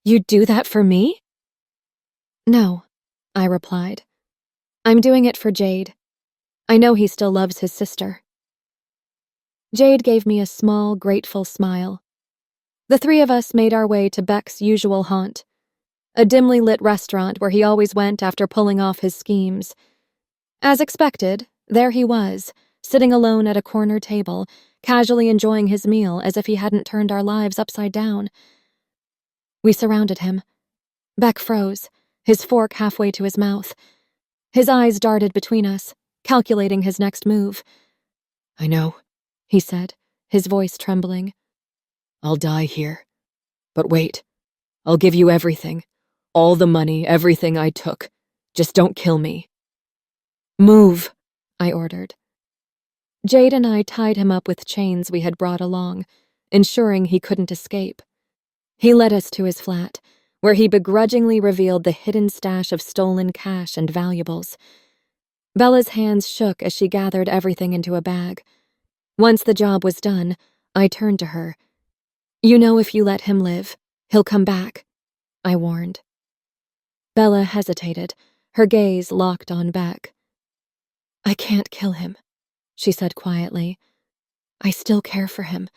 "You'd do that for me?" "No," I replied. "I'm doing it for Jade. I know he still loves his sister." Jade gave me a small, grateful smile. The three of us made our way to Beck's usual haunt, a dimly lit restaurant where he always went after pulling off his schemes. As expected, there he was, sitting alone at a corner table, casually enjoying his meal as if he hadn't turned our lives upside down. We surrounded him. Beck froze, his fork halfway to his mouth. His eyes darted between us, calculating his next move. "I know," he said, his voice trembling. "I'll die here. But wait, I'll give you everything. All the money, everything I took. Just don't kill me." "Move," I ordered. Jade and I tied him up with chains we had brought along, ensuring he couldn't escape. He led us to his flat, where he begrudgingly revealed the hidden stash of stolen cash and valuables. Bella's hands shook as she gathered everything into a bag. Once the job was done, I turned to her. "You know if you let him live, he'll come back," I warned. Bella hesitated, her gaze locked on Beck. "I can't kill him," she said quietly. "I still care for him."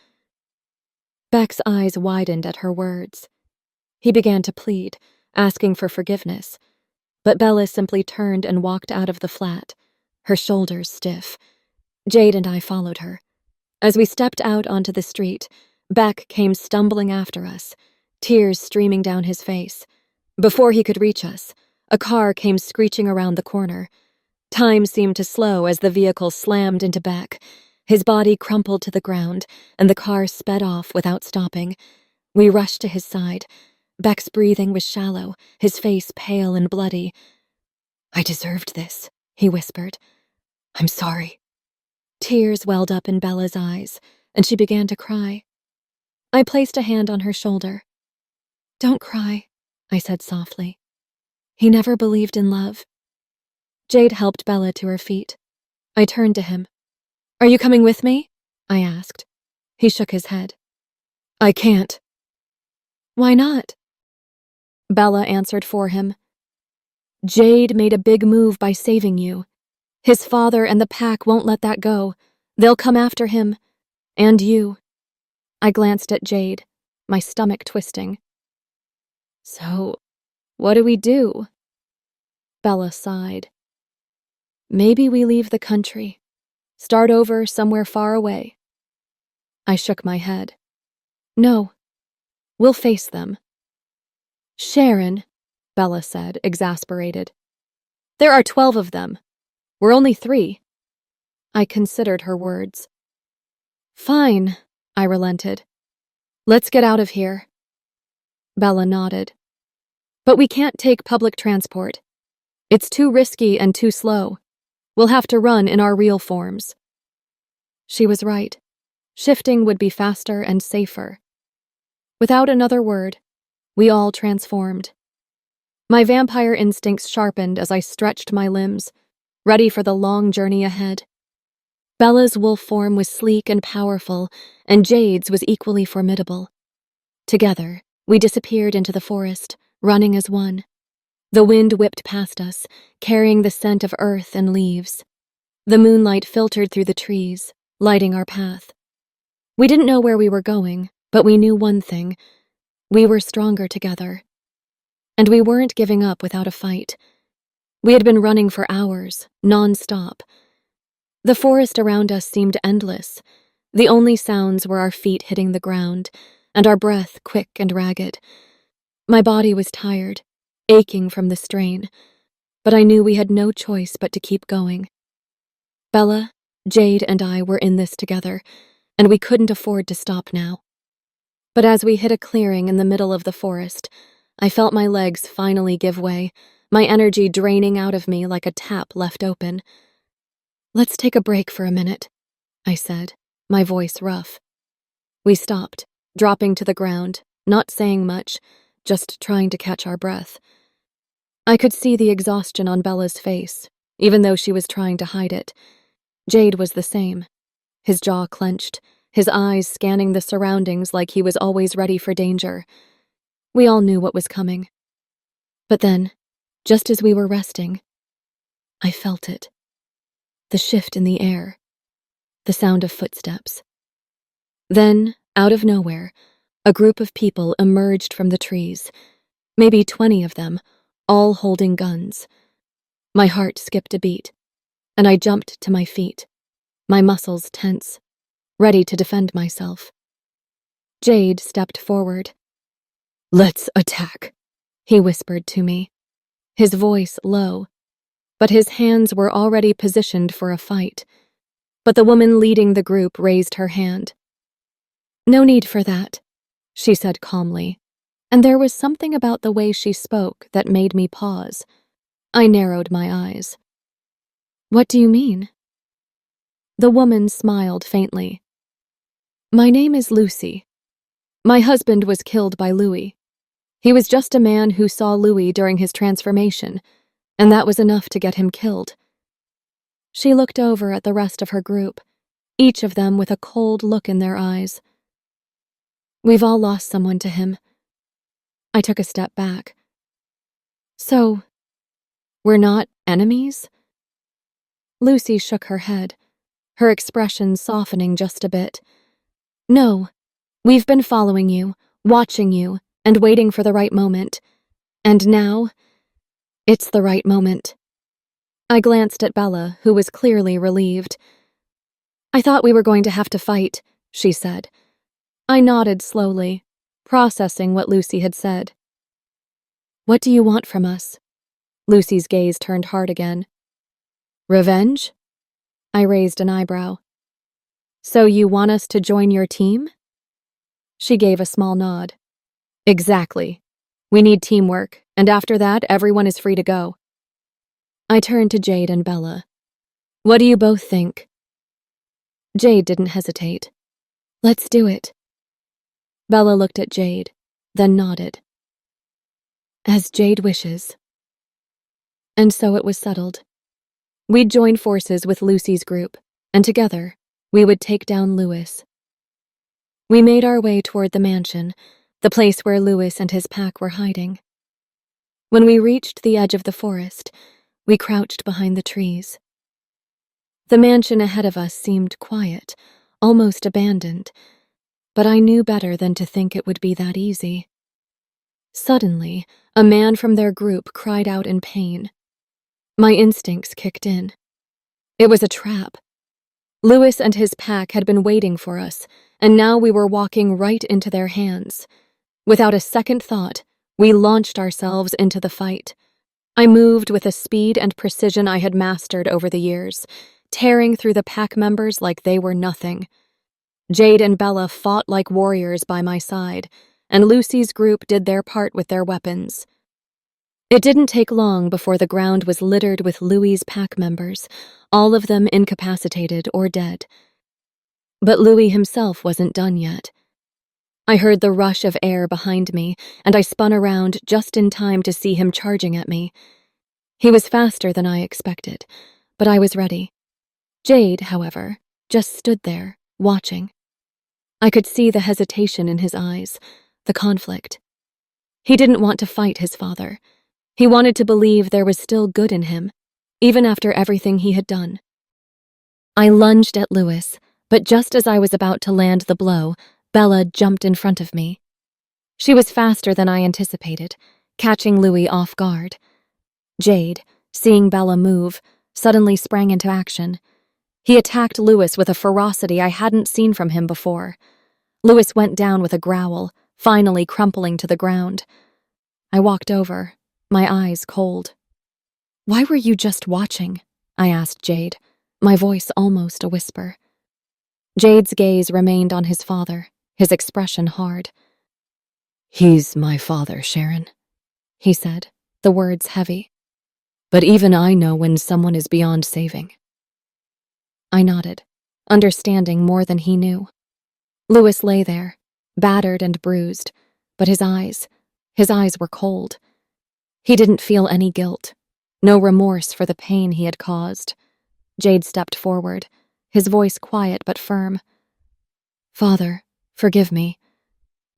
Beck's eyes widened at her words. He began to plead, asking for forgiveness, but Bella simply turned and walked out of the flat, her shoulders stiff. Jade and I followed her. As we stepped out onto the street, Beck came stumbling after us, tears streaming down his face. Before he could reach us, a car came screeching around the corner. Time seemed to slow as the vehicle slammed into Beck. His body crumpled to the ground, and the car sped off without stopping. We rushed to his side. Beck's breathing was shallow, his face pale and bloody. "I deserved this," he whispered. "I'm sorry." Tears welled up in Bella's eyes, and she began to cry. I placed a hand on her shoulder. "Don't cry," I said softly. "He never believed in love." Jade helped Bella to her feet. I turned to him. "Are you coming with me?" I asked. He shook his head. "I can't," Why not? Bella answered for him. Jade made a big move by saving you. His father and the pack won't let that go. They'll come after him. And you. I glanced at Jade, my stomach twisting. So, what do we do? Bella sighed. Maybe we leave the country. Start over somewhere far away. I shook my head. No. We'll face them. Sharon, Bella said, exasperated. There are 12 of them. We're only 3. I considered her words. Fine, I relented. Let's get out of here. Bella nodded. But we can't take public transport. It's too risky and too slow. We'll have to run in our real forms. She was right. Shifting would be faster and safer. Without another word, we all transformed. My vampire instincts sharpened as I stretched my limbs, ready for the long journey ahead. Bella's wolf form was sleek and powerful, and Jade's was equally formidable. Together, we disappeared into the forest, running as one. The wind whipped past us, carrying the scent of earth and leaves. The moonlight filtered through the trees, lighting our path. We didn't know where we were going, but we knew one thing. We were stronger together. And we weren't giving up without a fight. We had been running for hours, non-stop. The forest around us seemed endless. The only sounds were our feet hitting the ground, and our breath quick and ragged. My body was tired, aching from the strain, but I knew we had no choice but to keep going. Bella, Jade, and I were in this together, and we couldn't afford to stop now. But as we hit a clearing in the middle of the forest, I felt my legs finally give way, my energy draining out of me like a tap left open. Let's take a break for a minute, I said, my voice rough. We stopped, dropping to the ground, not saying much, just trying to catch our breath. I could see the exhaustion on Bella's face, even though she was trying to hide it. Jade was the same. His jaw clenched, his eyes scanning the surroundings like he was always ready for danger. We all knew what was coming. But then, just as we were resting, I felt it. The shift in the air. The sound of footsteps. Then, out of nowhere, a group of people emerged from the trees, maybe 20 of them, all holding guns. My heart skipped a beat, and I jumped to my feet, my muscles tense, ready to defend myself. Jade stepped forward. "Let's attack," he whispered to me, his voice low, but his hands were already positioned for a fight. But the woman leading the group raised her hand. "No need for that," she said calmly, and there was something about the way she spoke that made me pause. I narrowed my eyes. "What do you mean?" The woman smiled faintly. "My name is Lucy. My husband was killed by Louis. He was just a man who saw Louis during his transformation, and that was enough to get him killed." She looked over at the rest of her group, each of them with a cold look in their eyes. "We've all lost someone to him." I took a step back. "So, we're not enemies?" Lucy shook her head, her expression softening just a bit. "No, we've been following you, watching you, and waiting for the right moment. And now, it's the right moment." I glanced at Bella, who was clearly relieved. "I thought we were going to have to fight," she said. I nodded slowly, processing what Lucy had said. "What do you want from us?" Lucy's gaze turned hard again. "Revenge?" I raised an eyebrow. "So you want us to join your team?" She gave a small nod. "Exactly. We need teamwork, and after that, everyone is free to go." I turned to Jade and Bella. "What do you both think?" Jade didn't hesitate. "Let's do it." Bella looked at Jade, then nodded. "As Jade wishes." And so it was settled. We'd join forces with Lucy's group, and together, we would take down Louis. We made our way toward the mansion, the place where Lewis and his pack were hiding. When we reached the edge of the forest, we crouched behind the trees. The mansion ahead of us seemed quiet, almost abandoned, but I knew better than to think it would be that easy. Suddenly, a man from their group cried out in pain. My instincts kicked in. It was a trap. Lewis and his pack had been waiting for us, and now we were walking right into their hands. Without a second thought, we launched ourselves into the fight. I moved with a speed and precision I had mastered over the years, tearing through the pack members like they were nothing. Jade and Bella fought like warriors by my side, and Lucy's group did their part with their weapons. It didn't take long before the ground was littered with Louis's pack members, all of them incapacitated or dead. But Louis himself wasn't done yet. I heard the rush of air behind me, and I spun around just in time to see him charging at me. He was faster than I expected, but I was ready. Jade, however, just stood there, watching. I could see the hesitation in his eyes, the conflict. He didn't want to fight his father. He wanted to believe there was still good in him, even after everything he had done. I lunged at Lewis, but just as I was about to land the blow, Bella jumped in front of me. She was faster than I anticipated, catching Louis off guard. Jade, seeing Bella move, suddenly sprang into action. He attacked Lewis with a ferocity I hadn't seen from him before. Lewis went down with a growl, finally crumpling to the ground. I walked over, my eyes cold. "Why were you just watching?" I asked Jade, my voice almost a whisper. Jade's gaze remained on his father, his expression hard. "He's my father, Sharon," he said, the words heavy. "But even I know when someone is beyond saving." I nodded, understanding more than he knew. Lewis lay there, battered and bruised, but his eyes were cold. He didn't feel any guilt, no remorse for the pain he had caused. Jade stepped forward, his voice quiet but firm. "Father, forgive me,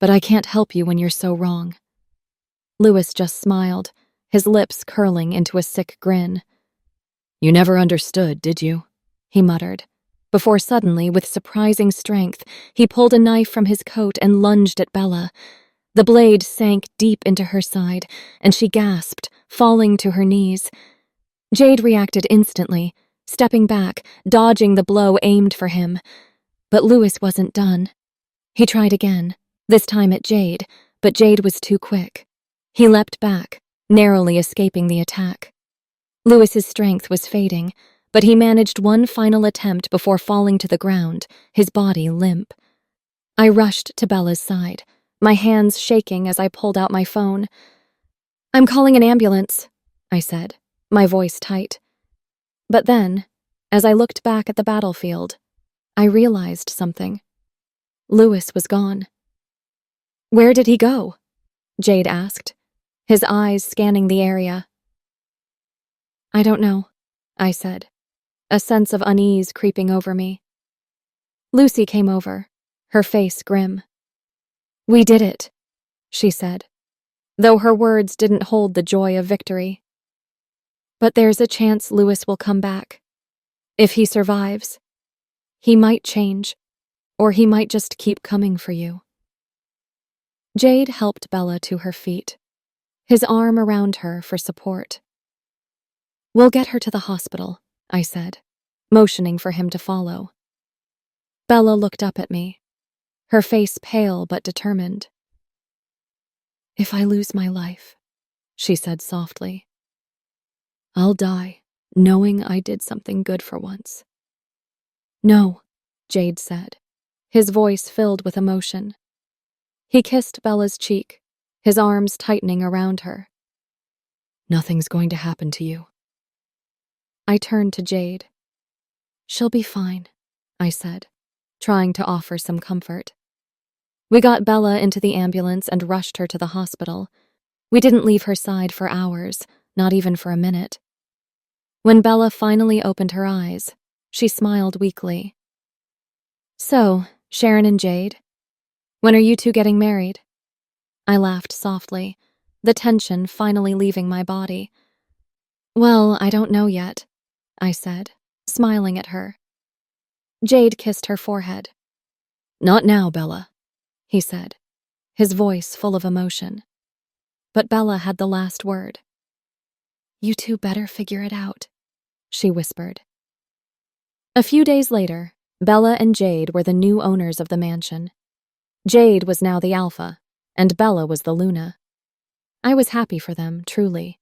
but I can't help you when you're so wrong." Lewis just smiled, his lips curling into a sick grin. "You never understood, did you?" he muttered, before suddenly, with surprising strength, he pulled a knife from his coat and lunged at Bella. The blade sank deep into her side, and she gasped, falling to her knees. Jade reacted instantly, stepping back, dodging the blow aimed for him. But Lewis wasn't done. He tried again, this time at Jade, but Jade was too quick. He leapt back, narrowly escaping the attack. Lewis's strength was fading, but he managed one final attempt before falling to the ground, his body limp. I rushed to Bella's side, my hands shaking as I pulled out my phone. "I'm calling an ambulance," I said, my voice tight. But then, as I looked back at the battlefield, I realized something. Lewis was gone. "Where did he go?" Jade asked, his eyes scanning the area. "I don't know," I said, a sense of unease creeping over me. Lucy came over, her face grim. "We did it," she said, though her words didn't hold the joy of victory. "But there's a chance Lewis will come back. If he survives, he might change, or he might just keep coming for you." Jade helped Bella to her feet, his arm around her for support. "We'll get her to the hospital," I said, motioning for him to follow. Bella looked up at me, her face pale but determined. "If I lose my life," she said softly, "I'll die knowing I did something good for once." "No," Jade said, his voice filled with emotion. He kissed Bella's cheek, his arms tightening around her. "Nothing's going to happen to you." I turned to Jade. "She'll be fine," I said, trying to offer some comfort. We got Bella into the ambulance and rushed her to the hospital. We didn't leave her side for hours, not even for a minute. When Bella finally opened her eyes, she smiled weakly. "So, Sharon and Jade, when are you two getting married?" I laughed softly, the tension finally leaving my body. Well, I don't know yet, I said, smiling at her. Jade kissed her forehead. Not now, Bella, he said, his voice full of emotion. But Bella had the last word. You two better figure it out, she whispered. A few days later, Bella and Jade were the new owners of the mansion. Jade was now the Alpha, and Bella was the Luna. I was happy for them, truly.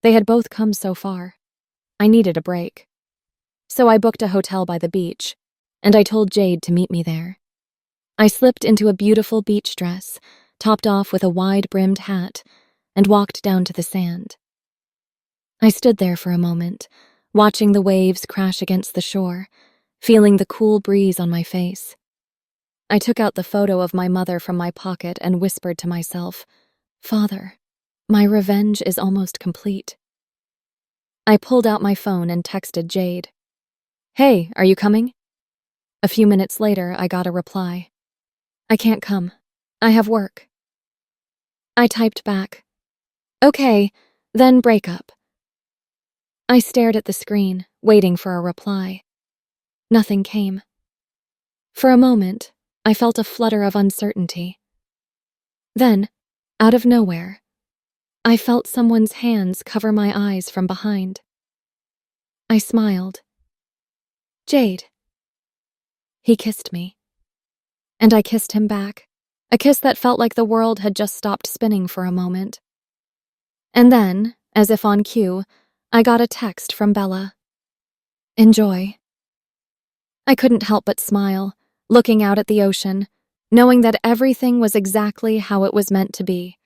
They had both come so far. I needed a break. So I booked a hotel by the beach, and I told Jade to meet me there. I slipped into a beautiful beach dress, topped off with a wide-brimmed hat, and walked down to the sand. I stood there for a moment, watching the waves crash against the shore, feeling the cool breeze on my face. I took out the photo of my mother from my pocket and whispered to myself, Father, my revenge is almost complete. I pulled out my phone and texted Jade. Hey, are you coming? A few minutes later, I got a reply. I can't come. I have work. I typed back. Okay, then break up. I stared at the screen, waiting for a reply. Nothing came. For a moment, I felt a flutter of uncertainty. Then, out of nowhere, I felt someone's hands cover my eyes from behind. I smiled. Jade. He kissed me. And I kissed him back, a kiss that felt like the world had just stopped spinning for a moment. And then, as if on cue, I got a text from Bella. Enjoy. I couldn't help but smile, looking out at the ocean, knowing that everything was exactly how it was meant to be.